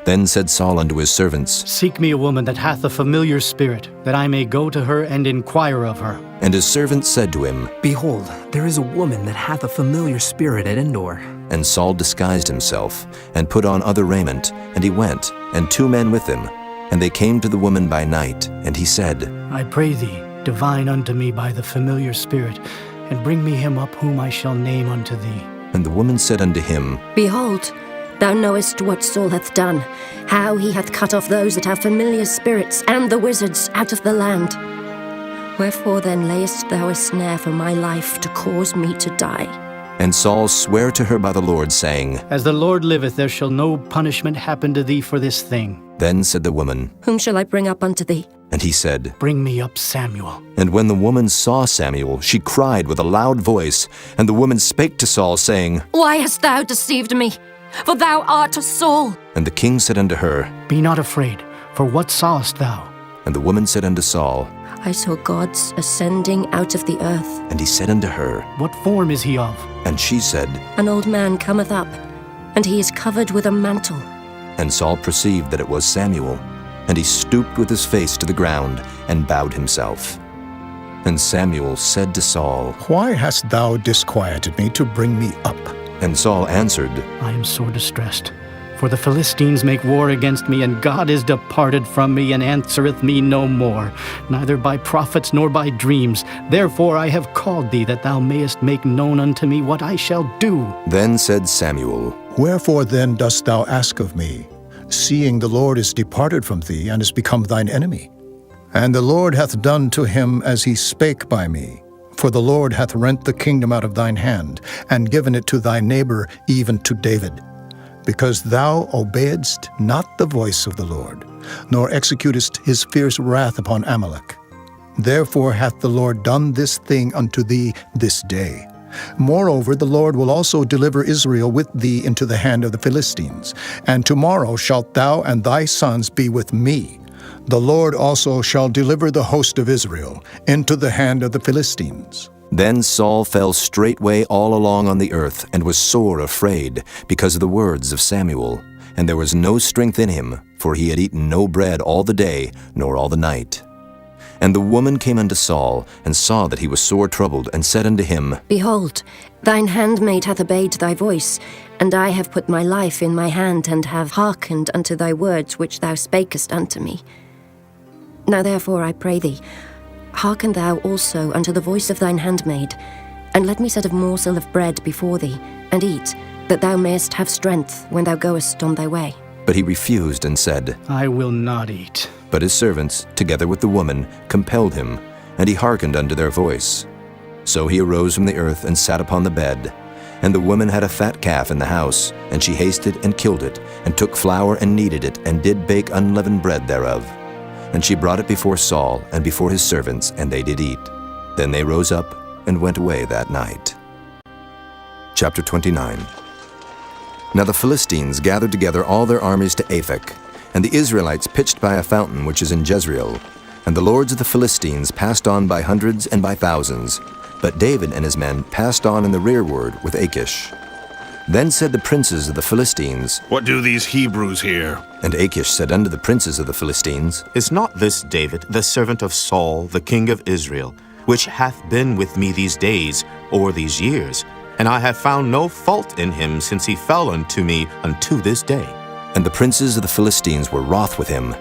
Then said Saul unto his servants, Seek me a woman that hath a familiar spirit, that I may go to her and inquire of her. And his servants said to him, Behold, there is a woman that hath a familiar spirit at Endor. And Saul disguised himself, and put on other raiment, and he went, and 2 men with him. And they came to the woman by night, and he said, I pray thee, divine unto me by the familiar spirit, and bring me him up whom I shall name unto thee. And the woman said unto him, Behold, thou knowest what Saul hath done, how he hath cut off those that have familiar spirits, and the wizards out of the land. Wherefore then layest thou a snare for my life to cause me to die? And Saul sware to her by the Lord, saying, As the Lord liveth, there shall no punishment happen to thee for this thing. Then said the woman, Whom shall I bring up unto thee? And he said, Bring me up Samuel. And when the woman saw Samuel, she cried with a loud voice. And the woman spake to Saul, saying, Why hast thou deceived me? For thou art a Saul. And the king said unto her, Be not afraid, for what sawest thou? And the woman said unto Saul, I saw gods ascending out of the earth. And he said unto her, What form is he of? And she said, An old man cometh up, and he is covered with a mantle. And Saul perceived that it was Samuel. And he stooped with his face to the ground, and bowed himself. And Samuel said to Saul, Why hast thou disquieted me to bring me up? And Saul answered, I am sore distressed, for the Philistines make war against me, and God is departed from me, and answereth me no more, neither by prophets nor by dreams. Therefore I have called thee, that thou mayest make known unto me what I shall do. Then said Samuel, Wherefore then dost thou ask of me, seeing the Lord is departed from thee, and is become thine enemy? And the Lord hath done to him as he spake by me. For the Lord hath rent the kingdom out of thine hand, and given it to thy neighbor, even to David. Because thou obeyedst not the voice of the Lord, nor executest his fierce wrath upon Amalek. Therefore hath the Lord done this thing unto thee this day. Moreover, the Lord will also deliver Israel with thee into the hand of the Philistines. And tomorrow shalt thou and thy sons be with me. The Lord also shall deliver the host of Israel into the hand of the Philistines. Then Saul fell straightway all along on the earth, and was sore afraid, because of the words of Samuel. And there was no strength in him, for he had eaten no bread all the day, nor all the night. And the woman came unto Saul, and saw that he was sore troubled, and said unto him, Behold, thine handmaid hath obeyed thy voice, And I have put my life in my hand, and have hearkened unto thy words which thou spakest unto me. Now therefore I pray thee, hearken thou also unto the voice of thine handmaid, and let me set a morsel of bread before thee, and eat, that thou mayest have strength when thou goest on thy way. But he refused and said, I will not eat. But his servants, together with the woman, compelled him, and he hearkened unto their voice. So he arose from the earth and sat upon the bed. And the woman had a fat calf in the house, and she hasted and killed it, and took flour and kneaded it, and did bake unleavened bread thereof. And she brought it before Saul and before his servants, and they did eat. Then they rose up and went away that night. Chapter 29. Now the Philistines gathered together all their armies to Aphek, and the Israelites pitched by a fountain which is in Jezreel. And the lords of the Philistines passed on by hundreds and by thousands, but David and his men passed on in the rearward with Achish. Then said the princes of the Philistines, What do these Hebrews here? And Achish said unto the princes of the Philistines, Is not this David, the servant of Saul, the king of Israel, which hath been with me these days, or these years? And I have found no fault in him since he fell unto me unto this day. And the princes of the Philistines were wroth with him.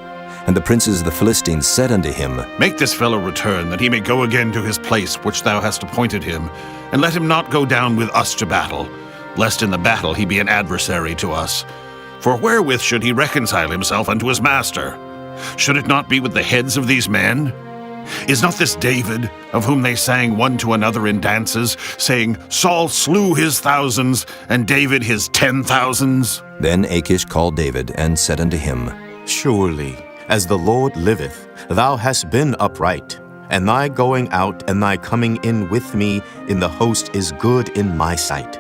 And the princes of the Philistines said unto him, Make this fellow return, that he may go again to his place which thou hast appointed him, and let him not go down with us to battle, lest in the battle he be an adversary to us. For wherewith should he reconcile himself unto his master? Should it not be with the heads of these men? Is not this David, of whom they sang one to another in dances, saying, Saul slew his thousands, and David his 10,000s? Then Achish called David, and said unto him, Surely, as the Lord liveth, thou hast been upright, and thy going out and thy coming in with me in the host is good in my sight.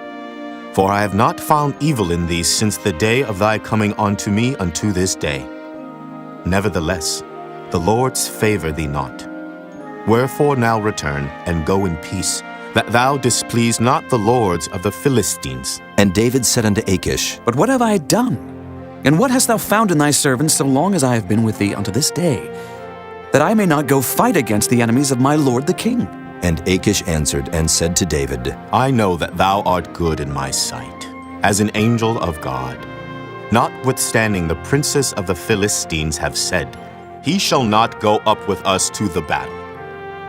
For I have not found evil in thee since the day of thy coming unto me unto this day. Nevertheless, the Lord's favor thee not. Wherefore now return, and go in peace, that thou displease not the lords of the Philistines. And David said unto Achish, But what have I done? And what hast thou found in thy servant so long as I have been with thee unto this day, that I may not go fight against the enemies of my lord the king? And Achish answered and said to David, I know that thou art good in my sight, as an angel of God. Notwithstanding the princes of the Philistines have said, He shall not go up with us to the battle.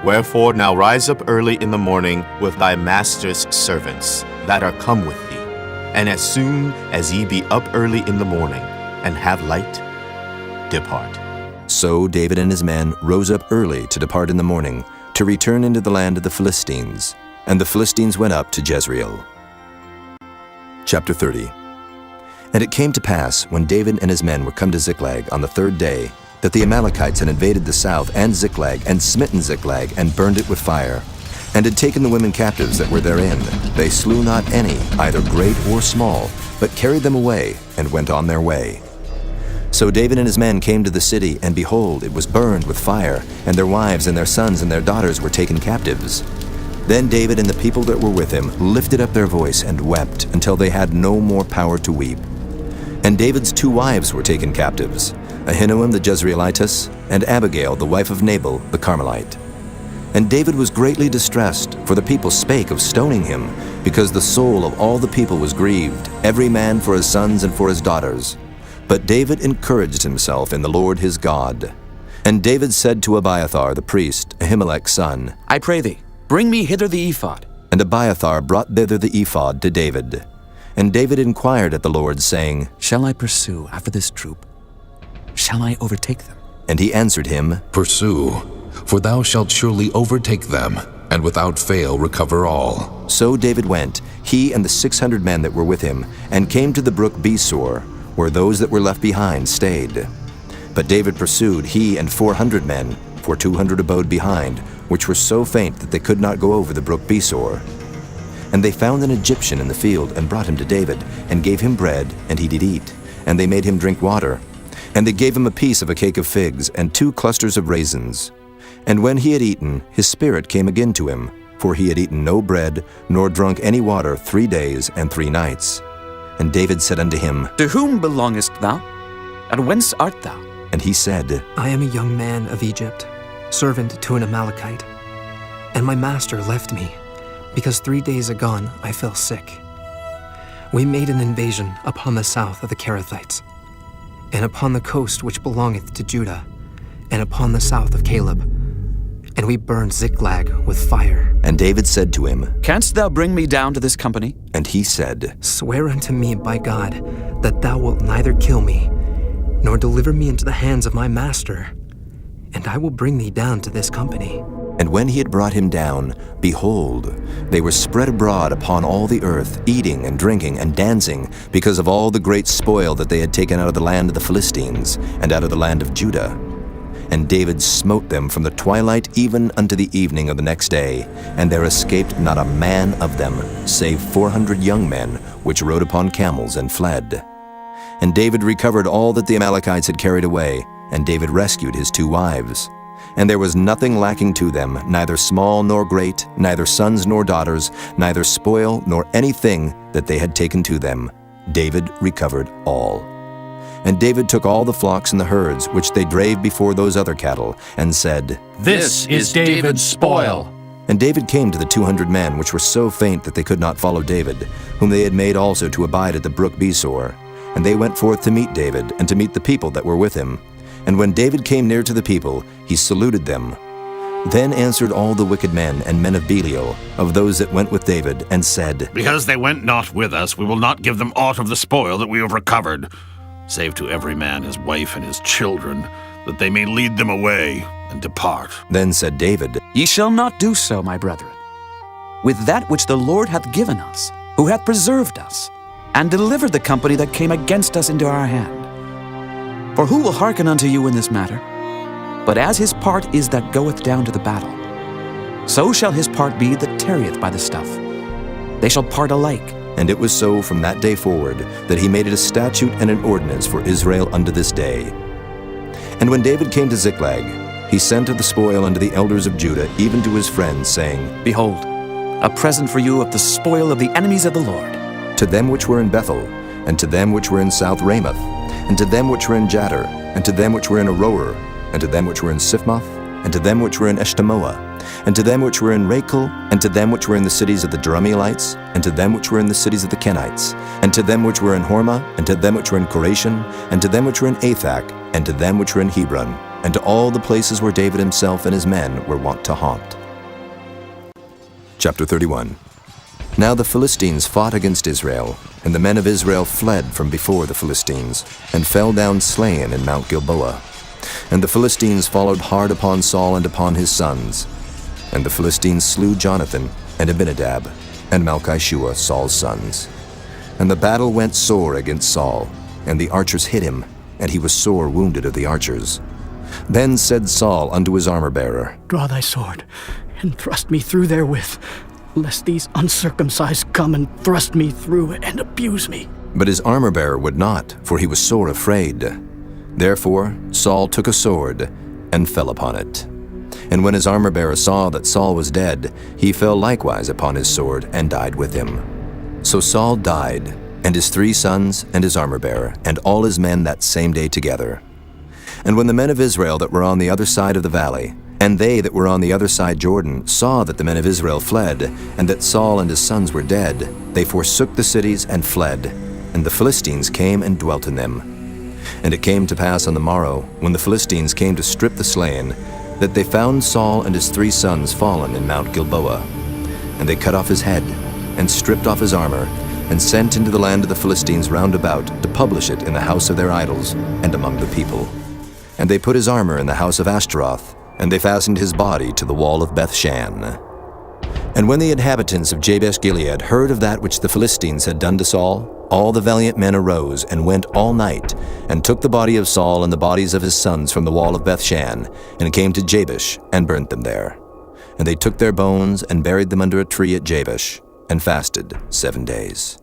Wherefore now rise up early in the morning with thy master's servants that are come with thee, and as soon as ye be up early in the morning, and have light, depart. So David and his men rose up early to depart in the morning, to return into the land of the Philistines. And the Philistines went up to Jezreel. Chapter 30. And it came to pass, when David and his men were come to Ziklag on the third day, that the Amalekites had invaded the south and Ziklag, and smitten Ziklag, and burned it with fire, and had taken the women captives that were therein. They slew not any, either great or small, but carried them away, and went on their way. So David and his men came to the city, and behold, it was burned with fire, and their wives and their sons and their daughters were taken captives. Then David and the people that were with him lifted up their voice and wept until they had no more power to weep. And David's 2 wives were taken captives, Ahinoam the Jezreelitess, and Abigail the wife of Nabal the Carmelite. And David was greatly distressed, for the people spake of stoning him, because the soul of all the people was grieved, every man for his sons and for his daughters. But David encouraged himself in the Lord his God. And David said to Abiathar the priest, Ahimelech's son, I pray thee, bring me hither the ephod. And Abiathar brought thither the ephod to David. And David inquired at the Lord, saying, Shall I pursue after this troop? Shall I overtake them? And he answered him, Pursue, for thou shalt surely overtake them, and without fail recover all. So David went, he and the 600 men that were with him, and came to the brook Besor, where those that were left behind stayed. But David pursued, he and 400 men, for 200 abode behind, which were so faint that they could not go over the brook Besor. And they found an Egyptian in the field, and brought him to David, and gave him bread, and he did eat. And they made him drink water. And they gave him a piece of a cake of figs, and 2 clusters of raisins. And when he had eaten, his spirit came again to him, for he had eaten no bread, nor drunk any water 3 days and 3 nights. And David said unto him, To whom belongest thou? And whence art thou? And he said, I am a young man of Egypt, servant to an Amalekite. And my master left me, because 3 days agone I fell sick. We made an invasion upon the south of the Kerethites, and upon the coast which belongeth to Judah, and upon the south of Caleb. And we burned Ziklag with fire. And David said to him, Canst thou bring me down to this company? And he said, Swear unto me by God that thou wilt neither kill me, nor deliver me into the hands of my master, and I will bring thee down to this company. And when he had brought him down, behold, they were spread abroad upon all the earth, eating and drinking and dancing, because of all the great spoil that they had taken out of the land of the Philistines, and out of the land of Judah. And David smote them from the twilight even unto the evening of the next day, and there escaped not a man of them, save 400 young men, which rode upon camels and fled. And David recovered all that the Amalekites had carried away, and David rescued his 2 wives. And there was nothing lacking to them, neither small nor great, neither sons nor daughters, neither spoil nor anything that they had taken to them. David recovered all. And David took all the flocks and the herds which they drave before those other cattle, and said, This is David's spoil. And David came to the 200 men which were so faint that they could not follow David, whom they had made also to abide at the brook Besor. And they went forth to meet David, and to meet the people that were with him. And when David came near to the people, he saluted them. Then answered all the wicked men and men of Belial, of those that went with David, and said, Because they went not with us, we will not give them aught of the spoil that we have recovered, save to every man his wife and his children, that they may lead them away and depart. Then said David, Ye shall not do so, my brethren, with that which the Lord hath given us, who hath preserved us, and delivered the company that came against us into our hand. For who will hearken unto you in this matter? But as his part is that goeth down to the battle, so shall his part be that tarrieth by the stuff. They shall part alike. And it was so from that day forward, that he made it a statute and an ordinance for Israel unto this day. And when David came to Ziklag, he sent of the spoil unto the elders of Judah, even to his friends, saying, Behold, a present for you of the spoil of the enemies of the Lord. To them which were in Bethel, and to them which were in South Ramoth, and to them which were in Jattir, and to them which were in Aroer, and to them which were in Siphmoth, and to them which were in Eshtemoa, and to them which were in Rachel, and to them which were in the cities of the Jerahmeelites, and to them which were in the cities of the Kenites, and to them which were in Hormah, and to them which were in Koration, and to them which were in Athak, and to them which were in Hebron, and to all the places where David himself and his men were wont to haunt. Chapter 31. Now the Philistines fought against Israel, and the men of Israel fled from before the Philistines, and fell down slain in Mount Gilboa. And the Philistines followed hard upon Saul and upon his sons. And the Philistines slew Jonathan, and Abinadab, and Malchishua, Saul's sons. And the battle went sore against Saul, and the archers hit him, and he was sore wounded of the archers. Then said Saul unto his armor-bearer, Draw thy sword, and thrust me through therewith, lest these uncircumcised come and thrust me through and abuse me. But his armor-bearer would not, for he was sore afraid. Therefore Saul took a sword, and fell upon it. And when his armor-bearer saw that Saul was dead, he fell likewise upon his sword, and died with him. So Saul died, and his 3 sons, and his armor-bearer, and all his men that same day together. And when the men of Israel that were on the other side of the valley, and they that were on the other side Jordan, saw that the men of Israel fled, and that Saul and his sons were dead, they forsook the cities and fled, and the Philistines came and dwelt in them. And it came to pass on the morrow, when the Philistines came to strip the slain, that they found Saul and his 3 sons fallen in Mount Gilboa. And they cut off his head, and stripped off his armor, and sent into the land of the Philistines round about to publish it in the house of their idols, and among the people. And they put his armor in the house of Ashtaroth, and they fastened his body to the wall of Bethshan. And when the inhabitants of Jabesh-Gilead heard of that which the Philistines had done to Saul, all the valiant men arose and went all night, and took the body of Saul and the bodies of his sons from the wall of Bethshan, and came to Jabesh, and burnt them there. And they took their bones, and buried them under a tree at Jabesh, and fasted 7 days.